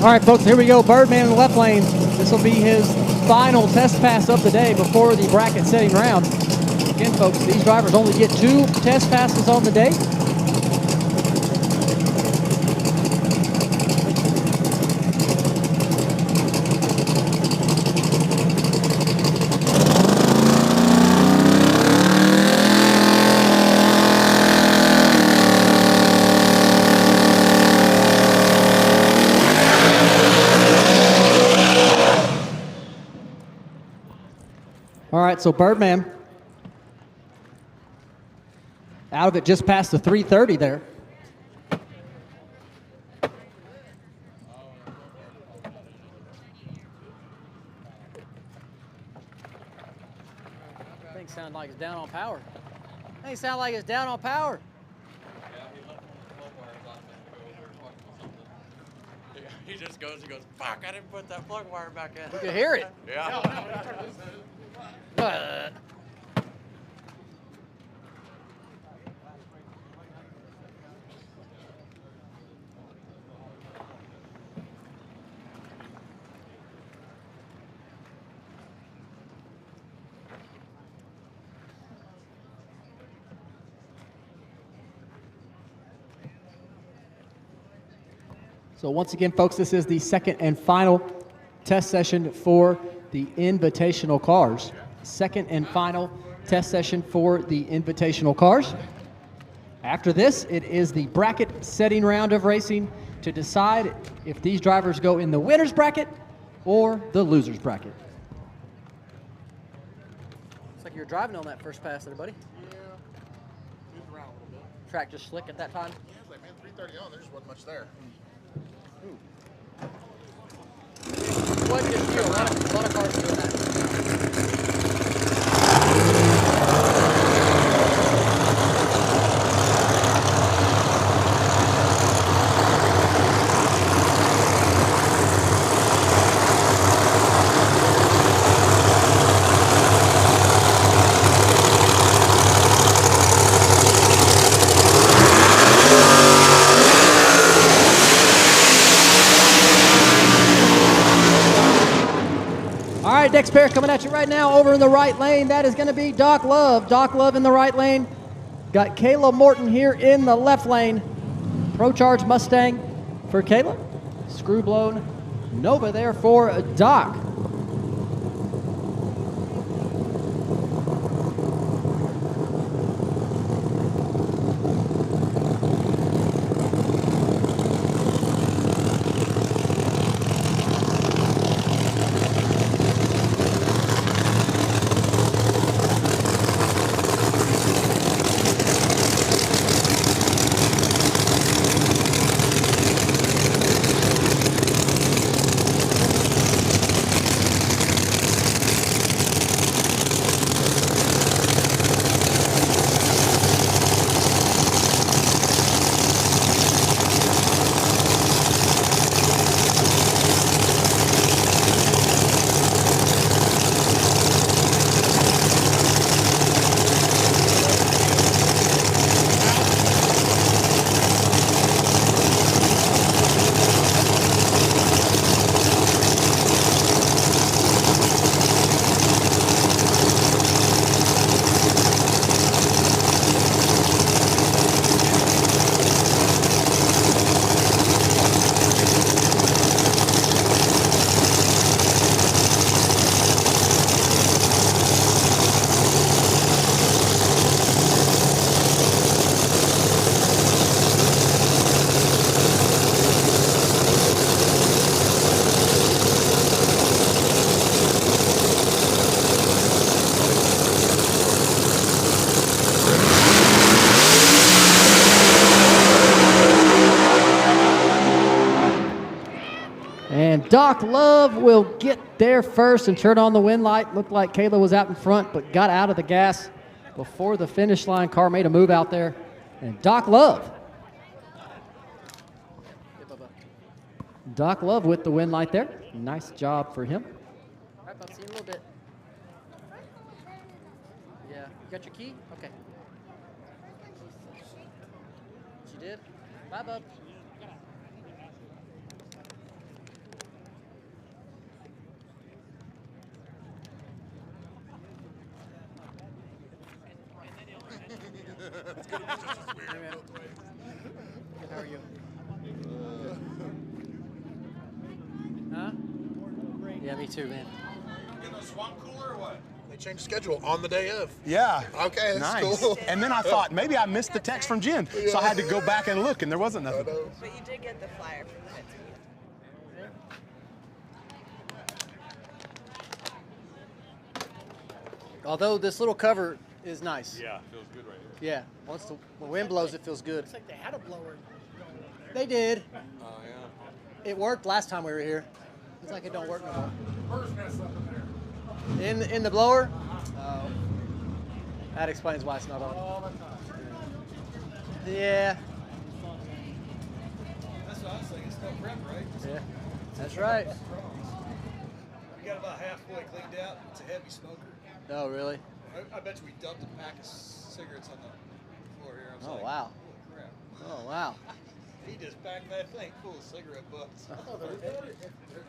All right, folks, here we go. Birdman in the left lane. This will be his final test pass of the day before the bracket setting round. Again, folks, these drivers only get 2 test passes on the day. right, so Birdman out of it just past the 330 there. Things sound like it's down on power. Things sound like it's down on power. He just goes, fuck, I didn't put that plug wire back in. You can hear it. Yeah. So once again, folks, this is the second and final test session for the Invitational cars. Second and final test session for the Invitational cars. After this, it is the bracket setting round of racing to decide if these drivers go in the winner's bracket or the loser's bracket. Looks like you're driving on that first pass there, buddy. Yeah. Moved around a little bit. Track just slick at that time. Yeah, it's like, man, 330 on, there just wasn't much there. Wasn't just you. A lot of cars doing that. All right, next pair coming at you right now over in the right lane. That is going to be Doc Love. Doc Love in the right lane. Got Kayla Morton here in the left lane. Pro Charge Mustang for Kayla. Screw blown Nova there for Doc. Doc Love will get there first and turn on the wind light. Looked like Kayla was out in front, but got out of the gas before the finish line. Car made a move out there. And Doc Love. Doc Love with the wind light there. Nice job for him. All right, Bub, see you in a little bit. Yeah, you got your key? Okay. She did? Bye, Bub. How are you? Huh? Yeah, me too, man. Getting a swamp cooler or what? They changed schedule on the day of. Yeah. Okay, that's nice. cool. And then I thought maybe I missed the text from Jen, so I had to go back and look, and there wasn't nothing. But you did get the flyer from the head Although this little cover is nice. Yeah, feels good right here. Yeah. Once the wind blows, it feels good. Looks like they had a blower. They did. Oh, yeah. It worked last time we were here. It's like it don't work no more. Bird's nest up in there. In the blower? Oh. That explains why it's not on. All the time. Yeah. That's what I was thinking. It's no prep, right? Yeah. That's right. We got about halfway cleaned out. It's a heavy smoker. Oh, really? I bet you we dumped a pack of cigarettes on the floor here. I was Oh, like, wow. holy crap. Oh, wow. He just packed that thing full of cigarette butts. Oh, they're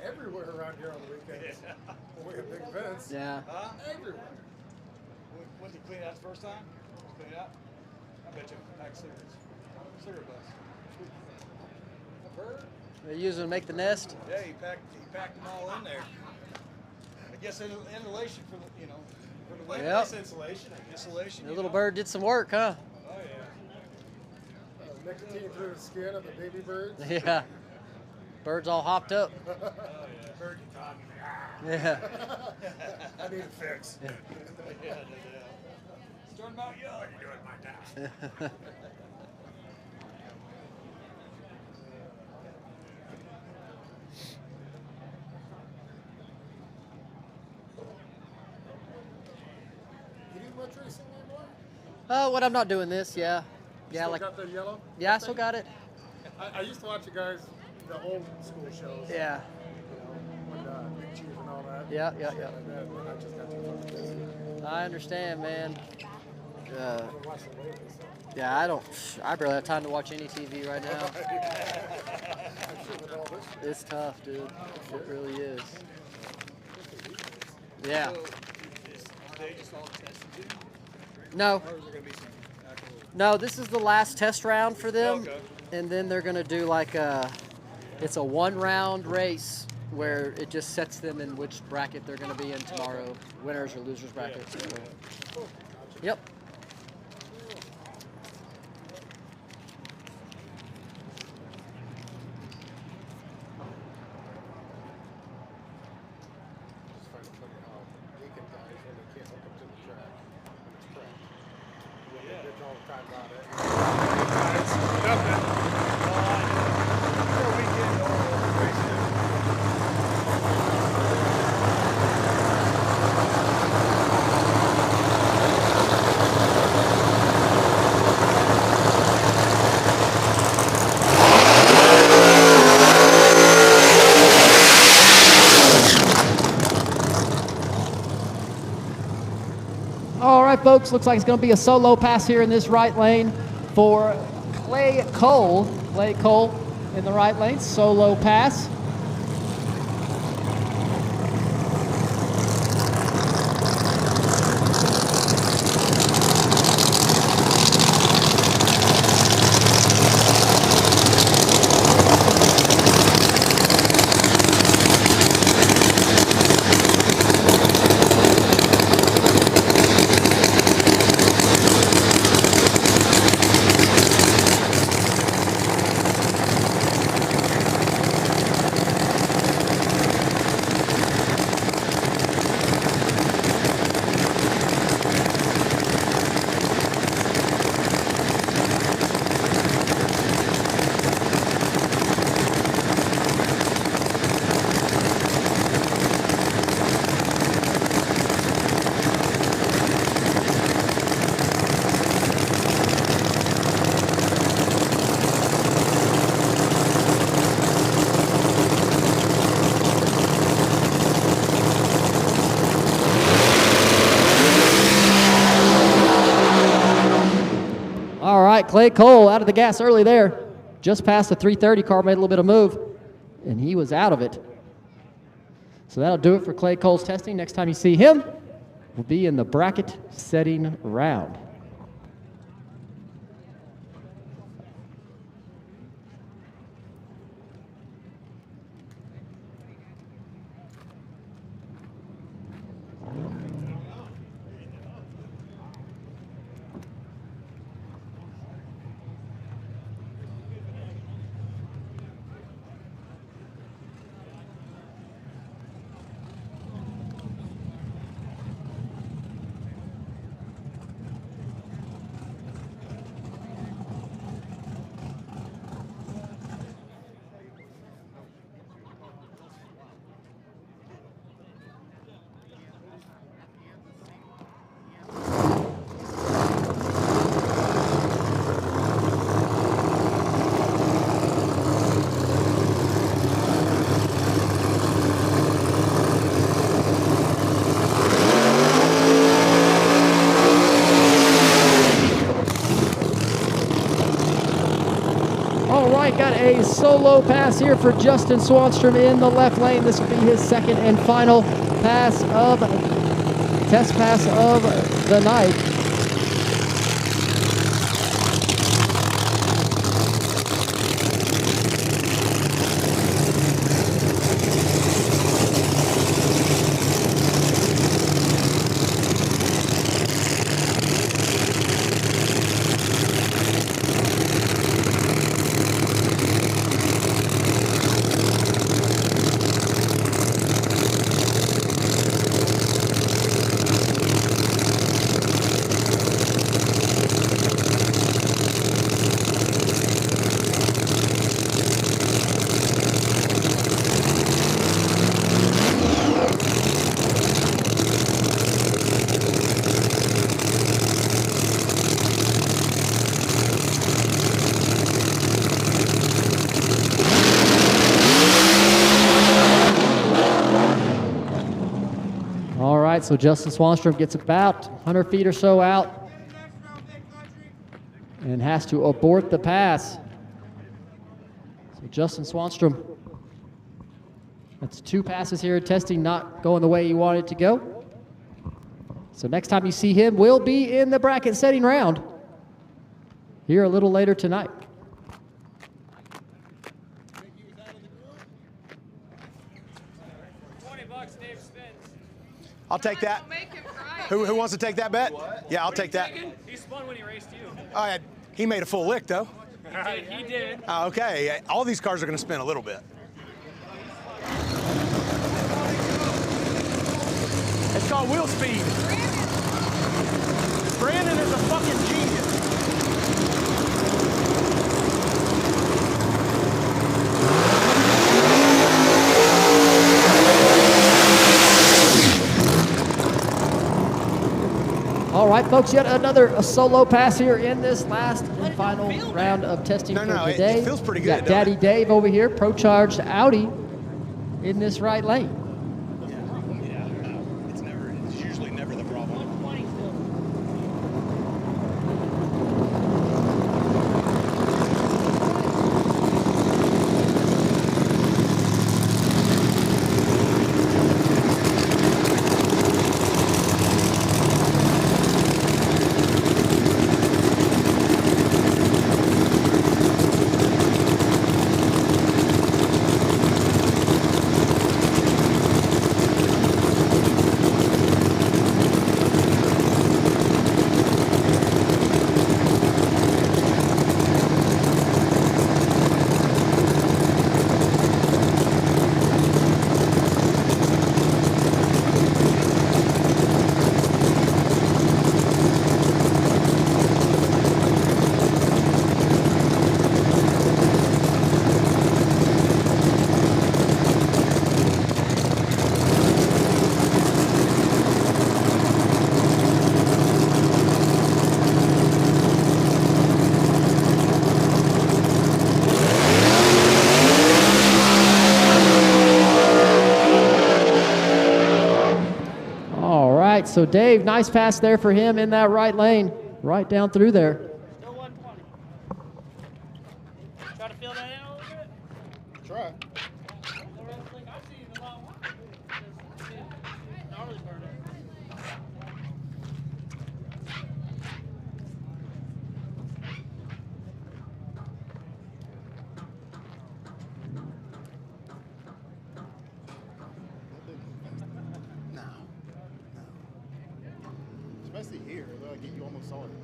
everywhere around here on the weekends. Yeah. We have big events. Yeah. Huh? Everywhere. When did he clean out the first time? Clean it out? I bet you a pack of cigarettes. Cigarette butts. A bird? They use them to make the nest? Yeah, he packed them all in there. I guess insulation for the, for the wind. Yep. That's insulation. Insulation. The little bird did some work, huh? Oh, yeah. Nicotine through the skin of the baby birds. Yeah. Bird's all hopped up. Oh, yeah. Bird talking. Yeah. I need a fix. Yeah. Yeah, starting out young. What are you doing my time? You do much racing anymore? When I'm not doing this, yeah. Yeah, Still like. got the yellow? Yeah, I still got it. I used to watch you guys, the old school shows. Yeah. When Big Chief and all that. Yeah. Shit like that, and I just got too fucking busy. I understand, man. I haven't watched it lately, so. Yeah, I barely have time to watch any TV right now. I'm sure with all this shit. It's tough, dude. It really is. Yeah. So, they just all tested you? No. Or is there going to be some actual... No, this is the last test round for them. Okay. And then they're going to do like it's a 1-round race where it just sets them in which bracket they're going to be in tomorrow. Winners or losers bracket. So. Yep. Just find it funny how Deacon guys, when they can't hook up to the track, when it's cracked. When they bitch all the time about it. Guys, nothing. For a weekend or a race day. All right, folks, looks like it's going to be a solo pass here in this right lane for Clay Cole. Clay Cole in the right lane, solo pass. All right, Clay Cole out of the gas early there. Just past the 330 car, made a little bit of move, and he was out of it. So that'll do it for Clay Cole's testing. Next time you see him, we'll be in the bracket setting round. All right, got a solo pass here for Justin Swanstrom in the left lane. This will be his second and final test pass of the night. So Justin Swanstrom gets about 100 feet or so out and has to abort the pass. So Justin Swanstrom, that's 2 passes here at testing, not going the way you wanted it to go. So next time you see him, will be in the bracket setting round here a little later tonight. I'll take that. Who wants to take that bet? Yeah, I'll take that. He spun when he raced you. He made a full lick, though. He did. Okay, all these cars are going to spin a little bit. It's called wheel speed. Brandon is a fucking genius. All right, folks, yet another solo pass here in this last and final round of testing for today. It feels pretty good. Got Daddy Dave over here, pro-charged Audi in this right lane. It's usually never the problem. So Dave, nice pass there for him in that right lane, right down through there. Still 120. Try to fill that in a little bit. Try. Especially here, they'll get you almost all of it.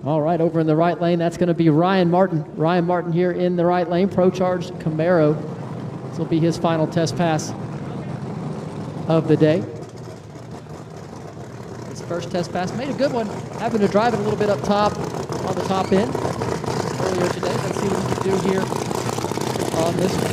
All right, over in the right lane, that's going to be Ryan Martin. Ryan Martin here in the right lane, pro-charged Camaro. This will be his final test pass of the day. His first test pass, made a good one, having to drive it a little bit up top on the top end earlier today. Let's see what he can do here this one.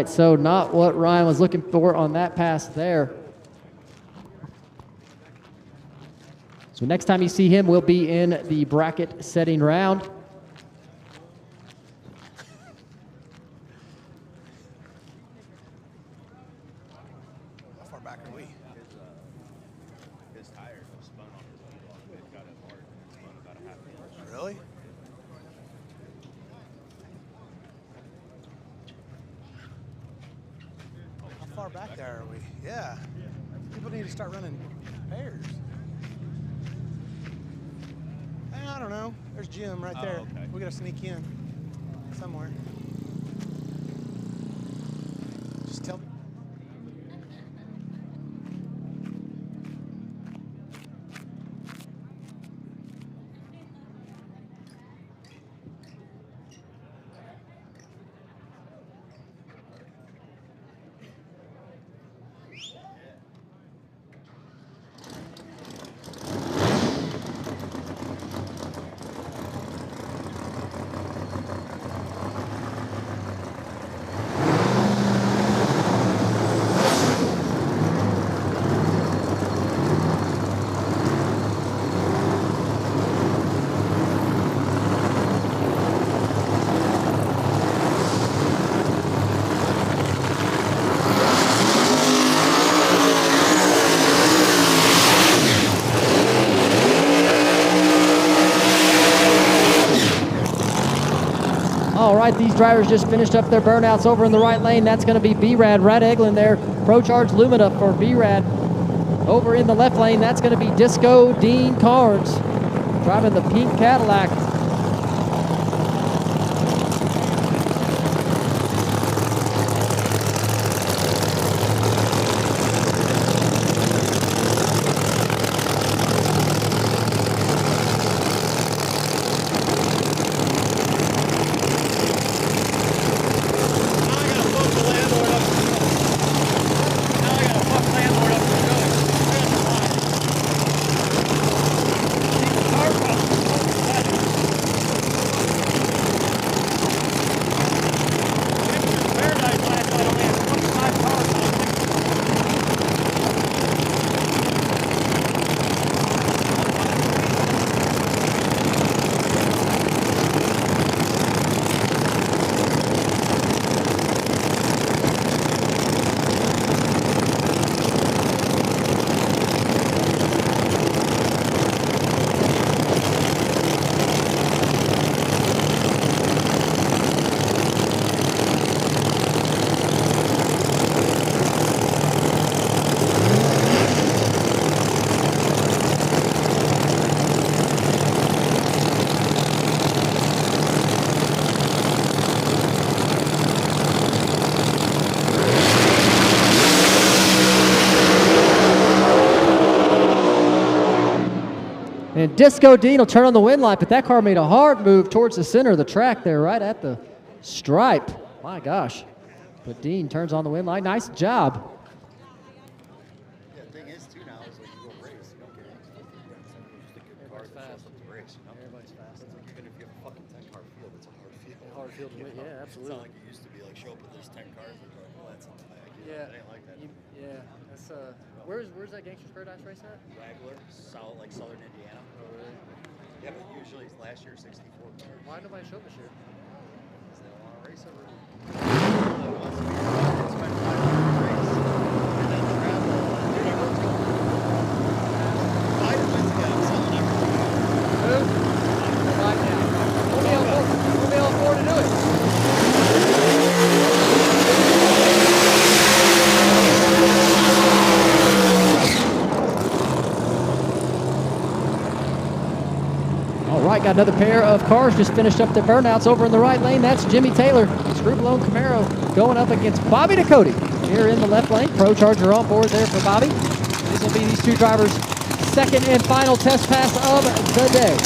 So not what Ryan was looking for on that pass there. So next time you see him, we'll be in the bracket setting round. How far back are we? His tire spun on his wheel. It got it hard and spun about a half inch. Really? How far back there are we? Yeah. People need to start running pairs. I don't know. There's Jim right there. Okay. We gotta sneak in somewhere. Just tell. All right, these drivers just finished up their burnouts over in the right lane. That's going to be B-Rad, Red Eglin there. Pro Charge Lumina for B-Rad. Over in the left lane, that's going to be Disco Dean Karnes, driving the pink Cadillac. And Disco Dean will turn on the wind light, but that car made a hard move towards the center of the track there, right at the stripe. My gosh. But Dean turns on the wind light. Nice job. Yeah, the thing is, too, now is like you go race, you don't get anything. Just a good car that shows up to race, you know? Everybody's fast. It's like even if you have a fucking 10-car field, it's a hard field. A hard field to win, yeah, absolutely. It's not like it used to be, like, show up with there's 10 cars and go, well, that's not like, Yeah. it ain't like that. Yeah, that's where's that Gangster's Paradise race at? Wrangler, like Southern Indiana. Oh, really? Yeah, but usually last year 64 cars. Why nobody showed this year? Because they don't want to race every week. Wants to be spend 5 hours race and then travel. Five months ago, I'm selling everything. Right now. We'll be able to afford to do it. All right, got another pair of cars just finished up their burnouts over in the right lane. That's Jimmy Taylor, screw-blown Camaro, going up against Bobby Ducote here in the left lane. Pro Charger on board there for Bobby. This will be these two drivers' second and final test pass of the day.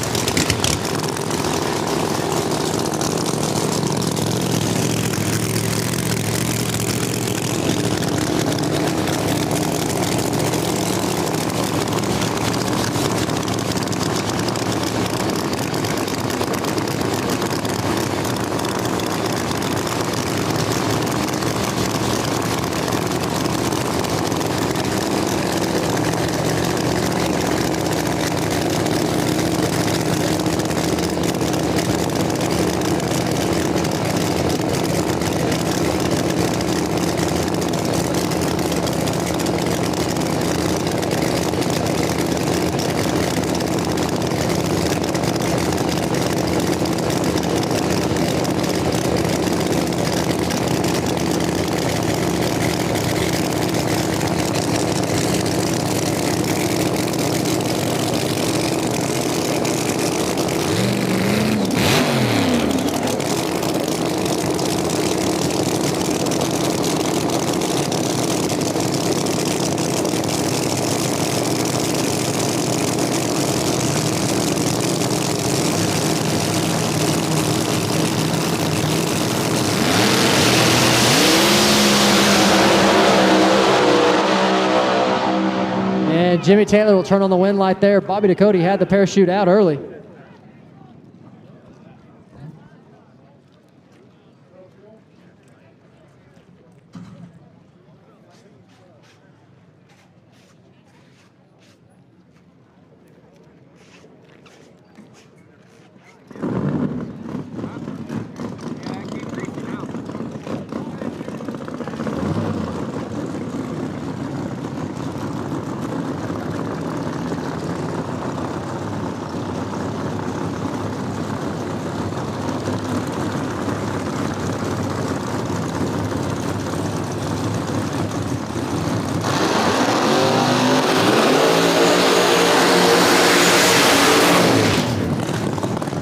Jimmy Taylor will turn on the wind light there. Bobby Ducote had the parachute out early.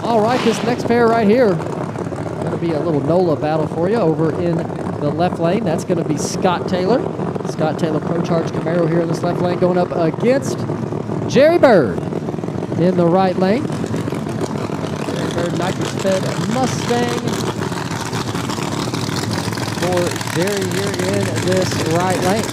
All right, this next pair right here, going to be a little NOLA battle for you over in the left lane. That's going to be Scott Taylor. Scott Taylor Pro Charge Camaro here in this left lane going up against Jerry Bird in the right lane. Jerry Bird, nitrous-fed Mustang for Jerry here in this right lane.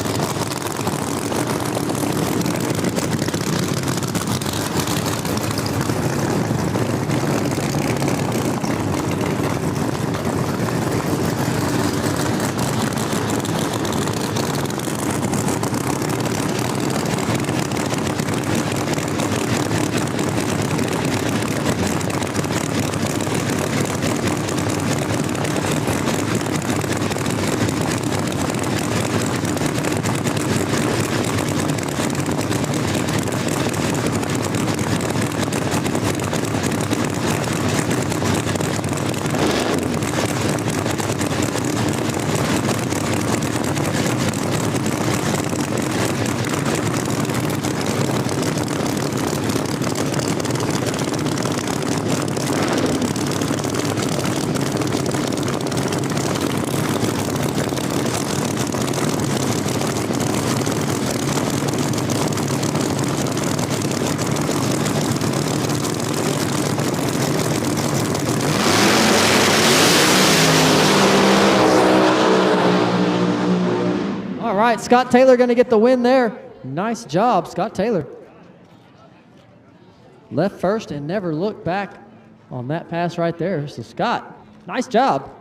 All right, Scott Taylor going to get the win there. Nice job, Scott Taylor. Left first and never looked back on that pass right there. So Scott, nice job.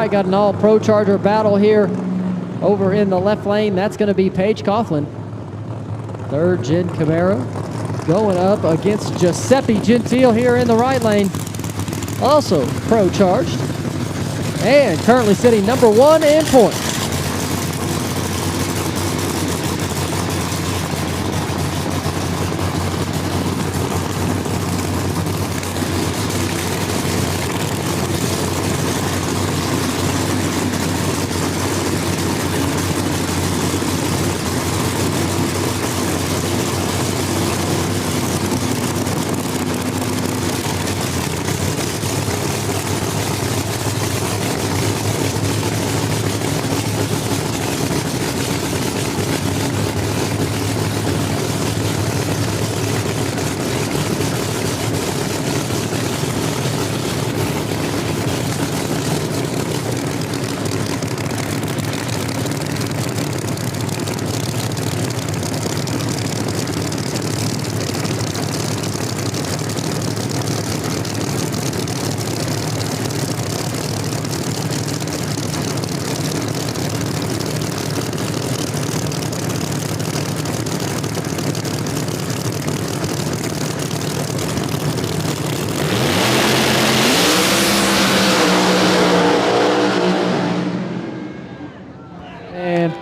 right, got an all pro charger battle here over in the left lane. That's going to be Paige Coughlin. Third gen Camaro going up against Giuseppe Gentile here in the right lane. Also pro charged and currently sitting number 1 in points.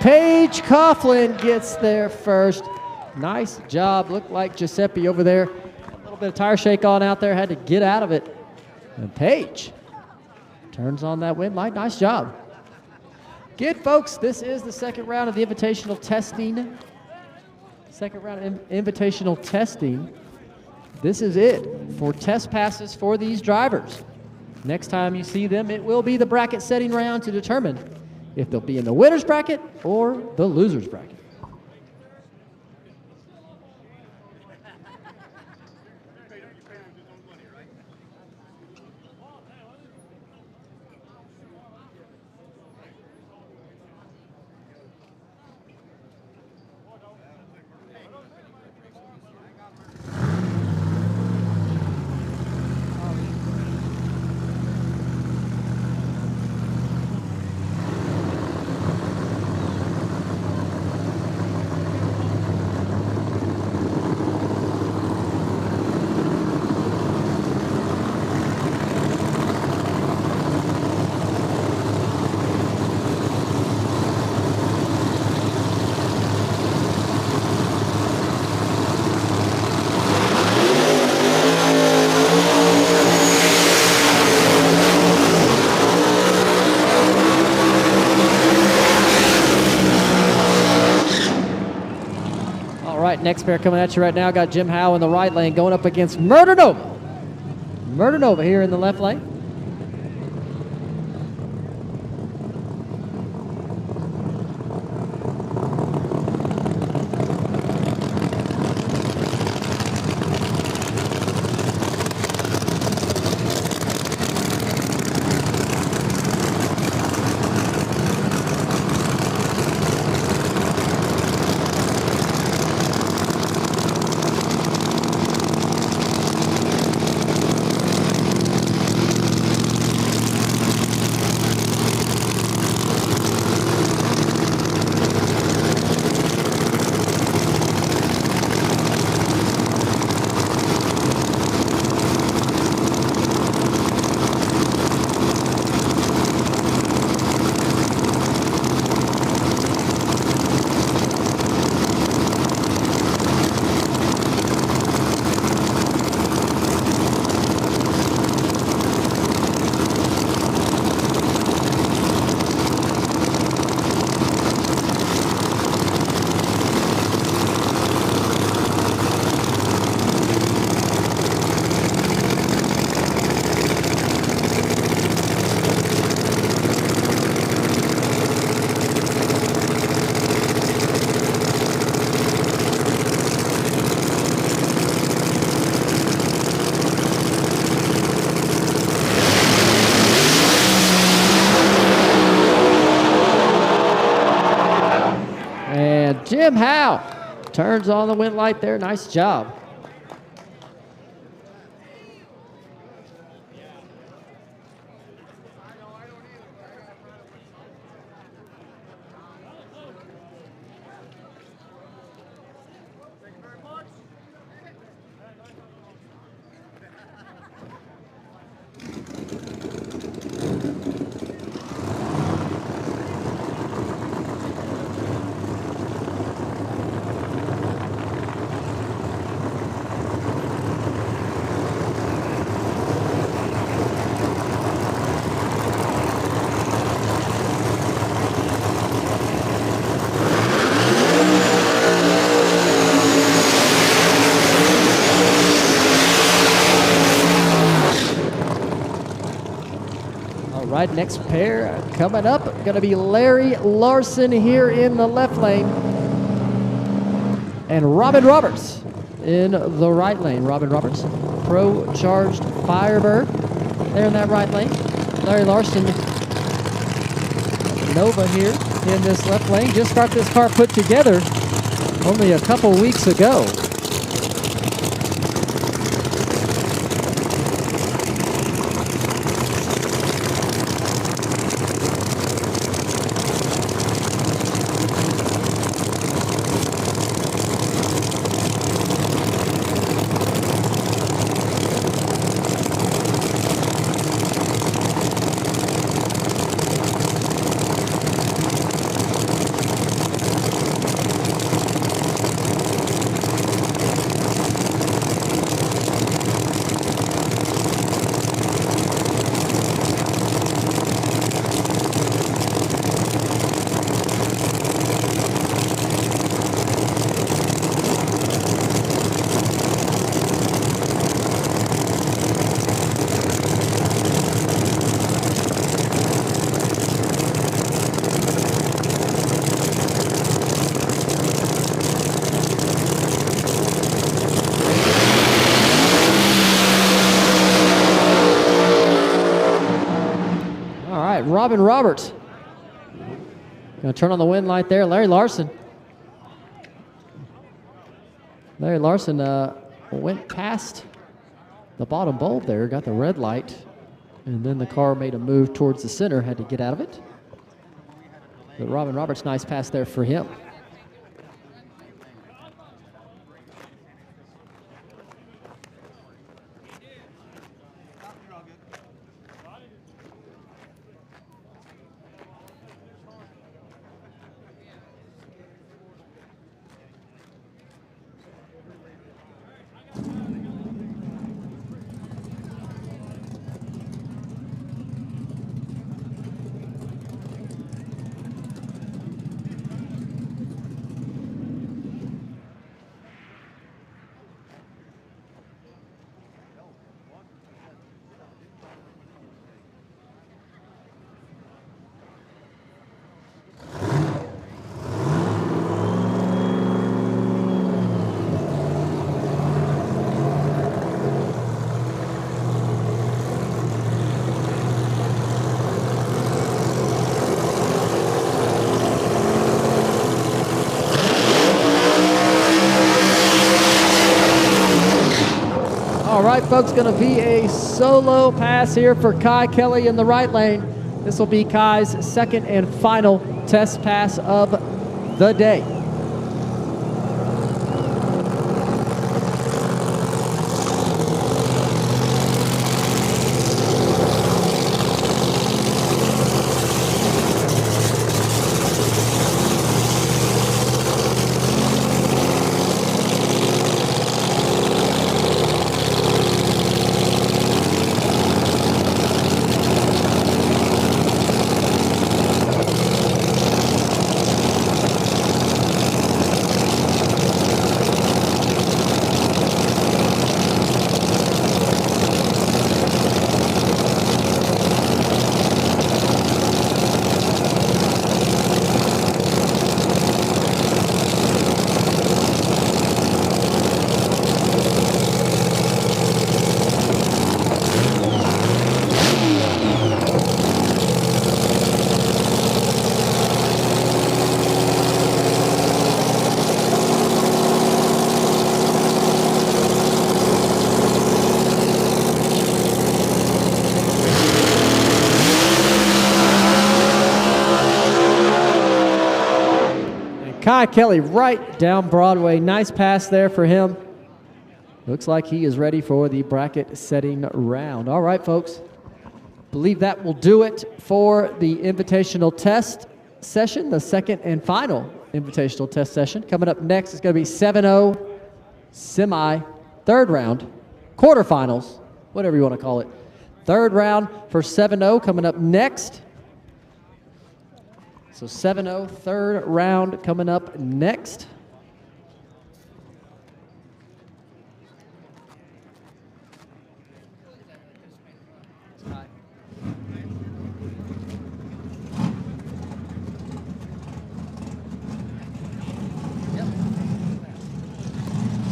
Paige Coughlin gets there first. Nice job. Looked like Giuseppe over there. A little bit of tire shake on out there. Had to get out of it. And Paige turns on that wind light. Nice job. Good, folks. This is the second round of the invitational testing. Second round of invitational testing. This is it for test passes for these drivers. Next time you see them, it will be the bracket setting round to determine if they'll be in the winner's bracket or the loser's bracket. Next pair coming at you right now. Got Jim Howe in the right lane going up against Murder Nova. Murder Nova here in the left lane. Jim Howe turns on the wind light there. Nice job. right, next pair coming up. Going to be Larry Larson here in the left lane. And Robin Roberts in the right lane. Robin Roberts, Pro Charged Firebird there in that right lane. Larry Larson, Nova here in this left lane. Just got this car put together only a couple weeks ago. Robin Roberts. Going to turn on the wind light there. Larry Larson. Larry Larson went past the bottom bulb there, got the red light, and then the car made a move towards the center, had to get out of it. But Robin Roberts, nice pass there for him. All right, folks, going to be a solo pass here for Kai Kelley in the right lane. This will be Kai's second and final test pass of the day. Kai Kelley right down Broadway. Nice pass there for him. Looks like he is ready for the bracket setting round. All right, folks. Believe that will do it for the invitational test session, the second and final invitational test session. Coming up next is going to be 7-0 semi, third round, quarterfinals, whatever you want to call it. Third round for 7-0 coming up next. So 7-0, third round coming up next.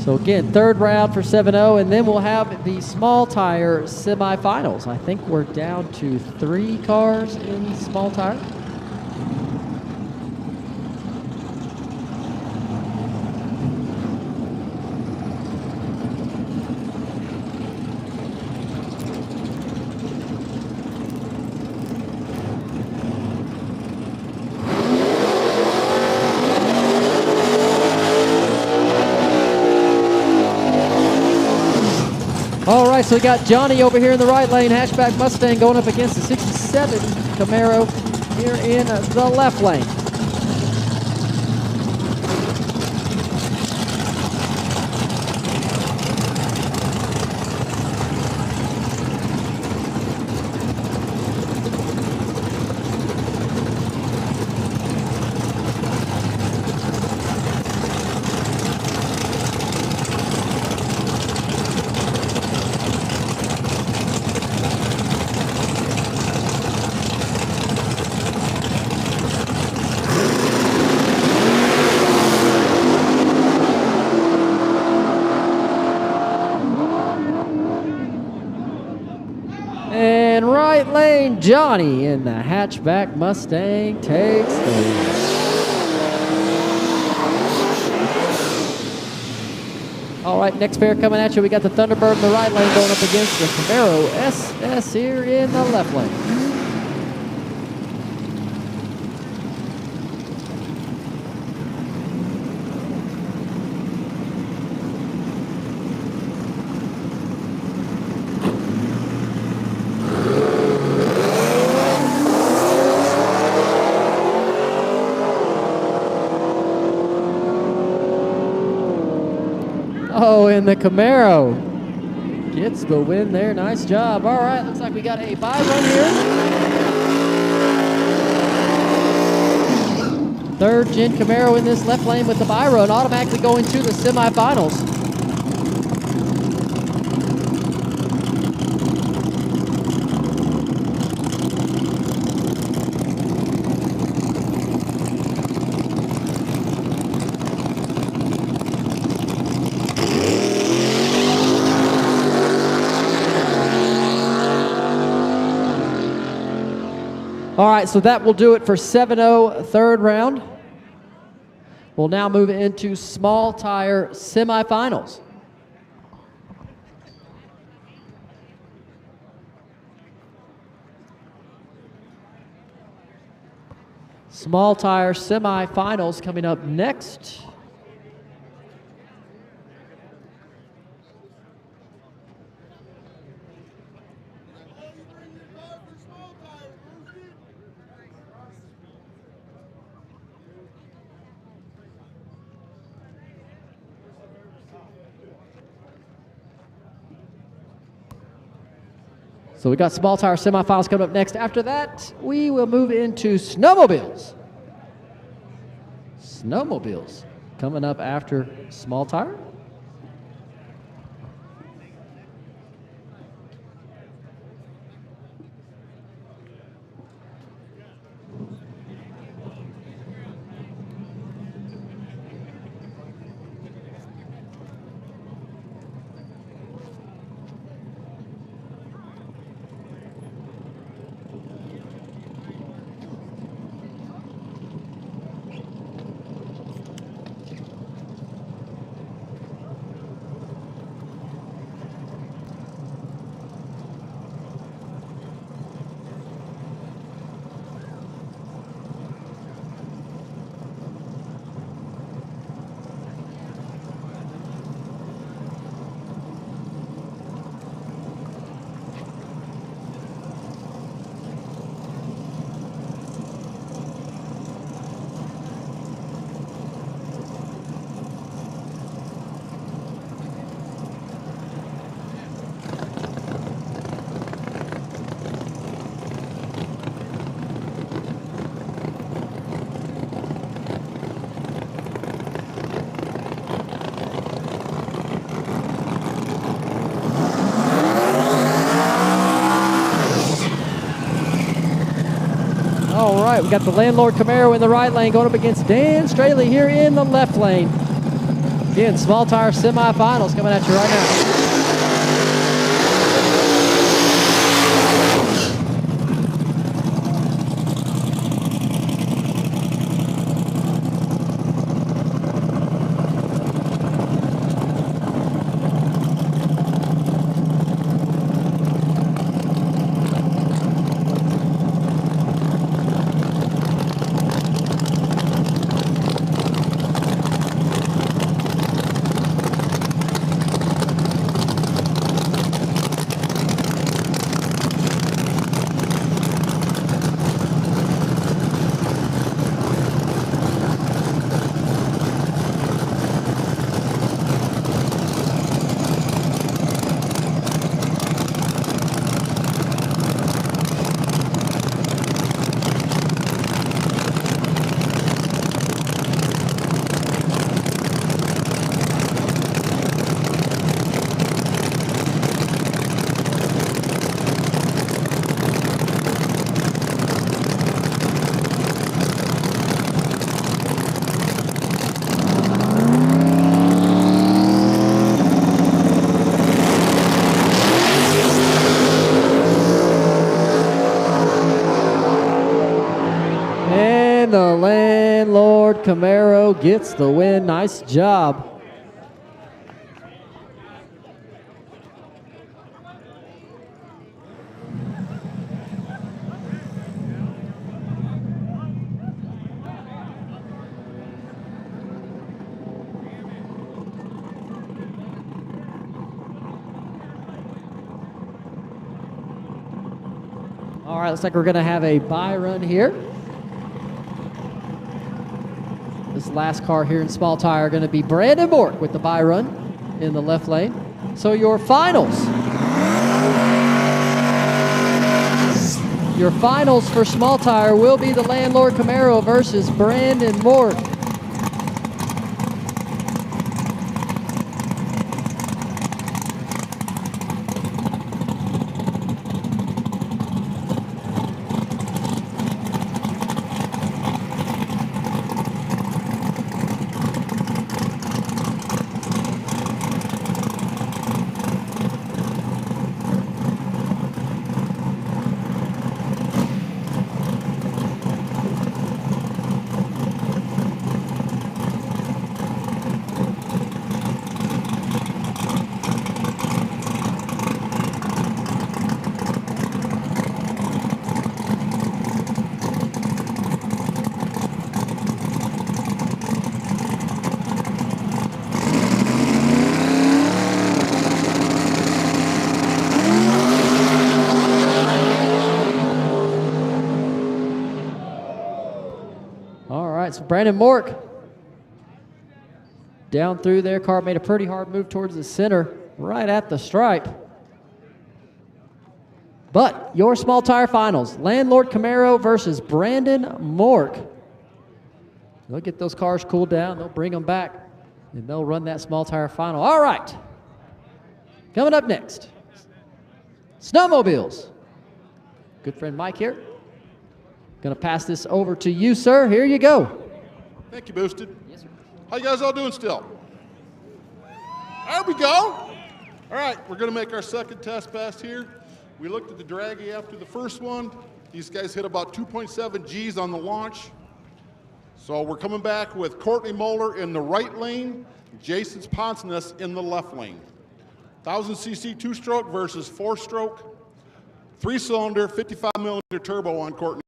So again, third round for 7-0, and then we'll have the small tire semifinals. I think we're down to 3 cars in small tire. All right, so we got Johnny over here in the right lane, hatchback Mustang going up against the 67 Camaro here in the left lane. And right lane, Johnny in the hatchback Mustang takes the lead. All right, next pair coming at you. We got the Thunderbird in the right lane going up against the Camaro SS here in the left lane. Oh, and the Camaro gets the win there. Nice job. All right, looks like we got a bye run here. Third gen Camaro in this left lane with the bye run, automatically going to the semifinals. All right, so that will do it for 7-0 third round. We'll now move into small tire semifinals. Small tire semifinals coming up next. So we got small tire semifinals coming up next. After that, we will move into snowmobiles. Snowmobiles coming up after small tire. All right, we got the Landlord Camaro in the right lane going up against Dan Straley here in the left lane. Again, small tire semifinals coming at you right now. The Landlord Camaro gets the win. Nice job. All right, looks like we're going to have a bye run here. This last car here in small tire going to be Brandon Morton with the bye run in the left lane. So your finals. Your finals for small tire will be the Landlord Camaro versus Brandon Morton. So Brandon Mork down through there. Car made a pretty hard move towards the center, right at the stripe. But your small tire finals, Landlord Camaro versus Brandon Mork. They'll get those cars cooled down. They'll bring them back, and they'll run that small tire final. All right. Coming up next, Snowmobiles. Good friend Mike here. Going to pass this over to you, sir. Here you go. Thank you, Boosted. Yes, sir. How you guys all doing still? There we go. All right, we're going to make our second test pass here. We looked at the Draggy after the first one. These guys hit about 2.7 Gs on the launch. So we're coming back with Courtney Moeller in the right lane, Jason Ponsness in the left lane. 1000cc two-stroke versus four-stroke, three-cylinder, 55mm turbo on Courtney.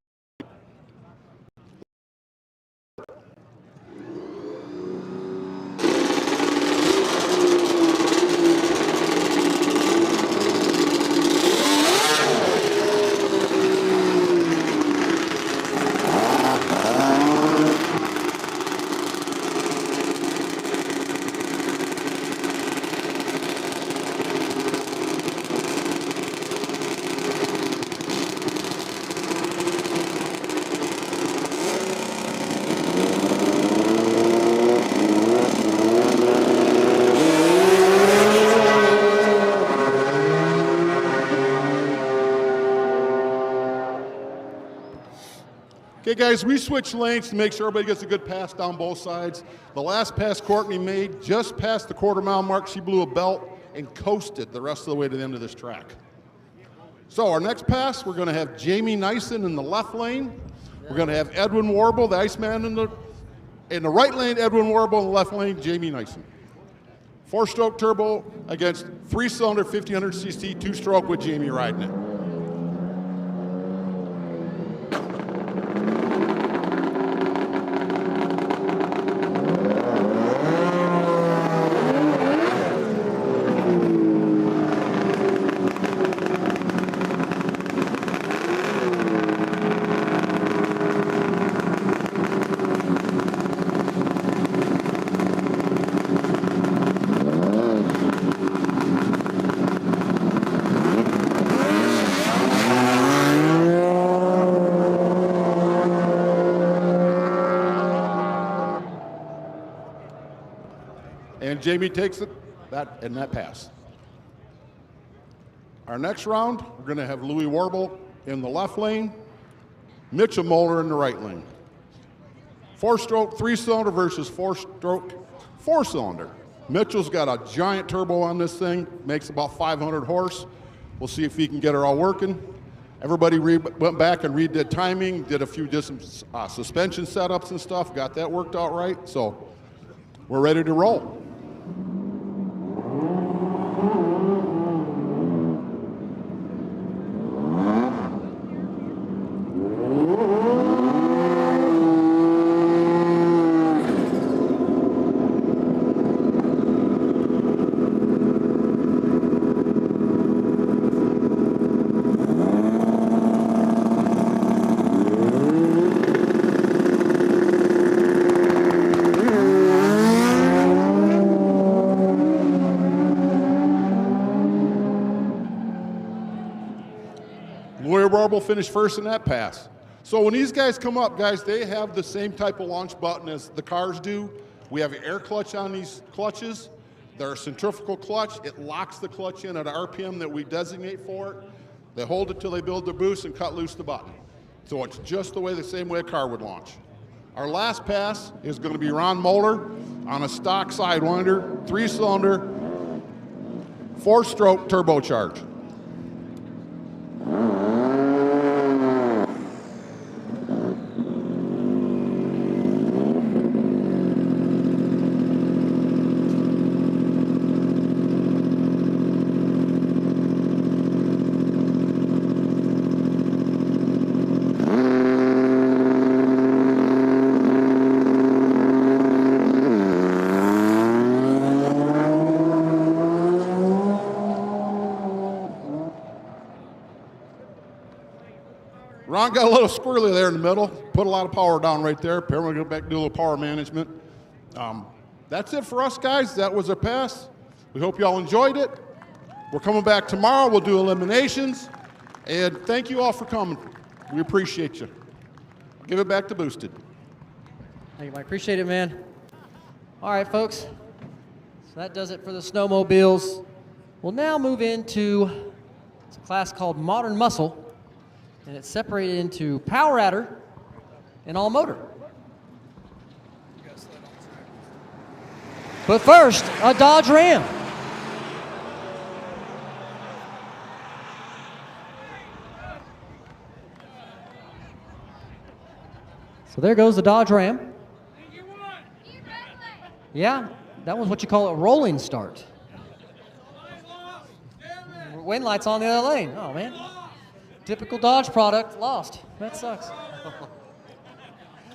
guys, we switched lanes to make sure everybody gets a good pass down both sides. The last pass Courtney made, just past the quarter-mile mark, she blew a belt and coasted the rest of the way to the end of this track. So our next pass, we're going to have Jamie Nyson in the left lane. We're going to have Edwin Warble, the Iceman, in the right lane, Edwin Warble, in the left lane, Jamie Nyson. 4-stroke turbo against 3-cylinder 1500cc 2-stroke with Jamie riding it. And Jamie takes it, that pass. Our next round, we're going to have Louis Warble in the left lane, Mitchell Moeller in the right lane. 4-stroke 3-cylinder versus 4-stroke 4-cylinder. Mitchell's got a giant turbo on this thing, makes about 500 horse. We'll see if he can get her all working. Everybody went back and redid timing, did a few some suspension setups and stuff, got that worked out right. So we're ready to roll. Warble finished first in that pass. So when these guys come up, guys, they have the same type of launch button as the cars do. We have an air clutch on these clutches. They're a centrifugal clutch. It locks the clutch in at an RPM that we designate for it. They hold it till they build their boost and cut loose the button. So it's just the same way a car would launch. Our last pass is going to be Ron Moeller on a stock Sidewinder, 3-cylinder, 4-stroke turbocharged. Ron got a little squirrely there in the middle, put a lot of power down right there. Apparently we're going to go back and do a little power management. That's it for us, guys. That was our pass. We hope you all enjoyed it. We're coming back tomorrow. We'll do eliminations. And thank you all for coming. We appreciate you. Give it back to Boosted. Thank you, Mike. Appreciate it, man. All right, folks. So that does it for the snowmobiles. We'll now move into a class called Modern Muscle. And it's separated into Power Adder and All Motor. But first, a Dodge Ram. So there goes the Dodge Ram. Yeah, that was what you call a rolling start. Wind lights on the other lane. Oh, man. Typical Dodge product, lost. That sucks.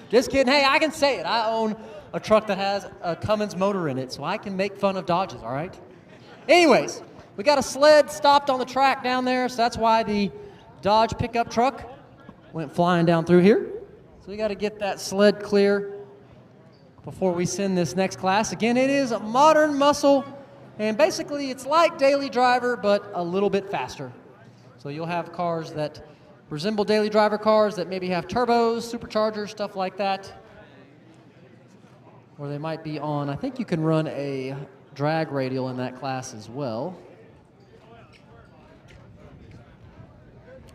Just kidding. Hey, I can say it. I own a truck that has a Cummins motor in it, so I can make fun of Dodges, all right? Anyways, we got a sled stopped on the track down there, so that's why the Dodge pickup truck went flying down through here. So we got to get that sled clear before we send this next class. Again, it is a Modern Muscle, and basically it's like Daily Driver, but a little bit faster. So you'll have cars that resemble Daily Driver cars that maybe have turbos, superchargers, stuff like that. Or they might be on, I think you can run a drag radial in that class as well.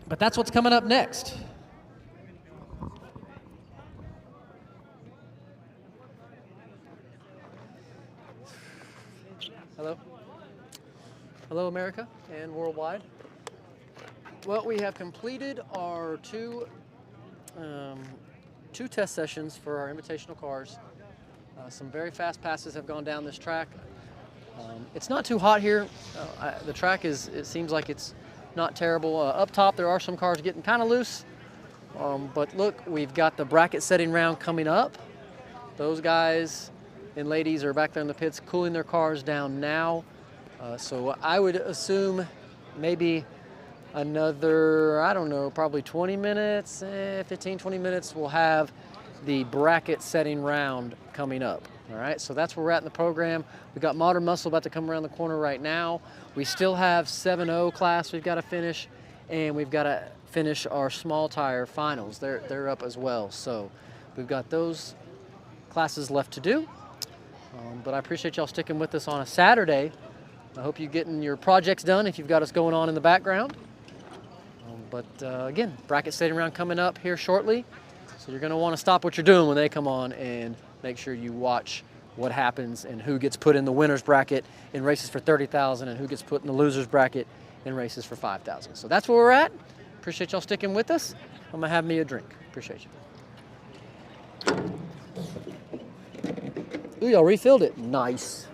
But that's what's coming up next. Hello. Hello, America and worldwide. Well, we have completed our two test sessions for our invitational cars. Some very fast passes have gone down this track. It's not too hot here. The track it seems like it's not terrible. Up top, there are some cars getting kind of loose. But look, we've got the bracket setting round coming up. Those guys and ladies are back there in the pits cooling their cars down now. So I would assume maybe another, I don't know, probably 20 minutes, 15, 20 minutes, we'll have the bracket setting round coming up. All right, so that's where we're at in the program. We've got Modern Muscle about to come around the corner right now. We still have 7.0 class we've got to finish, and we've got to finish our small tire finals. They're up as well. So we've got those classes left to do. But I appreciate y'all sticking with us on a Saturday. I hope you're getting your projects done if you've got us going on in the background. Again, bracket setting round coming up here shortly. So you're going to want to stop what you're doing when they come on and make sure you watch what happens and who gets put in the winner's bracket in races for $30,000 and who gets put in the loser's bracket in races for $5,000. So that's where we're at. Appreciate y'all sticking with us. I'm going to have me a drink. Appreciate you. Ooh, y'all refilled it. Nice.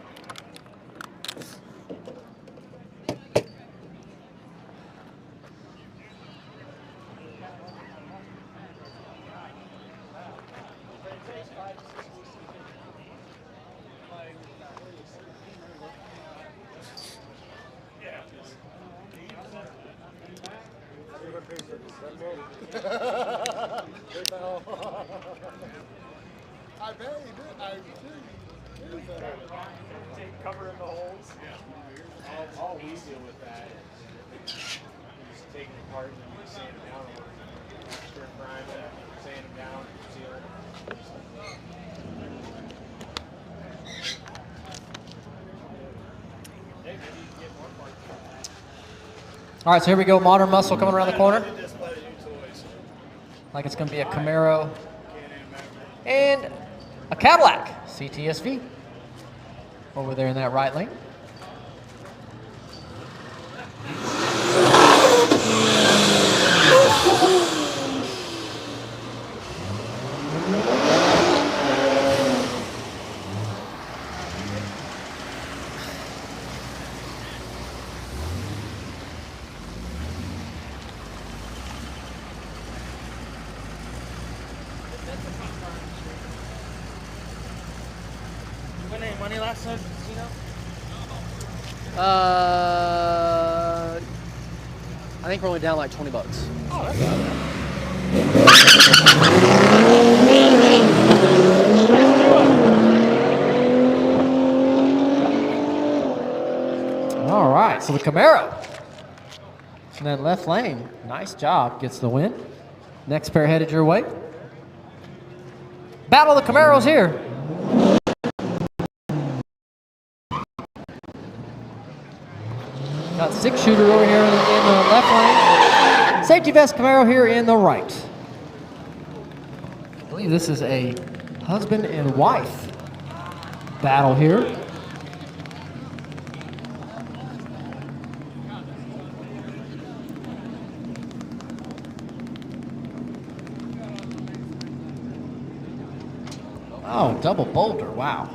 I bet he did. I did. Covering the holes. All we deal with that is just taking it apart and then sand it down or stir frying it, sand them down, seal it. All right, so here we go. Modern Muscle coming around the corner. Like it's going to be a Camaro and a Cadillac CTSV over there in that right lane. Money last time, you know? I think we're only down like 20 bucks. Oh, that's All right, so the Camaro in that left lane, nice job, gets the win. Next pair headed your way. Battle of the Camaros here. Got 6-shooter over here in the left lane. Safety vest Camaro here in the right. I believe this is a husband and wife battle here. Oh, double boulder, wow.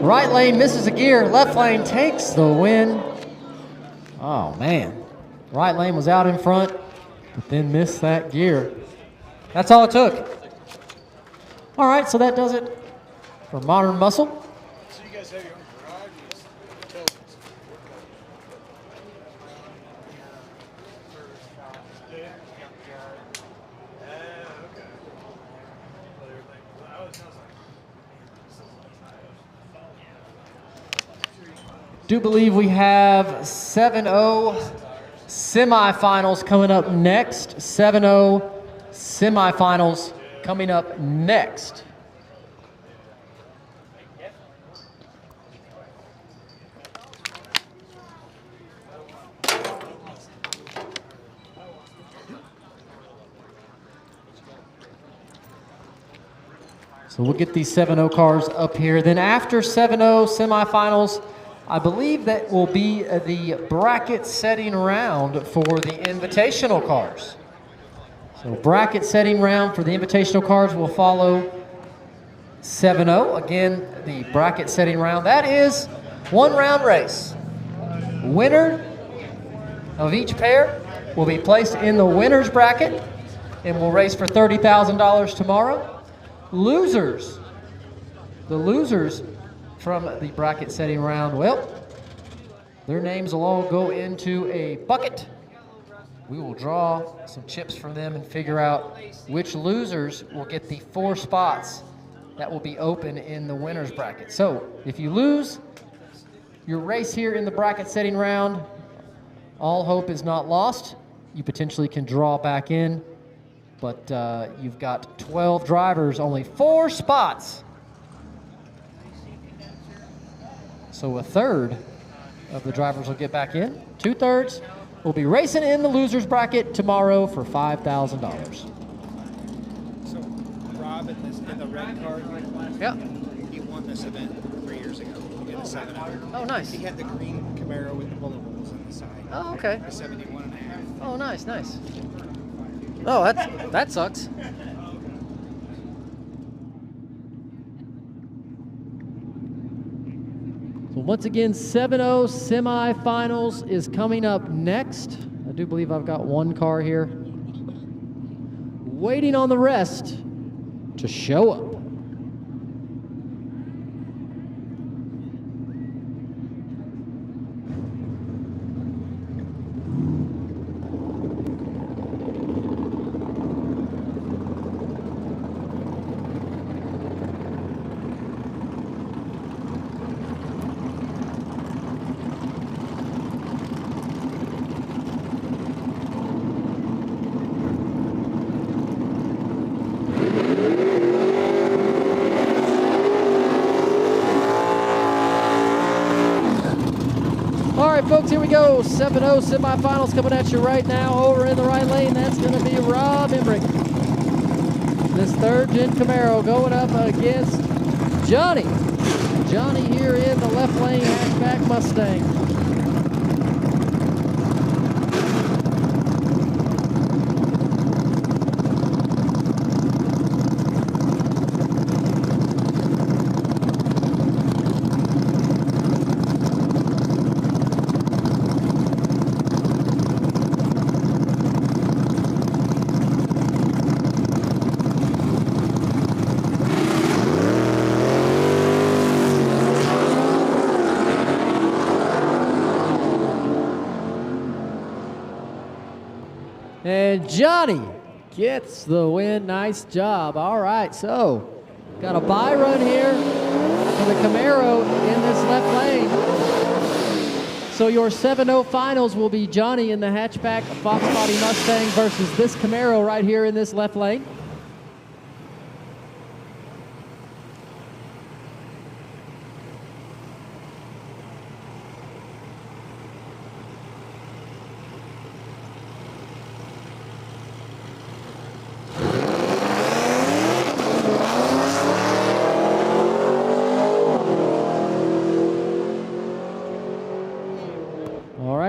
Right lane misses a gear, left lane takes the win. Oh man, right lane was out in front, but then missed that gear. That's all it took. All right, so that does it for Modern Muscle. So you guys have your own garage? Do believe we have 7-0 semifinals coming up next. 7-0 semifinals coming up next. So we'll get these 7-0 cars up here. Then after 7-0 semifinals, I believe that will be the bracket setting round for the invitational cars. So bracket setting round for the invitational cars will follow 7-0. Again, the bracket setting round. That is one round race. Winner of each pair will be placed in the winner's bracket and will race for $30,000 tomorrow. Losers, the losers from the bracket setting round, well, their names will all go into a bucket. We will draw some chips from them and figure out which losers will get the 4 spots that will be open in the winner's bracket. So if you lose your race here in the bracket setting round, all hope is not lost. You potentially can draw back in, but you've got 12 drivers, only 4 spots. So a third of the drivers will get back in. 2/3 will be racing in the loser's bracket tomorrow for $5,000. So Rob in the red card, yeah, he won this event 3 years ago in a 7-0. Oh, nice. He had the green Camaro with the bullet holes on the side. Oh, okay. A 71.5. Oh, nice, nice. Oh, that sucks. So once again, 7-0 semifinals is coming up next. I do believe I've got one car here. Waiting on the rest to show up. Folks, here we go. 7-0 semifinals coming at you right now. Over in the right lane, that's going to be Rob Emmerich. This third gen Camaro going up against Johnny. Johnny here in the left lane hatchback Mustang. And Johnny gets the win. Nice job. All right, so got a bye run here for the Camaro in this left lane. So your 7-0 finals will be Johnny in the hatchback Fox Body Mustang versus this Camaro right here in this left lane.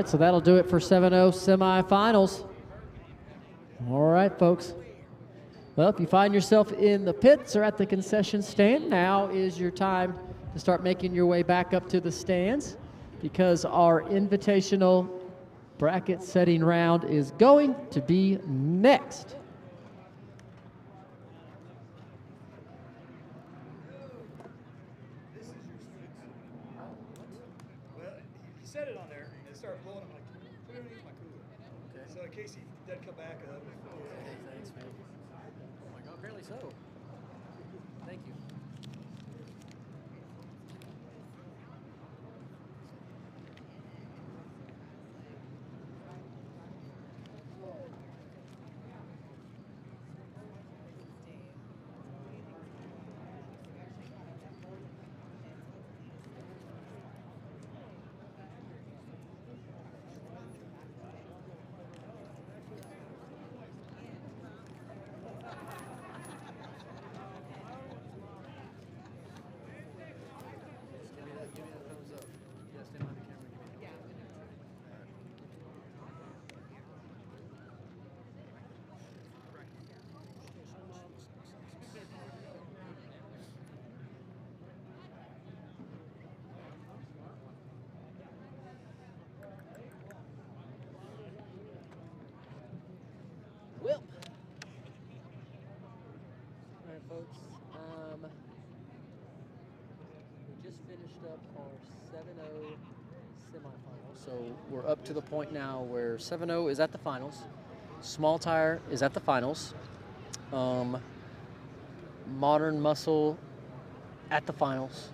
So that'll do it for 7-0 semifinals. All right, folks. Well, if you find yourself in the pits or at the concession stand, now is your time to start making your way back up to the stands because our invitational bracket setting round is going to be next. Set it on there and start blowing. I'm like, put it underneath my cooler. Okay. So in case he doesn't come back up. Okay, thanks, man. Oh my God, apparently so. Thank you. right, folks. We just finished up our 7-0 semifinals. So we're up to the point now where 7-0 is at the finals. Small tire is at the finals. Modern muscle at the finals.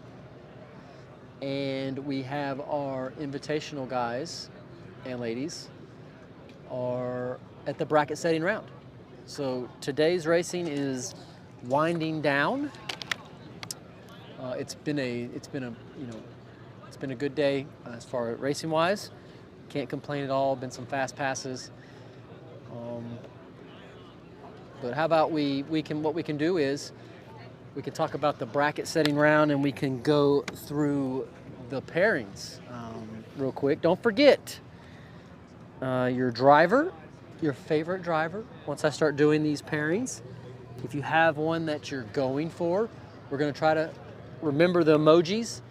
And we have our invitational guys and ladies are at the bracket setting round. So today's racing is winding down. It's been a good day as far as racing wise. Can't complain at all. Been some fast passes. But how about what we can do is we can talk about the bracket setting round, and we can go through the pairings real quick. Don't forget your driver, your favorite driver. Once I start doing these pairings, if you have one that you're going for, we're going to try to remember the emojis.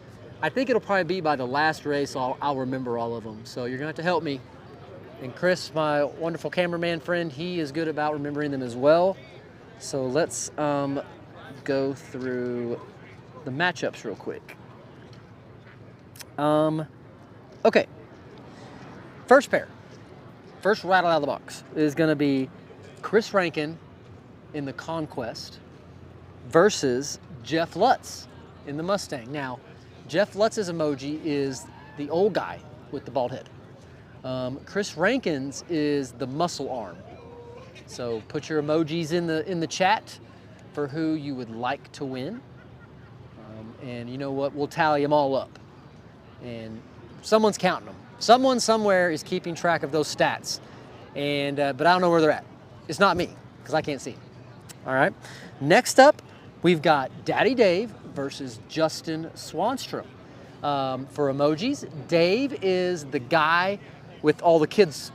I think it'll probably be by the last race I'll remember all of them. So you're going to have to help me. And Chris, my wonderful cameraman friend, he is good about remembering them as well. So let's go through the matchups real quick. Okay. First pair. First rattle out of the box is going to be Chris Rankin in the Conquest versus Jeff Lutz in the Mustang. Now, Jeff Lutz's emoji is the old guy with the bald head. Chris Rankin's is the muscle arm. So put your emojis in the chat for who you would like to win. And you know what? We'll tally them all up. And someone's counting them. Someone somewhere is keeping track of those stats. And but I don't know where they're at. It's not me, because I can't see them. All right. Next up, we've got Daddy Dave versus Justin Swanstrom. For emojis, Dave is the guy with all the kids,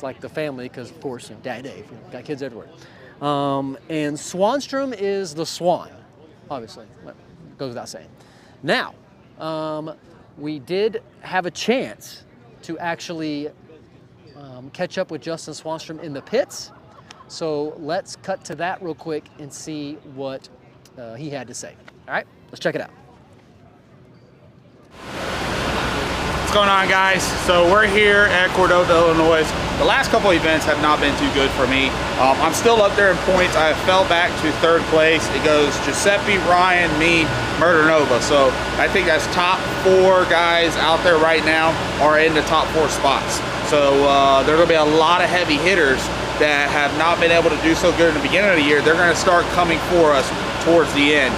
like the family, because of course, Daddy Dave, got kids everywhere. And Swanstrom is the swan, obviously, goes without saying. Now, we did have a chance to actually catch up with Justin Swanstrom in the pits. So let's cut to that real quick and see what he had to say. All right, let's check it out. What's going on, guys? So we're here at Cordova, Illinois. The last couple events have not been too good for me. I'm still up there in points. I fell back to third place. It goes Giuseppe, Ryan, me, Murder Nova. So I think that's top 4 guys out there right now are in the top 4 spots. So there's gonna be a lot of heavy hitters that have not been able to do so good in the beginning of the year. They're gonna start coming for us towards the end.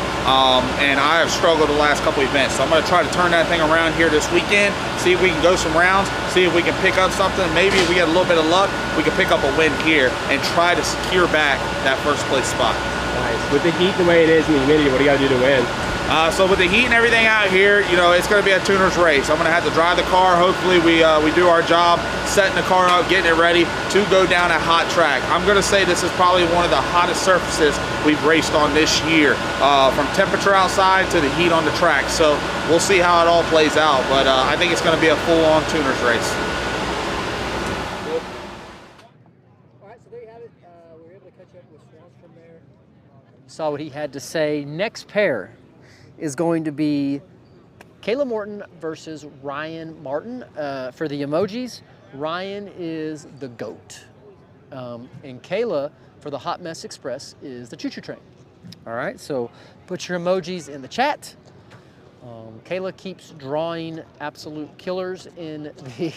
And I have struggled the last couple events. So I'm gonna try to turn that thing around here this weekend, see if we can go some rounds, see if we can pick up something. Maybe if we get a little bit of luck, we can pick up a win here and try to secure back that first place spot. Nice. With the heat the way it is in the humidity, what do you gotta do to win? So with the heat and everything out here, you know, it's going to be a tuner's race. I'm going to have to drive the car. Hopefully we do our job, setting the car up, getting it ready to go down a hot track. I'm going to say this is probably one of the hottest surfaces we've raced on this year, from temperature outside to the heat on the track. So we'll see how it all plays out, but I think it's going to be a full-on tuner's race. All right, so there you have it. We were able to catch up with Swanstrom there. Saw what he had to say. Next pair is going to be Kayla Morton versus Ryan Martin. For the emojis, Ryan is the GOAT. And Kayla, for the Hot Mess Express, is the choo-choo train. All right, so put your emojis in the chat. Kayla keeps drawing absolute killers in the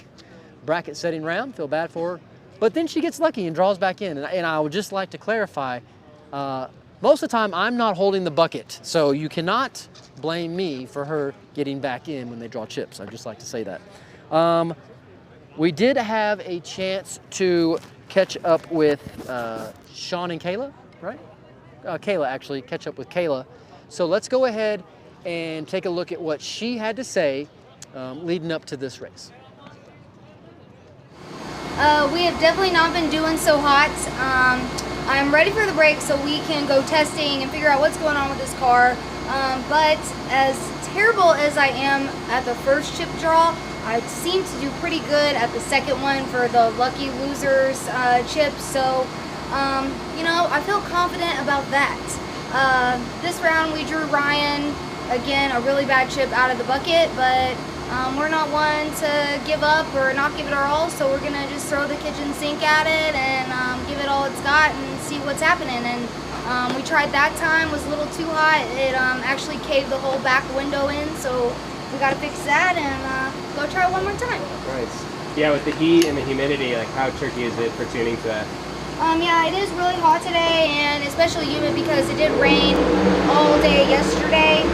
bracket setting round. Feel bad for her. But then she gets lucky and draws back in. And I would just like to clarify, most of the time, I'm not holding the bucket, so you cannot blame me for her getting back in when they draw chips. I'd just like to say that. We did have a chance to catch up with Sean and Kayla, right? Kayla, actually, catch up with Kayla. So let's go ahead and take a look at what she had to say leading up to this race. We have definitely not been doing so hot. I'm ready for the break so we can go testing and figure out what's going on with this car. But as terrible as I am at the first chip draw, I seem to do pretty good at the second one for the lucky losers chip. So, you know, I feel confident about that. This round we drew Ryan, again, a really bad chip out of the bucket, but we're not one to give up or not give it our all, so we're gonna just throw the kitchen sink at it and give it all it's got and see what's happening. And we tried that time, was a little too hot. It actually caved the whole back window in, so we gotta fix that and go try it one more time. Right. Yeah, with the heat and the humidity, like how tricky is it for tuning to that? Yeah, it is really hot today, and especially humid because it did rain all day yesterday.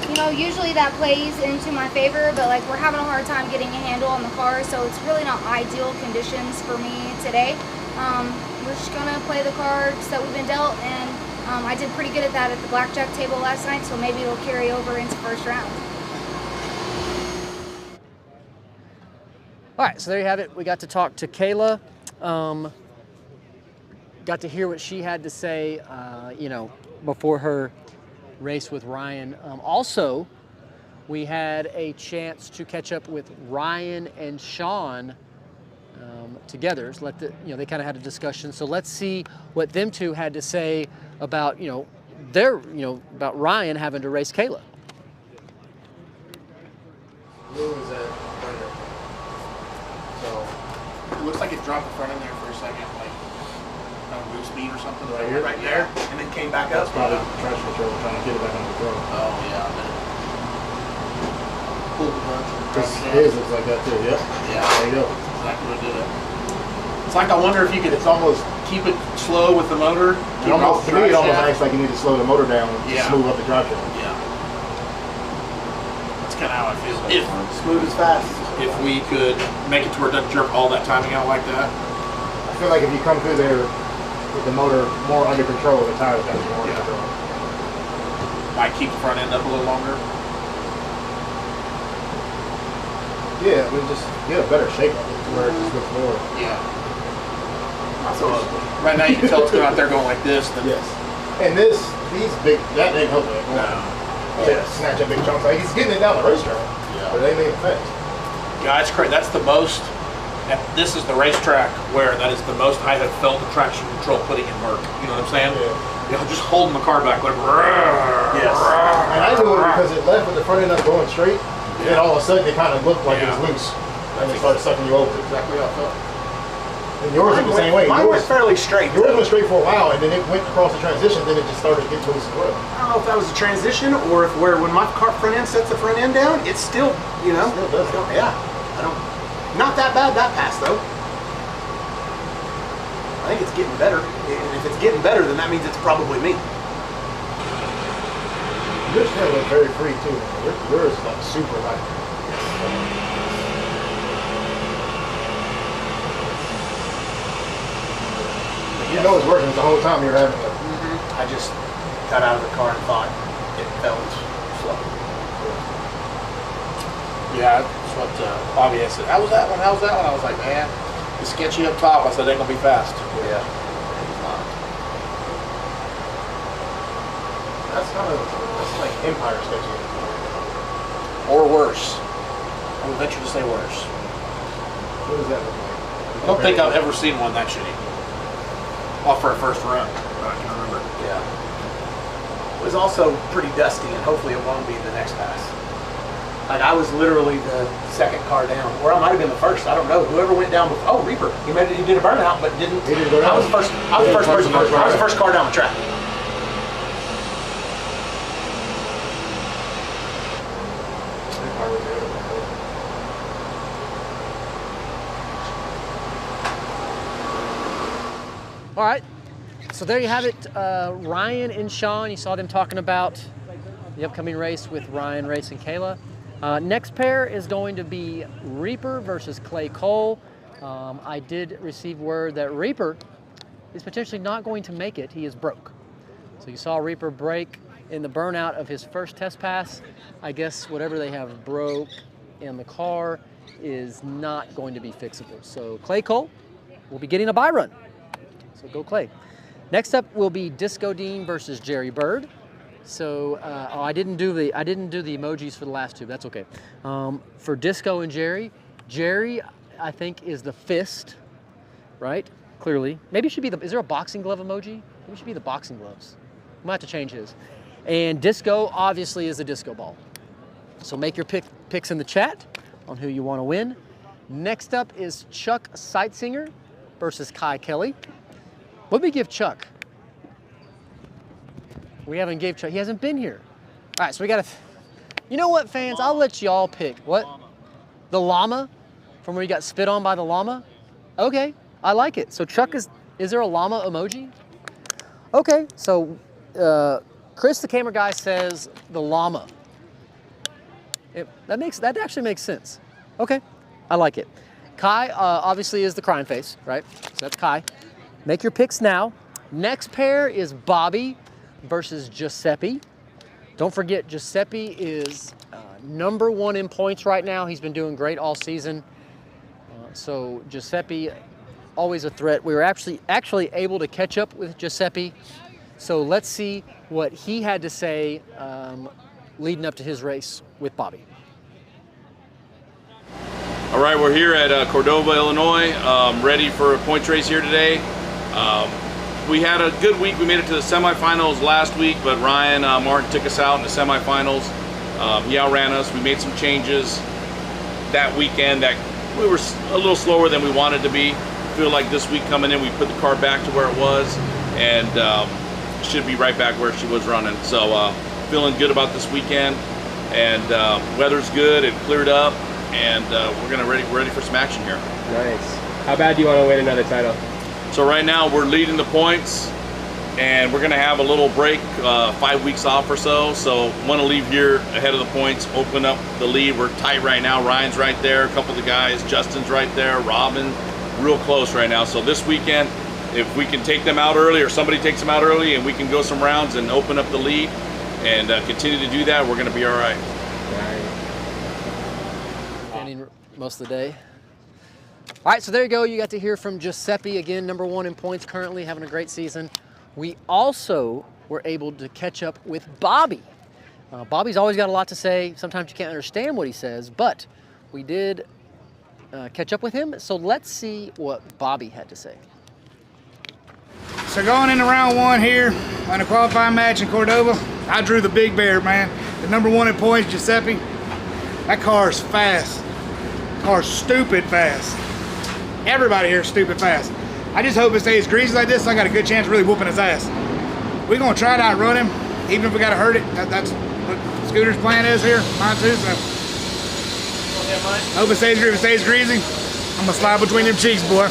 You know, usually that plays into my favor, but like we're having a hard time getting a handle on the car, so it's really not ideal conditions for me today. We're just gonna play the cards that we've been dealt, and I did pretty good at that at the blackjack table last night, so maybe it'll carry over into first round. All right, so there you have it. We got to talk to Kayla. Got to hear what she had to say, you know, before her race with Ryan. Also, we had a chance to catch up with Ryan and Sean together. So they kind of had a discussion. So let's see what them two had to say about, about Ryan having to race Kayla. So it looks like it dropped the front end there for a second, like loose speed or something. Right there, and then came back up. That's probably traction control trying to get it back under control. Oh yeah, I bet. Pulled the bunch. His looks like that too. Yep. Yeah. There you go. That's exactly what did it. It's like I wonder if you could. It's almost keep it slow with the motor. To me, it almost acts like you need to slow the motor down to smooth up the drivetrain. Yeah. That's kind of how I feel. If smooth as fast. If we could make it to where it doesn't jerk all that timing out like that. I feel like if you come through there with the motor more under control, the tires got to be more under control. Might keep the front end up a little longer. Yeah, I mean, just get a better shape of it to where it just looks more. Yeah. So right now you can tell it's going out there going like this. Yes. And these big, that ain't helping it. No. Yeah, snatch a big chunk. Like he's getting it down the racetrack. Yeah. But it ain't making effect. Yeah, it's crazy. That's the most. This is the racetrack where that is the most I have felt the traction control putting in work. You know what I'm saying? Yeah. You know, just holding the car back like. Yes. And I knew it because it left with the front end up going straight. And all of a sudden it kind of looked like it was loose. And it started sucking you over. Exactly how I felt. And yours was the same way. Mine went fairly straight. Yours went straight for a while, and then it went across the transition. Then it just started to get loose as well. I don't know if that was a transition or if when my car front end sets the front end down, it's still, you know. It still does. Yeah. Not that bad that pass though. I think it's getting better. And if it's getting better, then that means it's probably me. Yours still look very free too. Yours is like super light. You know it's working the whole time you're having it. I just got out of the car and thought it felt slow. Yeah, that's what Bobby said. How was that one? How was that one? I was like, man, it's sketchy up top. I said, it ain't gonna be fast. Yeah. That's like Empire sketchy. Or worse. I would venture to say worse. What does that look like? I don't think I've ever seen one that shitty. Off for a first run. I can remember. Yeah. It was also pretty dusty, and hopefully it won't be the next pass. Like I was literally the second car down, or I might have been the first. I don't know. Whoever went down before. Oh, Reaper. He did a burnout, but didn't. He didn't go down. I was the first. I was the first person. I was the first car down the track. All right, so there you have it. Ryan and Sean, you saw them talking about the upcoming race with Ryan racing Kayla. Next pair is going to be Reaper versus Clay Cole. I did receive word that Reaper is potentially not going to make it. He is broke. So you saw Reaper break in the burnout of his first test pass. I guess whatever they have broke in the car is not going to be fixable. So Clay Cole will be getting a bye run. So go Clay. Next up will be Disco Dean versus Jerry Bird. So I didn't do the emojis for the last two. That's okay. For Disco and Jerry, I think is the fist, right? Clearly, maybe it should be the. Is there a boxing glove emoji? Maybe it should be the boxing gloves. might have to change his. And disco obviously is a disco ball. So make your picks in the chat on who you want to win. Next up is Chuck Seitsinger versus Kelley. What did we give Chuck? We haven't gave Chuck. He hasn't been here. All right, so we got to. You know what, fans? I'll let y'all pick. What? The llama? From where you got spit on by the llama? Okay, I like it. So Chuck is there a llama emoji? Okay, so Chris, the camera guy, says the llama. That actually makes sense. Okay, I like it. Kai obviously is the crying face, right? So that's Kai. Make your picks now. Next pair is Bobby versus Giuseppe. Don't forget, Giuseppe is #1 in points right now. He's been doing great all season. So Giuseppe, always a threat. We were actually able to catch up with Giuseppe. So let's see what he had to say leading up to his race with Bobby. All right, we're here at Cordova, Illinois, ready for a points race here today. We had a good week. We made it to the semifinals last week, but Ryan Morton took us out in the semifinals. He outran us. We made some changes that weekend that we were a little slower than we wanted to be. I feel like this week coming in, we put the car back to where it was, and should be right back where she was running. So feeling good about this weekend, and weather's good. It cleared up, and we're ready for some action here. Nice. How bad do you want to win another title? So right now we're leading the points, and we're gonna have a little break, 5 weeks off or so. So want to leave here ahead of the points, open up the lead. We're tight right now. Ryan's right there, a couple of the guys, Justin's right there, Robin, real close right now. So this weekend, if we can take them out early, or somebody takes them out early, and we can go some rounds and open up the lead and continue to do that, we're gonna be all right. Standing most of the day. All right, so there you go. You got to hear from Giuseppe, again, #1 in points currently, having a great season. We also were able to catch up with Bobby. Bobby's always got a lot to say. Sometimes you can't understand what he says, but we did catch up with him. So let's see what Bobby had to say. So going into round 1 here on a qualifying match in Cordova, I drew the big bear, man. The #1 in points, Giuseppe. That car's fast. Car's stupid fast. Everybody here is stupid fast. I just hope it stays greasy like this, so I got a good chance of really whooping his ass. We're gonna try to outrun him, even if we gotta hurt it. That's what Scooter's plan is here, mine too, so. Hope it stays greasy. If it stays greasy, I'm gonna slide between them cheeks, boy.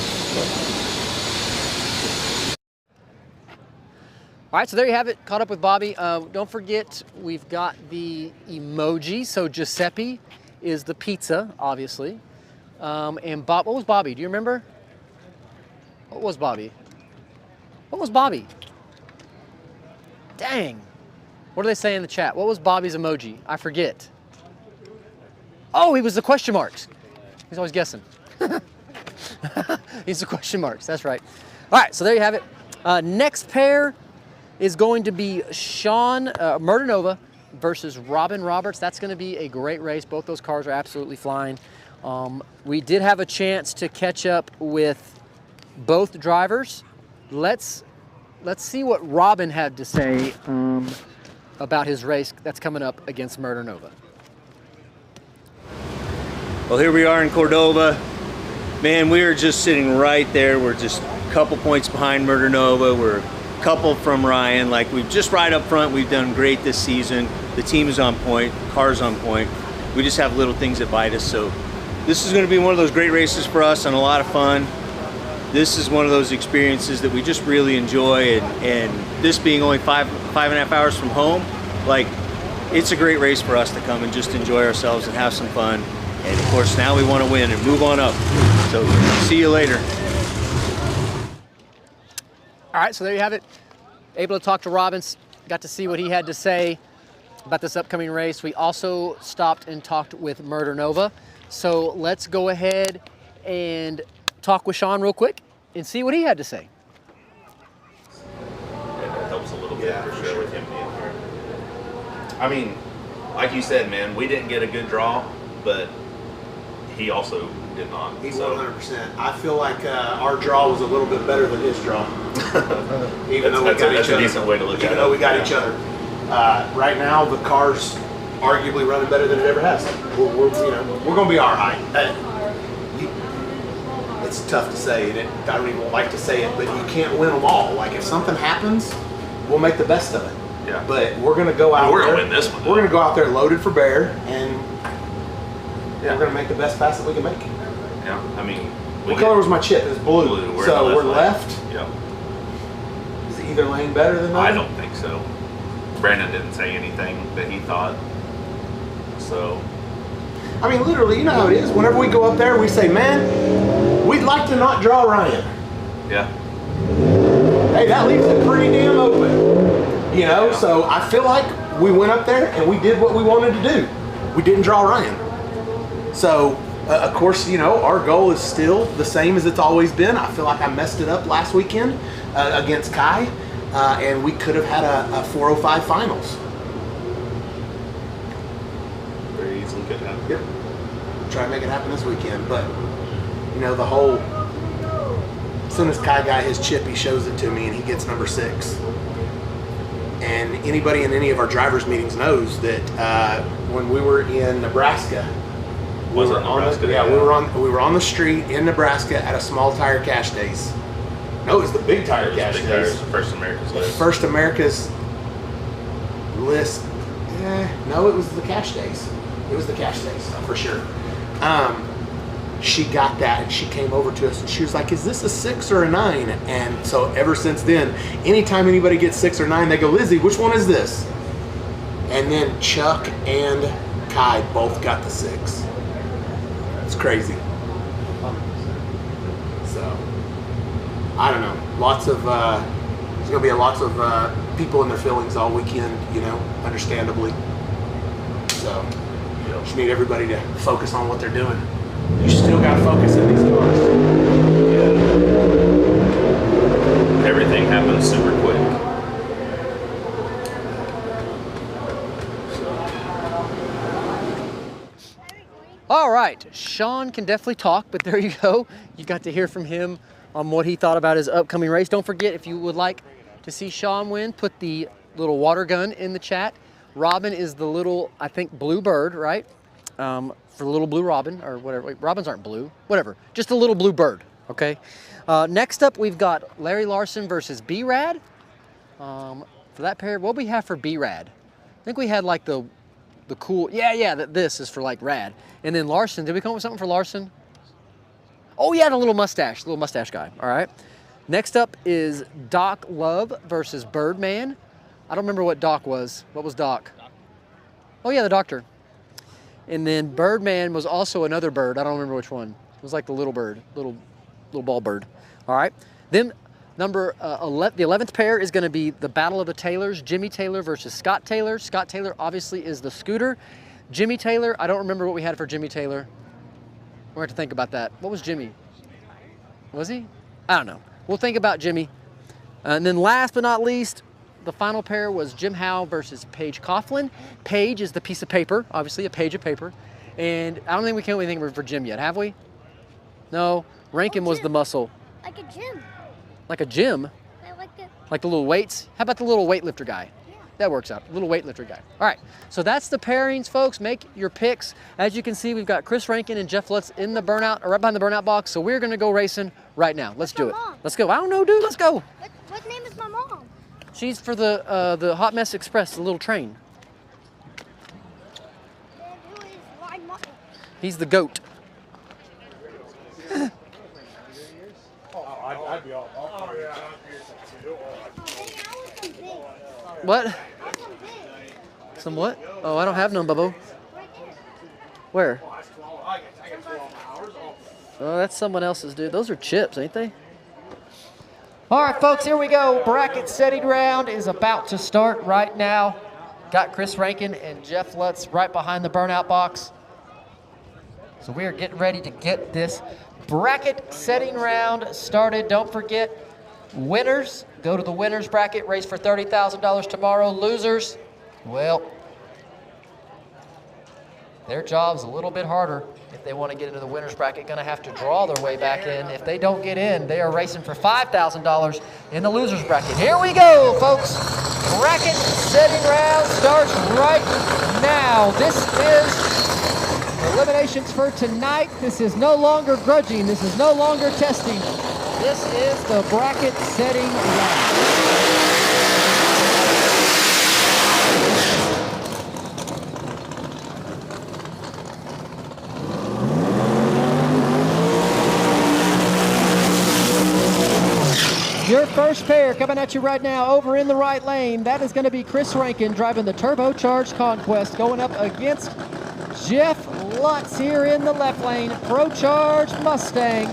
All right, so there you have it. Caught up with Bobby. Don't forget, we've got the emoji. So Giuseppe is the pizza, obviously. And Bob, what was Bobby? Do you remember? What was Bobby? What was Bobby? Dang. What do they say in the chat? What was Bobby's emoji? I forget. Oh, he was the question marks. He's always guessing. He's the question marks, that's right. All right, so there you have it. Next pair is going to be Sean Murdanova versus Robin Roberts. That's going to be a great race. Both those cars are absolutely flying. We did have a chance to catch up with both drivers. Let's see what Robin had to say about his race that's coming up against Murdanova. Well, here we are in Cordova. Man, we are just sitting right there. We're just a couple points behind Murdanova. We're a couple from Ryan. Like, we've just right up front. We've done great this season. The team is on point. Car's on point. We just have little things that bite us. So this is going to be one of those great races for us and a lot of fun. This is one of those experiences that we just really enjoy. And this being only five and a half hours from home, like, it's a great race for us to come and just enjoy ourselves and have some fun. And of course, now we want to win and move on up. So see you later. All right, so there you have it. Able to talk to Robin, got to see what he had to say about this upcoming race. We also stopped and talked with Murdanova. So let's go ahead and talk with Sean real quick and see what he had to say. It helps a little bit for sure with him being here. I mean, like you said, man, we didn't get a good draw, but he also did not. He so. 100%. I feel like our draw was a little bit better than his draw. Even though we got each a other. decent way to look at it. Even though we got each other. Right now, the car's arguably running better than it ever has. We're going to be all right. It's tough to say, and I don't even like to say it, but you can't win them all. Like, if something happens, we'll make the best of it. Yeah. But we're going to go out there. We're going to win this one. We're going to go out there loaded for bear, and we're going to make the best pass that we can make. Yeah, I mean... What color was my chip? It's blue. So we're left. Yep. Is either lane better than that? I don't think so. Brandon didn't say anything that he thought. So... I mean, literally, you know how it is. Whenever we go up there, we say, man, we'd like to not draw Ryan. Yeah. Hey, that leaves it pretty damn open. You know, so I feel like we went up there and we did what we wanted to do. We didn't draw Ryan. So, of course, you know, our goal is still the same as it's always been. I feel like I messed it up last weekend against Kai, and we could have had a 405 finals. Very easily could happen. Yep. Try to make it happen this weekend, but you know, the whole, as soon as Kai got his chip, he shows it to me and he gets number 6. And anybody in any of our drivers meetings knows that when we were in Nebraska, we were on the street in Nebraska at a small tire cash days. No, it was the big tire cash days. First America's list. First America's list. No, it was the cash days. It was the cash days for sure. She got that and she came over to us and she was like, is this a 6 or a 9? And so ever since then, anytime anybody gets 6 or 9, they go, Lizzie, which one is this? And then Chuck and Kai both got the 6. It's crazy. So, I don't know. Lots of, there's going to be lots of people in their feelings all weekend, you know, understandably. So, just need everybody to focus on what they're doing. You still got to focus in these cars. Yeah. Everything happens super quick. All right, Sean can definitely talk, but there you go. You got to hear from him on what he thought about his upcoming race. Don't forget, if you would like to see Sean win, put the little water gun in the chat. Robin is the little, I think, blue bird, right? For little blue robin or whatever. Wait, robins aren't blue. Whatever. Just a little blue bird, okay? Next up, we've got Larry Larson versus B-Rad. For that pair, what do we have for B-Rad? I think we had like the cool, this is for like Rad. And then Larson, did we come up with something for Larson? Oh yeah, the little mustache guy, all right? Next up is Doc Love versus Birdman. I don't remember what Doc was. What was Doc? Oh yeah, the doctor. And then Birdman was also another bird. I don't remember which one. It was like the little bird, little ball bird. All right. Then the 11th pair is going to be the Battle of the Taylors. Jimmy Taylor versus Scott Taylor. Scott Taylor obviously is the scooter. Jimmy Taylor, I don't remember what we had for Jimmy Taylor. We're going to have to think about that. What was Jimmy? Was he? I don't know. We'll think about Jimmy. And then last but not least, the final pair was Jim Howe versus Paige Coughlin. Paige is the piece of paper, obviously a page of paper. And I don't think we came up with anything for Jim yet, have we? No, Rankin was the muscle. Like a gym. Like a gym? I like it. Like the little weights? How about the little weightlifter guy? Yeah. That works out, little weightlifter guy. All right, so that's the pairings, folks. Make your picks. As you can see, we've got Chris Rankin and Jeff Lutz in the burnout, or right behind the burnout box. So we're gonna go racing right now. Let's do it. Mom? Let's go. I don't know, dude, let's go. What name is my mom? She's for the Hot Mess Express, the little train. And who is Ryan Martin? He's the goat. I'd be all. Oh, yeah. What? Some what? Oh, I don't have none, Bubbo. Where? Oh, that's someone else's, dude. Those are chips, ain't they? All right, folks, here we go. Bracket setting round is about to start right now. Got Chris Rankin and Jeff Lutz right behind the burnout box. So we are getting ready to get this bracket setting round started. Don't forget, winners, go to the winners bracket, race for $30,000 tomorrow. Losers, well, Their job's a little bit harder if they want to get into the winner's bracket. Going to have to draw their way back in. If they don't get in, they are racing for $5,000 in the loser's bracket. Here we go, folks. Bracket setting round starts right now. This is eliminations for tonight. This is no longer grudging. This is no longer testing. This is the bracket setting round. Your first pair coming at you right now over in the right lane. That is going to be Chris Rankin driving the turbocharged Conquest going up against Jeff Lutz here in the left lane. Pro-charged Mustang.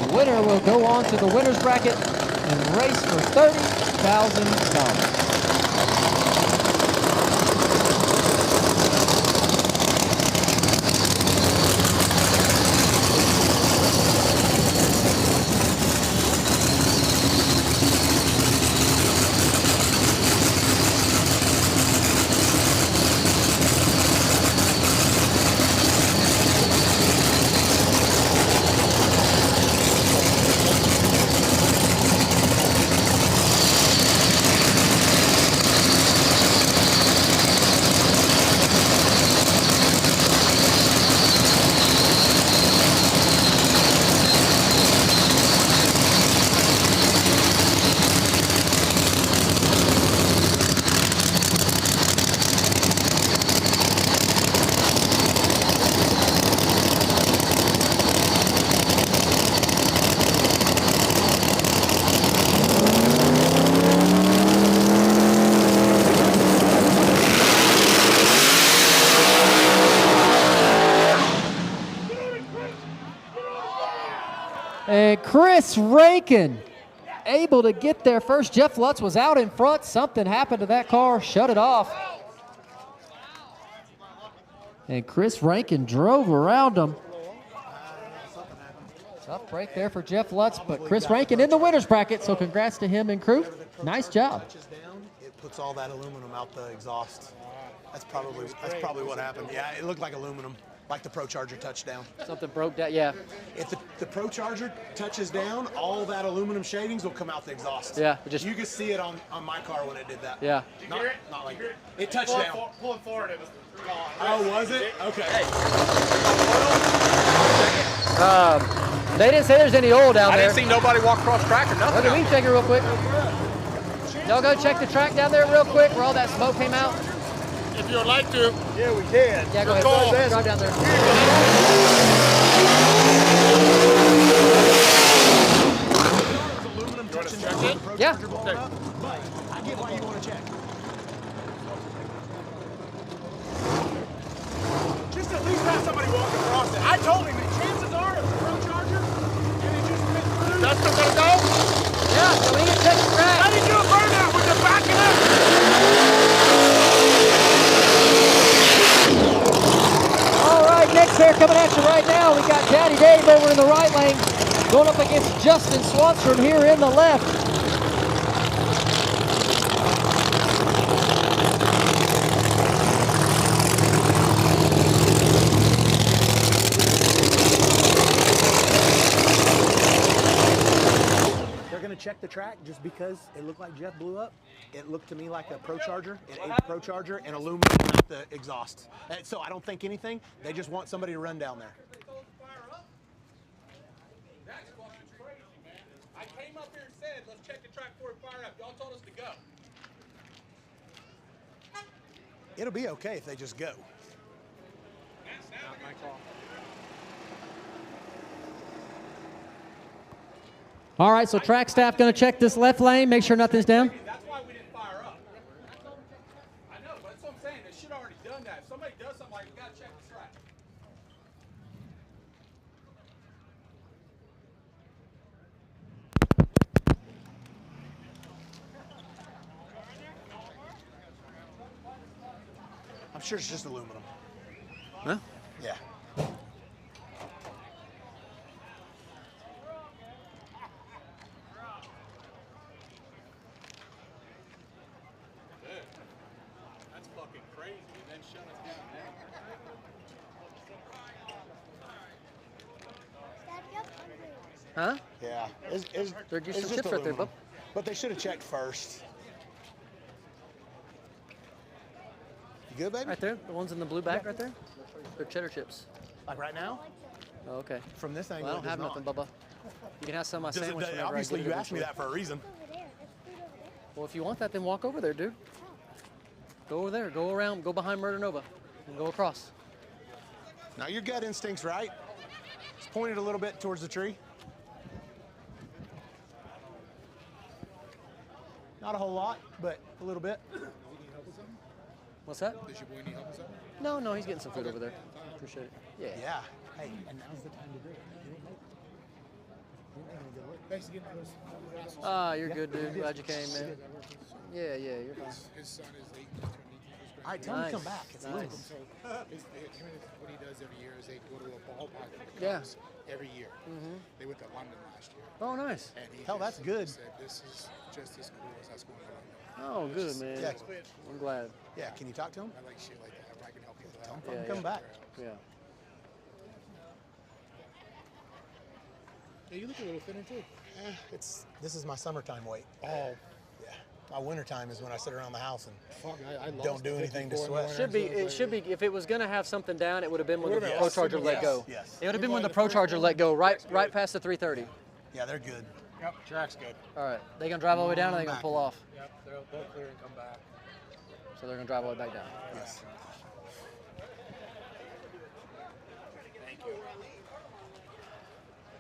The winner will go on to the winner's bracket and race for $30,000. And Chris Rankin able to get there first. Jeff Lutz was out in front. Something happened to that car, shut it off. And Chris Rankin drove around him. Tough break there for Jeff Lutz, but Chris Rankin in the winner's bracket, so congrats to him and crew. Nice job. It puts all that aluminum out the exhaust. That's probably what happened. Yeah, it looked like aluminum. Like the Pro Charger touchdown. Something broke down, yeah. If the Pro Charger touches down, all that aluminum shavings will come out the exhaust. Yeah. You can see it on my car when it did that. Yeah. Not like it touched down. Pulling forward, it was gone. Oh, was it? Okay. They didn't say there's any oil down there. I didn't see nobody walk across track or nothing. Okay, we can check it real quick. Y'all go check the track down there real quick where all that smoke came out. If you would like to. Yeah, we can. Yeah, go ahead. Drive down there. Aluminum touching down. Yeah. I get why you want to check. Just at least have somebody walk across it. I told him that chances are it's a Pro Charger and it just went through. That's still gonna go? Yeah, so we can check the track. How did you do a burnout with the backing up? All right, next pair coming at you right now. We got Daddy Dave over in the right lane going up against Justin Swanstrom here in the left. They're going to check the track just because it looked like Jeff blew up. It looked to me like a Pro Charger. It ate the Pro Charger and aluminum out the exhaust. And so I don't think anything. They just want somebody to run down there. That's fucking crazy, man. I came up here and said, let's check the track before we fire up. Y'all told us to go. It'll be okay if they just go. Not my call. All right, so track staff going to check this left lane, make sure nothing's down. That's why we didn't fire up. I know, but that's what I'm saying. They should have already done that. If somebody does something like, we got to check the track. I'm sure it's just aluminum. Huh? Yeah. That's fucking crazy. Huh? Yeah. There's it's some just chips right there, aluminum. bub. But they should have checked first. You good, baby? Right there, the ones in the blue bag right there. They're cheddar chips. Like right now? Oh, okay. From this angle, Well, I don't it have does nothing, Bubba. You can have some of my Does it- sandwich. whenever I obviously, get it you asked me eventually. that for a reason. Well, if you want that, then walk over there, dude. Go over there. Go around. Go behind Murder Nova, and go across. Now your gut instinct's right. Just point it a little bit towards the tree. Not a whole lot, but a little bit. What's that? Does your boy need help with something? No, no, he's getting some food over there. Appreciate it. Yeah. Yeah. Hey, and now's the time to do it. Thanks again for those. Ah, you're good, dude. Glad you came, man. Yeah, yeah, you're fine. His son is 8. All right, tell him to come back. It's Nice. Lutz. So what he does every year is they go to a ballpark with the Yeah. Cubs every year. Mhm. They went to London last year. Oh, nice. And he Hell, that's just good. Said, this is just as cool as us going to London. Oh, good, man. Yeah. I'm glad. Yeah, can you talk to him? I like shit like that. If I can help people Tell him out. fucking Yeah, come back. Yeah. Yeah, you look a little thinner too. This is my summertime weight. Oh. Yeah. My wintertime is when I sit around the house and Fuck, I lost don't do anything to 54 in the sweat. winter, Should be. so it's It like- should be. If it was gonna have something down, it would have been when the Would've been Pro awesome. Charger let go. Yes. It would have been when the Pro Charger let go. Right past the 330. Yeah, they're good. Yep, track's good. All right. They gonna drive all the way down, or they gonna Back. pull off? Yep, they'll clear and come back. So they're gonna drive all the way back down. Yes. Thank you.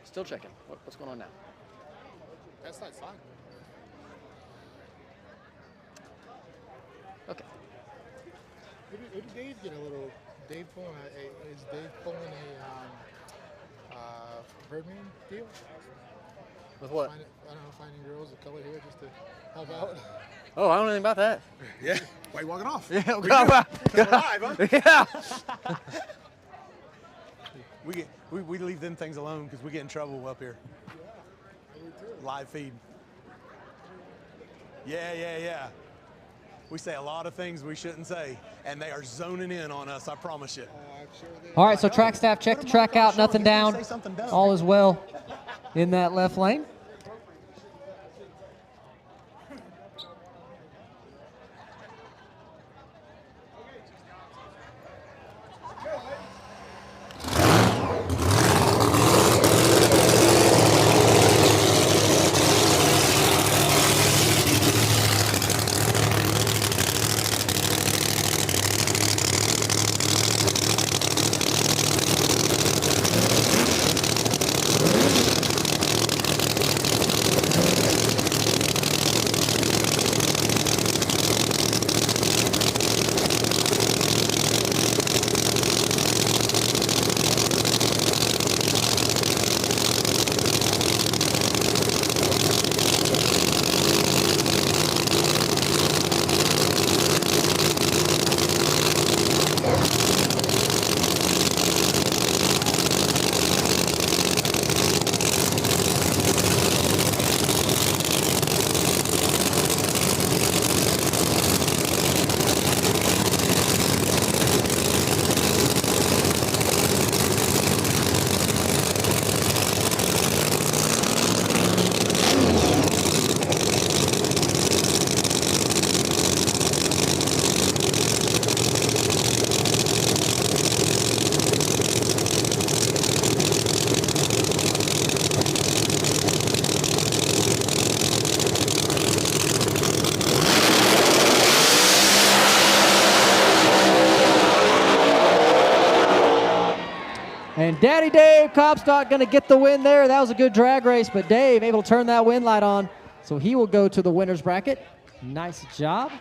Still checking. What's going on now? That's not fine. Okay. Who did Dave get a little? Dave pulling is Dave pulling a Birdman deal? With what? I don't know, finding girls of color here just to help out. Oh, I don't know anything about that. Yeah. Why you walking off? Yeah. We live, huh? Yeah. We leave them things alone because we get in trouble up here. Live feed. Yeah. We say a lot of things we shouldn't say, and they are zoning in on us, I promise you. All right, so track staff, check the track out, nothing down. All is well in that left lane. And Daddy Dave Comstock going to get the win there. That was a good drag race, but Dave able to turn that win light on. So he will go to the winner's bracket. Nice job.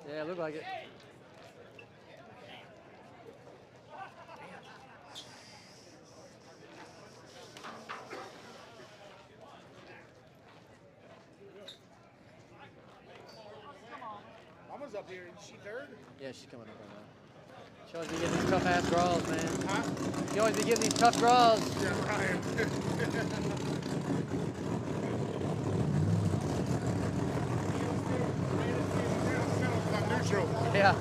Yeah, it looked like it. Mama's up here. Is she third? Yeah, she's coming up right now. She always be getting these tough ass draws, man. Huh? You always be getting these tough draws. Yeah, Ryan. true. Yeah.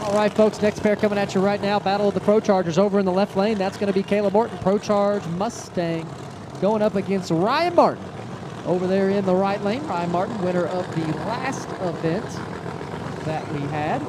All right, folks, next pair coming at you right now. Battle of the Pro Chargers over in the left lane. That's going to be Kayla Morton, Pro Charge Mustang, going up against Ryan Martin over there in the right lane. Ryan Martin, winner of the last event that we had.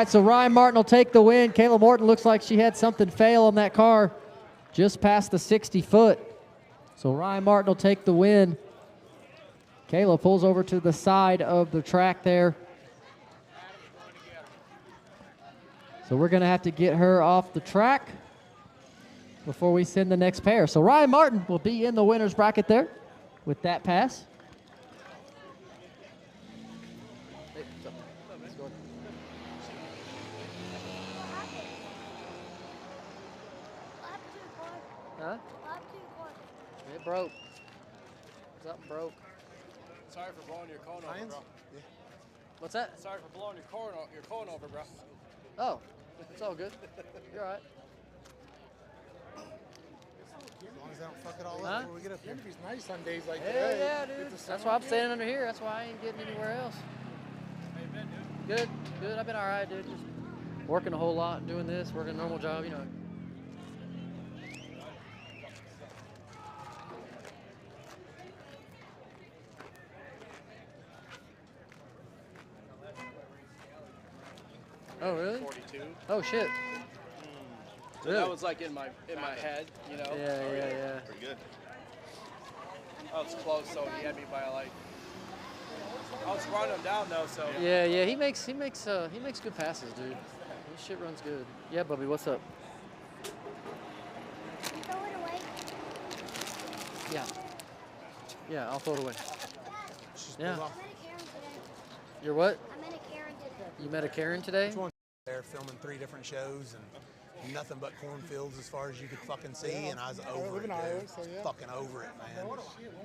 So Ryan Martin will take the win. Kayla Morton looks like she had something fail on that car just past the 60 foot. So Ryan Martin will take the win. Kayla pulls over to the side of the track there. So we're going to have to get her off the track before we send the next pair. So Ryan Martin will be in the winner's bracket there with that pass. Huh? It broke. Something broke. Sorry for blowing your cone over, bro. Yeah. What's that? Sorry for blowing your cone over, bro. Oh, it's all good. You're all right. As long as I don't fuck it all Huh? up before we get up here. Interview's nice on days like Hell today. yeah, dude. That's why I'm standing under here. That's why I ain't getting anywhere else. How you been, dude? Good, good. I've been all right, dude. Just working a whole lot, doing this, working a normal job, you know. Oh, really? 42. Oh, shit. So Really? that was like in my head, you know? Yeah. Pretty good. I was close, so he had me by like. I was running him down though, so. Yeah. He makes good passes, dude. His shit runs good. Yeah, Bubby, what's up? Yeah, I'll throw it away. Yeah. You're what? You met a Karen today? They're filming 3 different shows and nothing but cornfields as far as you could fucking see, and I was over it, dude. Fucking over it, man.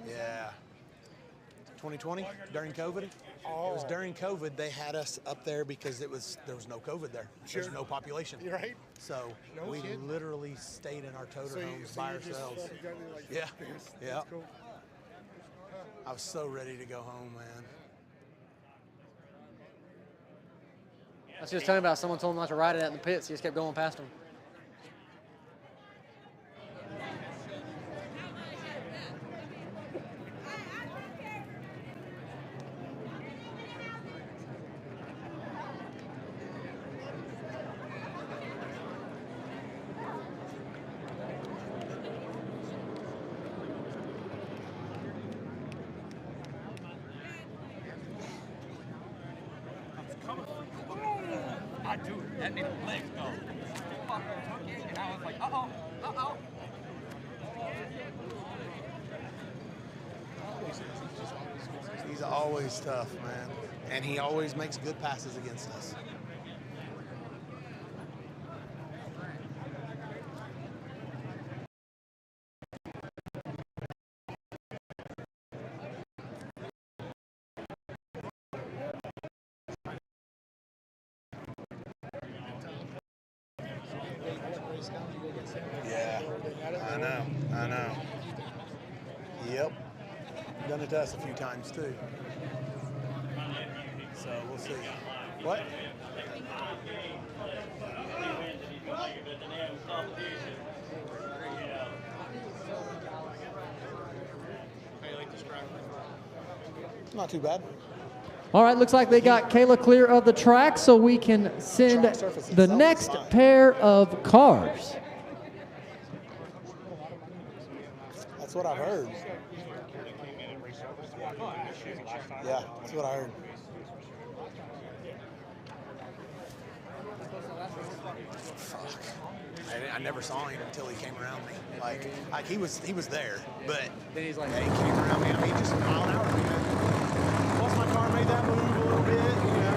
Yeah. 2020 during COVID. It was during COVID they had us up there because there was no COVID there. There's no population. You're right. So we literally stayed in our toter homes by ourselves. Yeah. Cool. I was so ready to go home, man. I was just telling about someone told him not to ride it out in the pits. He just kept going past him. Dude, that made my legs go. Fucking took it, and I was like, uh-oh. He's always always tough, man. And he always makes good passes against us. Yeah, I know. Yep. Done it to us a few times too. So we'll see. What? Not too bad. All right, looks like they got Kayla clear of the track, so we can send the next pair of cars. That's what I've heard. Yeah, that's what I heard. Fuck. I never saw him until he came around me. Like he was there, but then he's like, hey, he came around me. I mean, just a mile an hour, man. Once my car made that move a little bit, you know.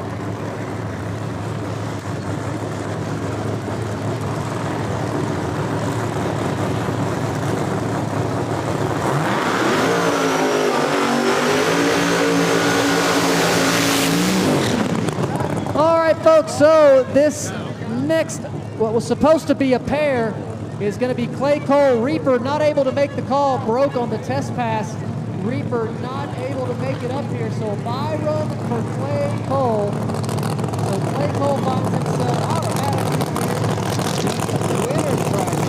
All right, folks, so this next, what was supposed to be a pair, is going to be Clay Cole. Reaper not able to make the call, broke on the test pass. Reaper not able to make it up here, so bye run for Clay Cole. So Clay Cole finds himself automatically in the winner's bracket.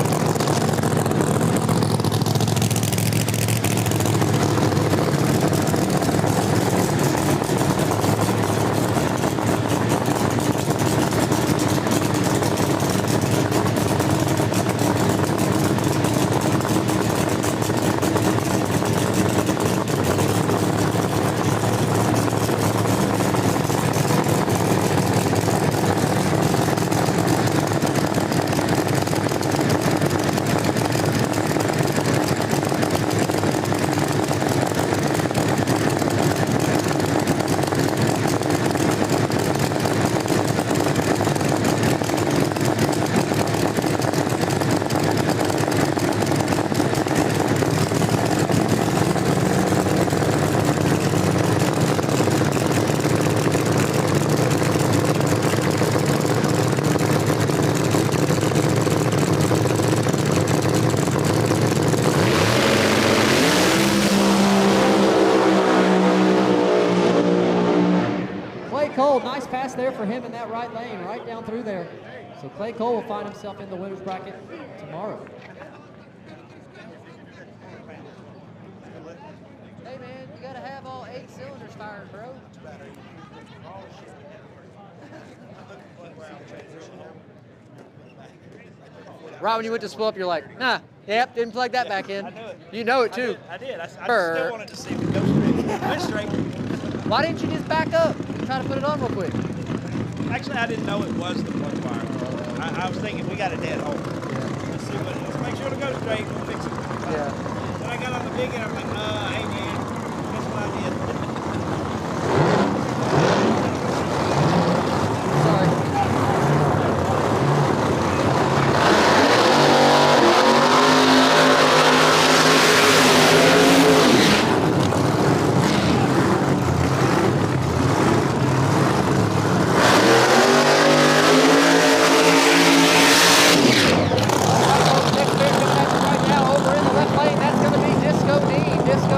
Nice pass there for him in that right lane, right down through there. So Clay Cole will find himself in the winner's bracket tomorrow. Hey man, you gotta have all 8 cylinders firing, bro. Right when you went to spool up, you're like, nah, yep, didn't plug that back in. I knew it. You know it too. I did. I still wanted to see if it goes straight. It went straight. Why didn't you just back up and try to put it on real quick? Actually, I didn't know it was the plug wire. I was thinking we got a dead hole. Let's see what. Let's make sure it goes straight. We'll fix it. Yeah. When I got on the big end, I'm like, hey man, guess what I did? Disco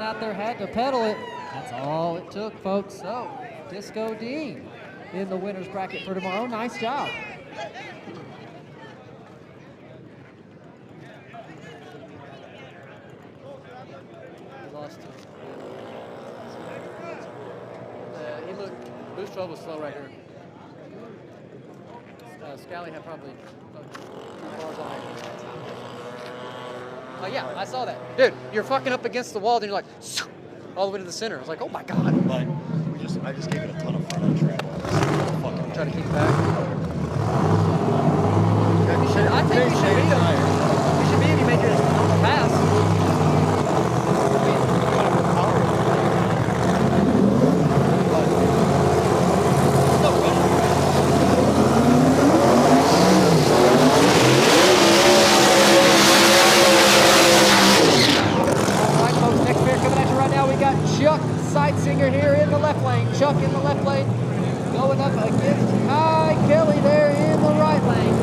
out there had to pedal it. That's all it took, folks. So, Disco D in the winner's bracket for tomorrow. Nice job. He lost to. He looked. Boost 12 was slow right here. Scally had probably 2 cars on it. Oh yeah, I saw that. Dude, you're fucking up against the wall, then you're like, all the way to the center. I was like, oh my God. But I just gave it a ton of front on track. Fucking try to keep it back. I think you should be. You should be if you make it a pass. Chuck Seitsinger here in the left lane. Chuck in the left lane, going up against Kelley there in the right lane.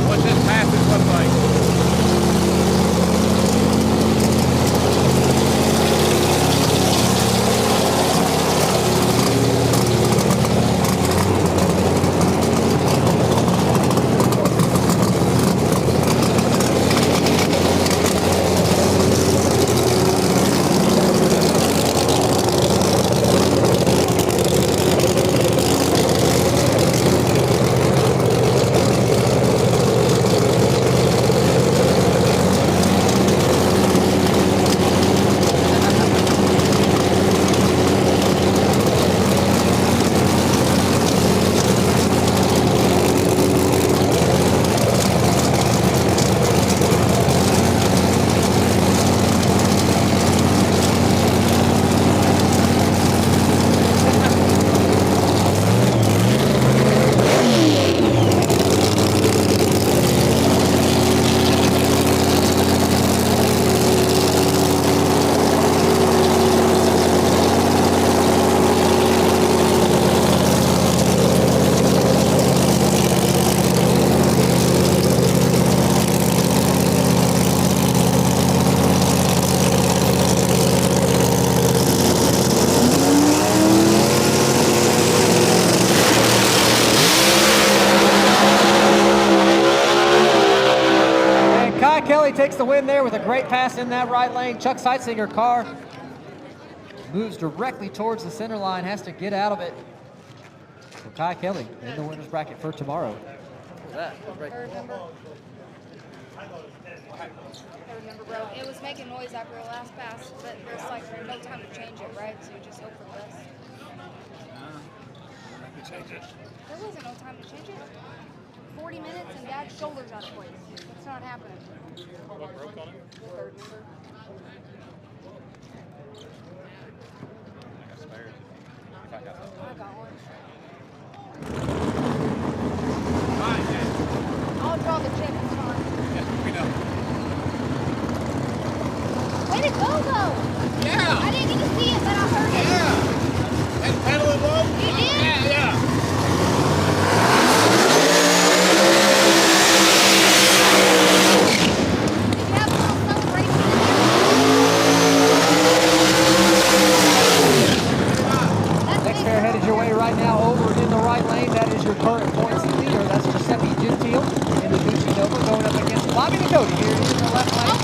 What's this passes look like? Takes the win there with a great pass in that right lane. Chuck Seitsinger car moves directly towards the center line, has to get out of it. So Kelley in the winner's bracket for tomorrow. What was that? I remember, bro. It was making noise after the last pass, but there's like no time to change it, right? So you just hope for the best. There wasn't no time to change it. 40 minutes and Dad's shoulder's out of place. It's not happening. What broke on it? The third member. I got spares. If I got something. I got one. Fine, I'll draw the chip. It's fine. Yeah, we know. Way to go, though. Yeah. I didn't get to see it, but I heard it. Yeah. And pedal it low? You did? Yeah, yeah. Next pair headed your way right now over in the right lane. That is your current points leader. That's Giuseppe Gentile in the Gucci Nova going up against Bobby Ducote here in the left lane.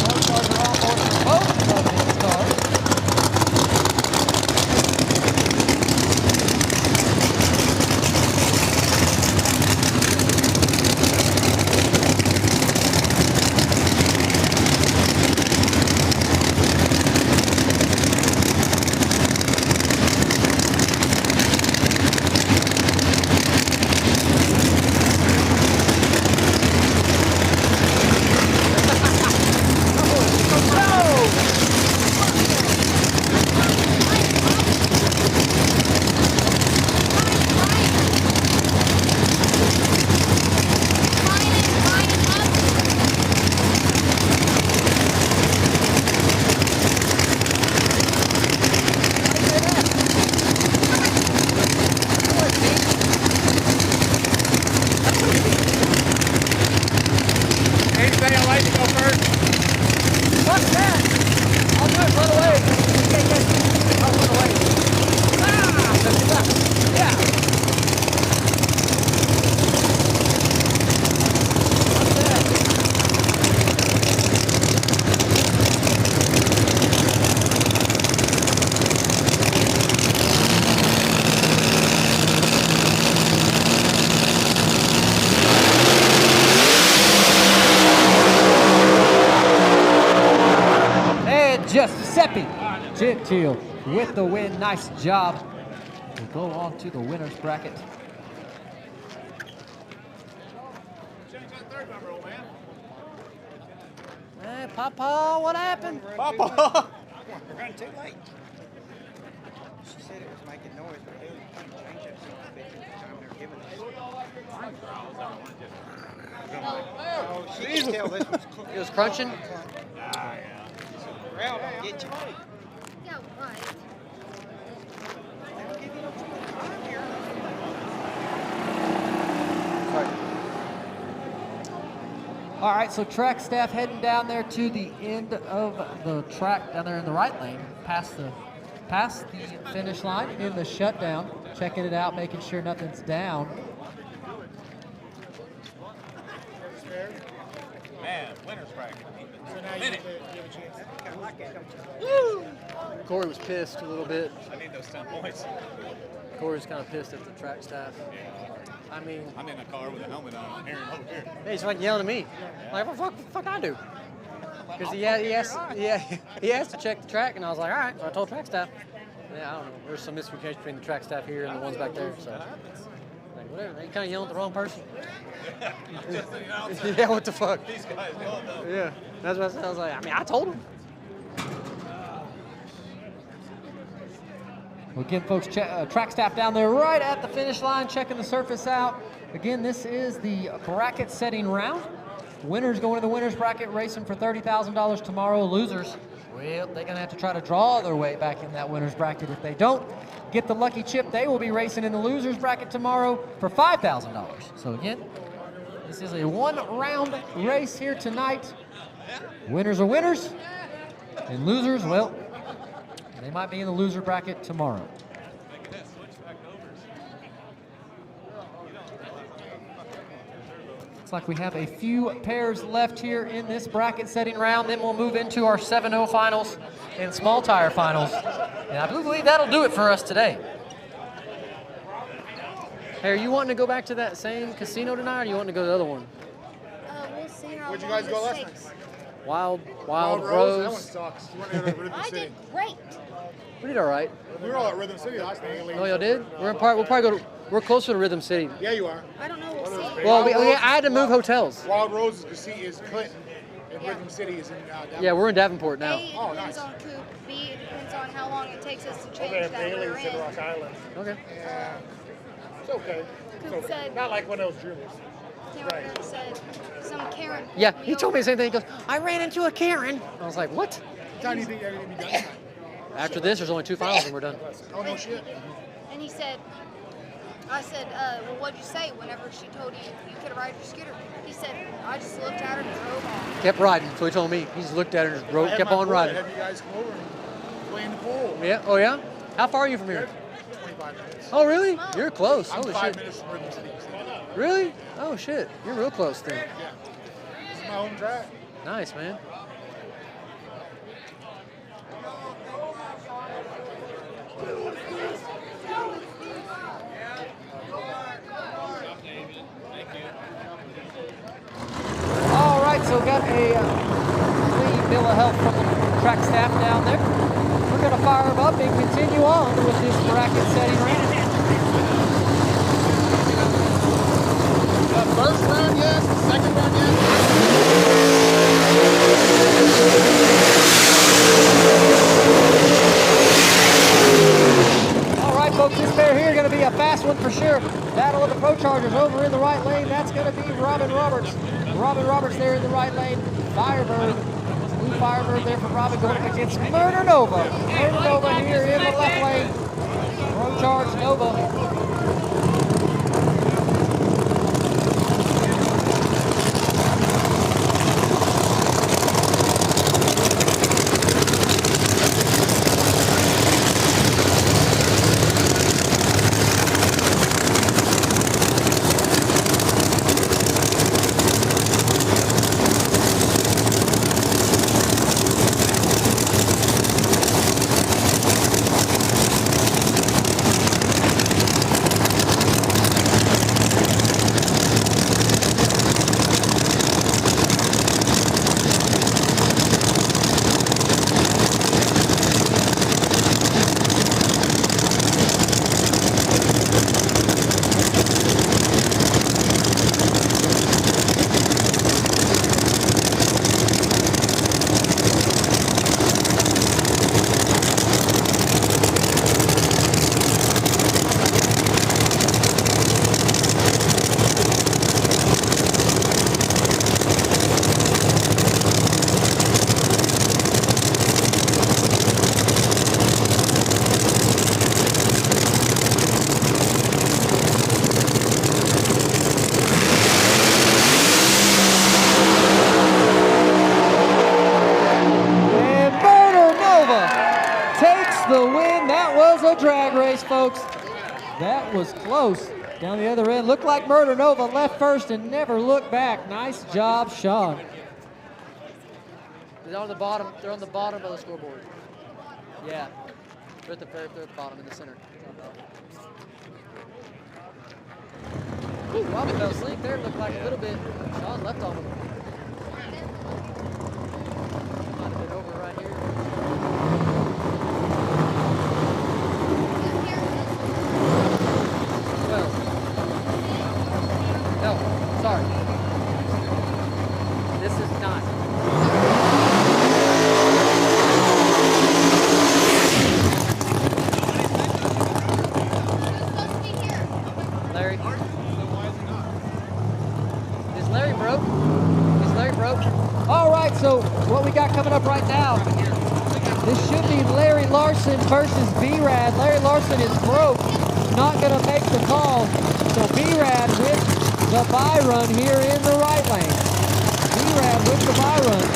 Both cars are on board for both of his cars. Gentile with the win. Nice job. We'll go on to the winner's bracket. Hey, Papa, what happened? Papa! We're running too late. She said it was making noise, but they couldn't change it so big at the time they were giving us. Oh, she could tell this was It was crunching? Rail don't get you. Yeah, what? All right, so track staff heading down there to the end of the track down there in the right lane, past the finish line in the shutdown, checking it out, making sure nothing's down. Man, winner's bracket. Corey was pissed a little bit. I need those 10 points. Corey's kind of pissed at the track staff. I mean, I'm in a car with a helmet on. I'm hearing over here. hey, he's fucking yelling at me. Like, what the fuck I do? Because he asked to check the track, and I was like, all right. So I told track staff. Yeah, I don't know. There's some miscommunication between the track staff here and the ones back there. So, like, whatever. They kind of yelling at the wrong person. Yeah, what the fuck? These guys know though. Yeah, that's what I said. I was like, I mean, I told him. Well, again, folks, track staff down there right at the finish line, checking the surface out. Again, this is the bracket setting round. Winners going to the winner's bracket, racing for $30,000 tomorrow. Losers, well, they're going to have to try to draw their way back in that winner's bracket. If they don't get the lucky chip, they will be racing in the loser's bracket tomorrow for $5,000. So again, this is a one-round race here tonight. Winners are winners, and losers, well, they might be in the loser bracket tomorrow. Looks like we have a few pairs left here in this bracket setting round. Then we'll move into our 7-0 finals and small tire finals. And I believe that'll do it for us today. Hey, are you wanting to go back to that same casino tonight, or you wanting to go to the other one? We'll see how Where'd you long guys go this last takes. night? Wild Rose? Rose. That one sucks. You went to Rhythm I City. did great. We did all right. We were all at Rhythm City last night. Oh, y'all did? We'll probably go to. We're closer to Rhythm City. Yeah, you are. I don't know. We'll see. Well, I had to move hotels. Wild Rose is Clinton, and Rhythm City is in Davenport. Yeah, we're in Davenport now. A, it depends on Coop. B, it depends on how long it takes us to change that rear end. Island. Okay. Yeah. It's okay. Coop said, Not like one of those juniors. Cameron said, some Karen. Yeah, he told me the same thing. He goes, I ran into a Karen. I was like, what? How do you think everything be done? After this, there's only 2 finals and we're done. Oh, no shit. And he said, I said, well, what'd you say whenever she told you you could ride your scooter? He said, I just looked at her and drove off. Kept riding. So he told me. He just looked at her and just kept on riding. Have you guys come over and play in the pool? Yeah. Oh, yeah? How far are you from here? 25 minutes. Oh, really? You're close. I'm Holy 5 shit. minutes from Rhythm City. Really? Oh, shit. You're real close then. Yeah. This is my home track. Nice, man. All right, so got a clean bill of health from the track staff down there. We're going to fire them up and continue on with this bracket setting round. First round, yes. Second round, yes. All right, folks, this pair here going to be a fast one for sure. Battle of the Pro Chargers over in the right lane. That's going to be Robin Roberts. Robin Roberts there in the right lane. Firebird. Blue Firebird there for Robin going up against Murder Nova. Murder Nova here in the left lane. Pro Charge Nova. pass, folks. That was close. Down the other end. Looked like Murder Nova left first and never looked back. Nice job, Sean. They're on the bottom. They're on the bottom of the scoreboard. Yeah. They're at the bottom in the center. Ooh, Robin fell asleep there. Looked like a little bit. Sean left on him. Might have been over right here. No, sorry. This is not. Larry. Is Larry broke? Is Larry broke? All right, so what we got coming up right now, this should be Larry Larson versus B-Rad. Larry Larson is broke, not going to make the call. So B-Rad with the bye run here in the right lane. B-Rad with the bye run.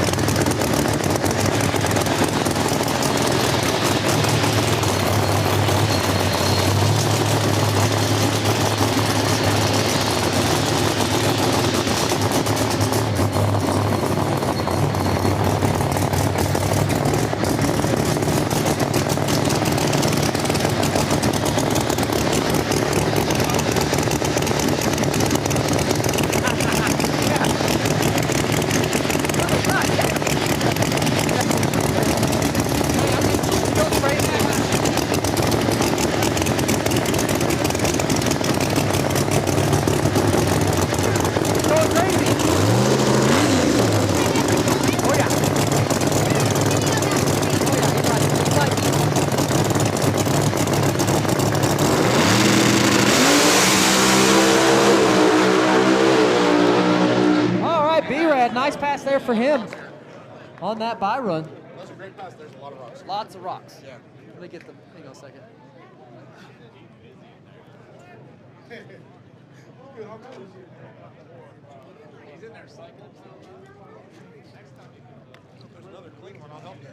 Nice pass there for him on that bye run. That's a great pass. There's a lot of rocks. Lots of rocks. Yeah. Let me get them. Hang on a second. He's in there cycling. There's another clean one. I'll help you.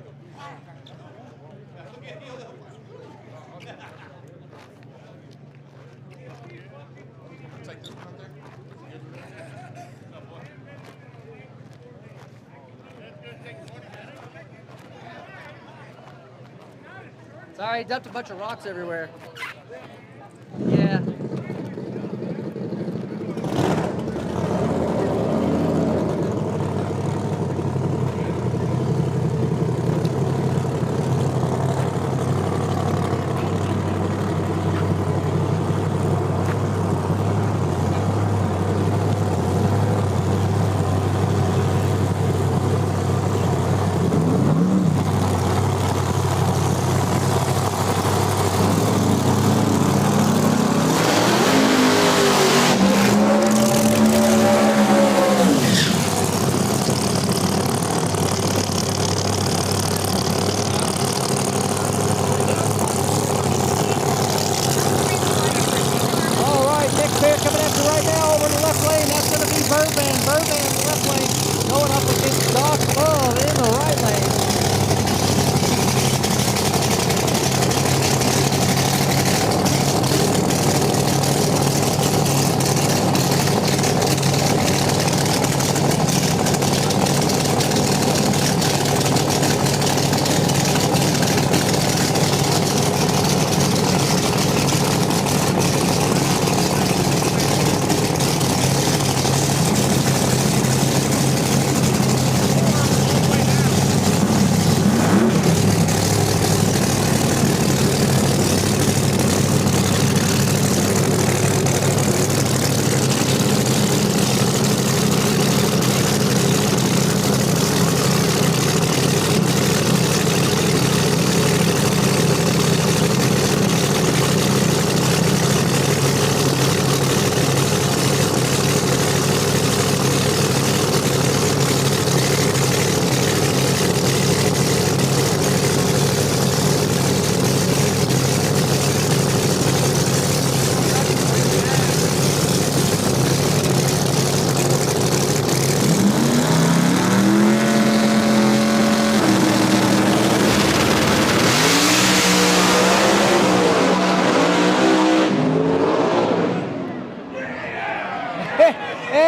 Take this one up there. Sorry, he dumped a bunch of rocks everywhere. Yeah. Birdman in the left lane, going up against Doc Love in the right lane.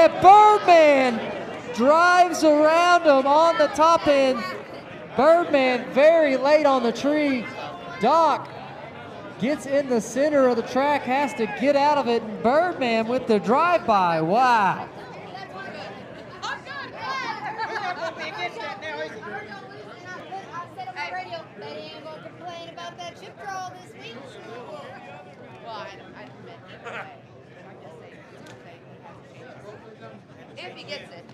And Birdman drives around him on the top end. Birdman very late on the tree. Doc gets in the center of the track, has to get out of it. And Birdman with the drive-by. Wow. If he gets it.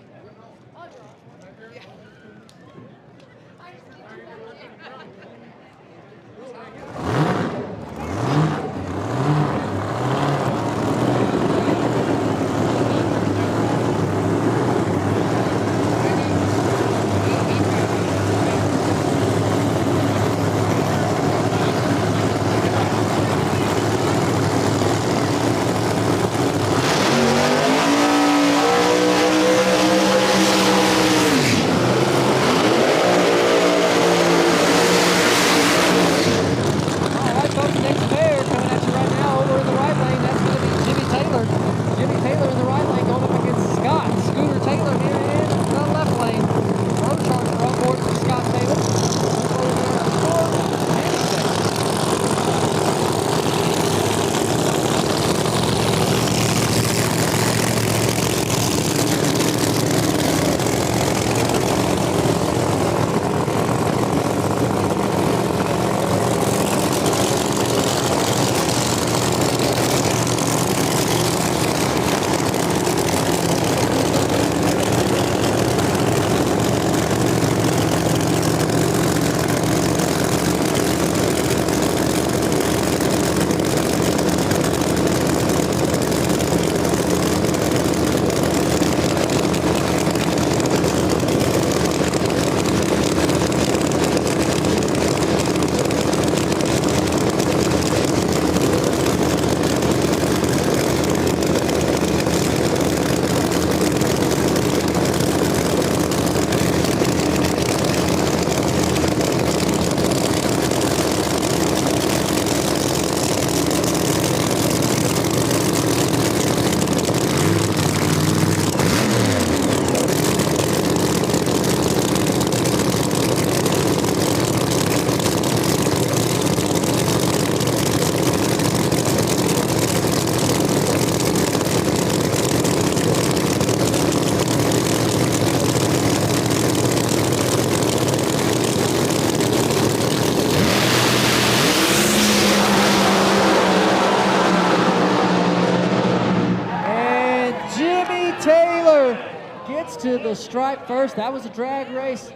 To the stripe first. That was a drag race.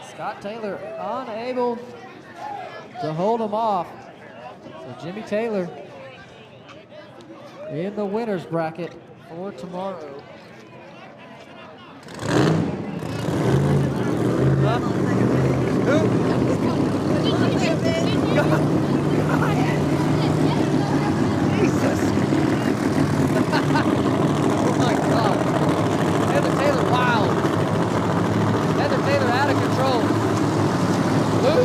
Scott Taylor unable to hold him off. So Jimmy Taylor in the winner's bracket for tomorrow. Jesus. Oh my God. Heather Taylor wild. Heather Taylor out of control. Who?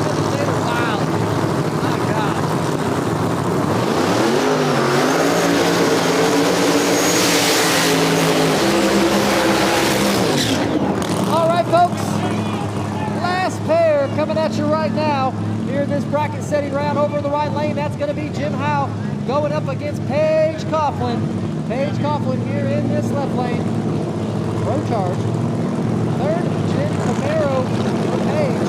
Heather Taylor wild. My God. All right, folks. Last pair coming at you right now. Here in this bracket setting round over in the right lane, that's going to be Jim Howe going up against Paige Coughlin. Paige Coughlin here in this left lane. Pro charge. Third, Jim Camaro for Paige.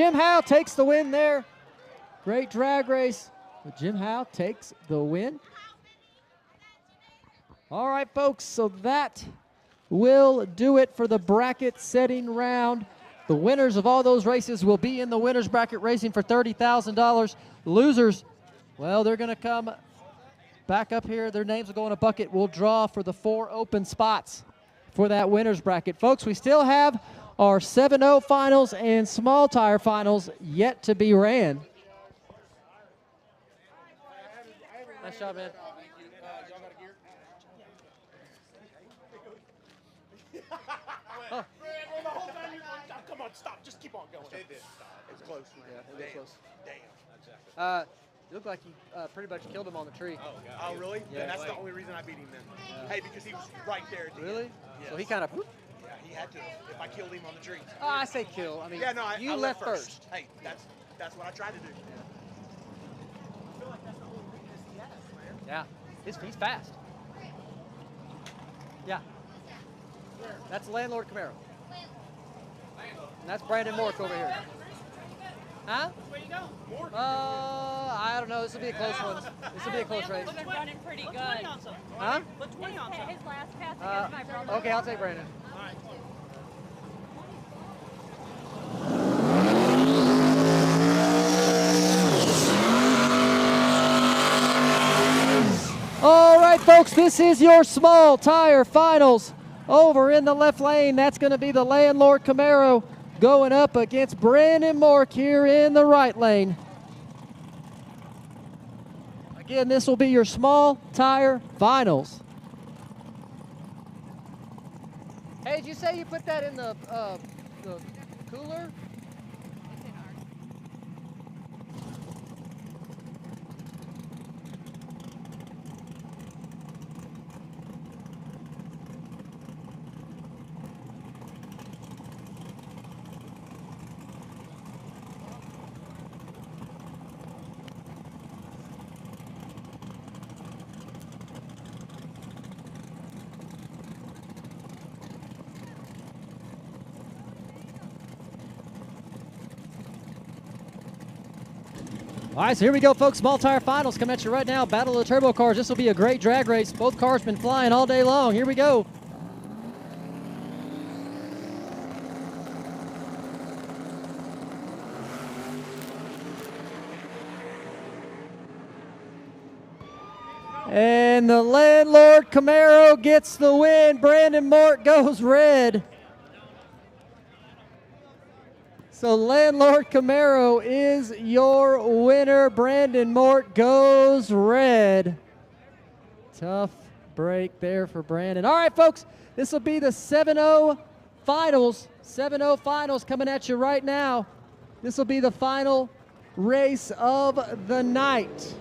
Jim Howe takes the win there. Great drag race. But Jim Howe takes the win. All right, folks, so that will do it for the bracket setting round. The winners of all those races will be in the winners bracket racing for $30,000. Losers, well, they're going to come back up here. Their names will go in a bucket. We'll draw for the 4 open spots for that winners bracket. Folks, we still have our 7-0 finals and small tire finals yet to be ran. Nice job, man. Oh. Come on, stop. Just keep on going. It did stop. It's close. Yeah, it was close. Damn. You look like you pretty much killed him on the tree. Oh, God. Oh, really? Yeah. Then that's the only reason I beat him then. Yeah. Hey, because he was right there at the Really? end. Yes. So he kind of... Yeah, he had to. If I killed him on the tree. I say kill. I mean, yeah, no, you I left first. Hey, that's what I tried to do. Yeah. I feel like that's the only weakness he has, man. Yeah, he's fast. Yeah. That's Landlord Camaro. And that's Brandon Mork over here. Huh? Where you go? I don't know. This will be a close one. This will be a close race. They're running pretty good. Huh? Put 20 on some. His last pass against my brother. Okay, I'll take Brandon. All right. All right, folks, this is your small tire finals. Over in the left lane, that's going to be the Landlord Camaro going up against Brandon Mork here in the right lane. Again, this will be your small tire finals. Hey, did you say you put that in the cooler? All right, so here we go, folks. Small tire finals coming at you right now. Battle of the turbo cars. This will be a great drag race. Both cars been flying all day long. Here we go. And the Landlord Camaro gets the win. Brandon Mork goes red. So Landlord Camaro is your winner. Brandon Mork goes red. Tough break there for Brandon. All right, folks, this will be the 7-0 finals. 7-0 finals coming at you right now. This will be the final race of the night.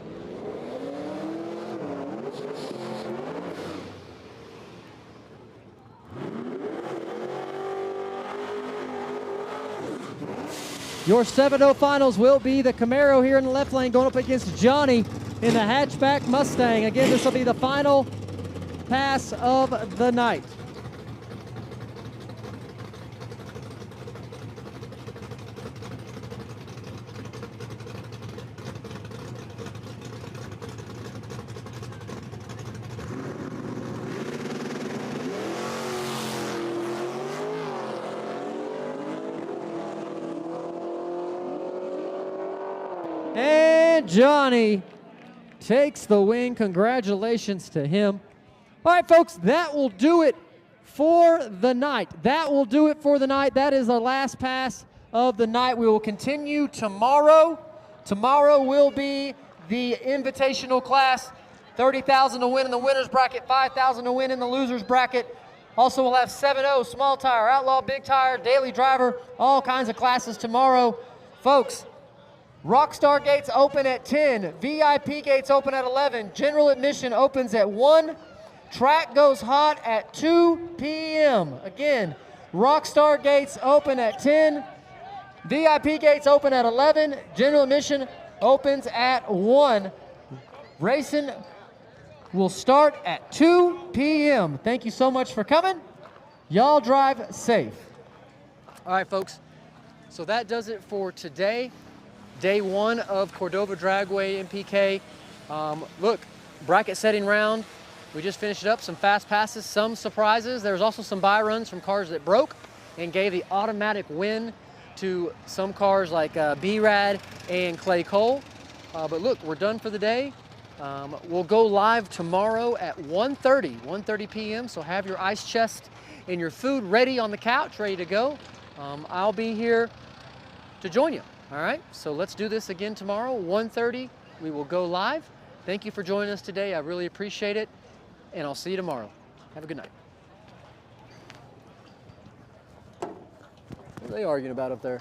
Your 7-0 finals will be the Camaro here in the left lane going up against Johnny in the hatchback Mustang. Again, this will be the final pass of the night. And Johnny takes the win. Congratulations to him. All right, folks, that will do it for the night. That will do it for the night. That is the last pass of the night. We will continue tomorrow. Tomorrow will be the invitational class. $30,000 to win in the winner's bracket, $5,000 to win in the loser's bracket. Also, we'll have 7-0, small tire, outlaw, big tire, daily driver, all kinds of classes tomorrow. Folks, Rockstar gates open at 10. VIP gates open at 11. General admission opens at 1. Track goes hot at 2 p.m. Again, Rockstar gates open at 10. VIP gates open at 11. General admission opens at 1. Racing will start at 2 p.m. Thank you so much for coming. Y'all drive safe. All right, folks. So that does it for today. Day 1 of Cordova Dragway NPK. Look, bracket setting round. We just finished it up, some fast passes, some surprises. There was also some buy runs from cars that broke and gave the automatic win to some cars like B-Rad and Clay Cole. But look, we're done for the day. We'll go live tomorrow at 1:30 p.m. So have your ice chest and your food ready on the couch, ready to go. I'll be here to join you. All right, so let's do this again tomorrow, 1:30. We will go live. Thank you for joining us today. I really appreciate it, and I'll see you tomorrow. Have a good night. What are they arguing about up there?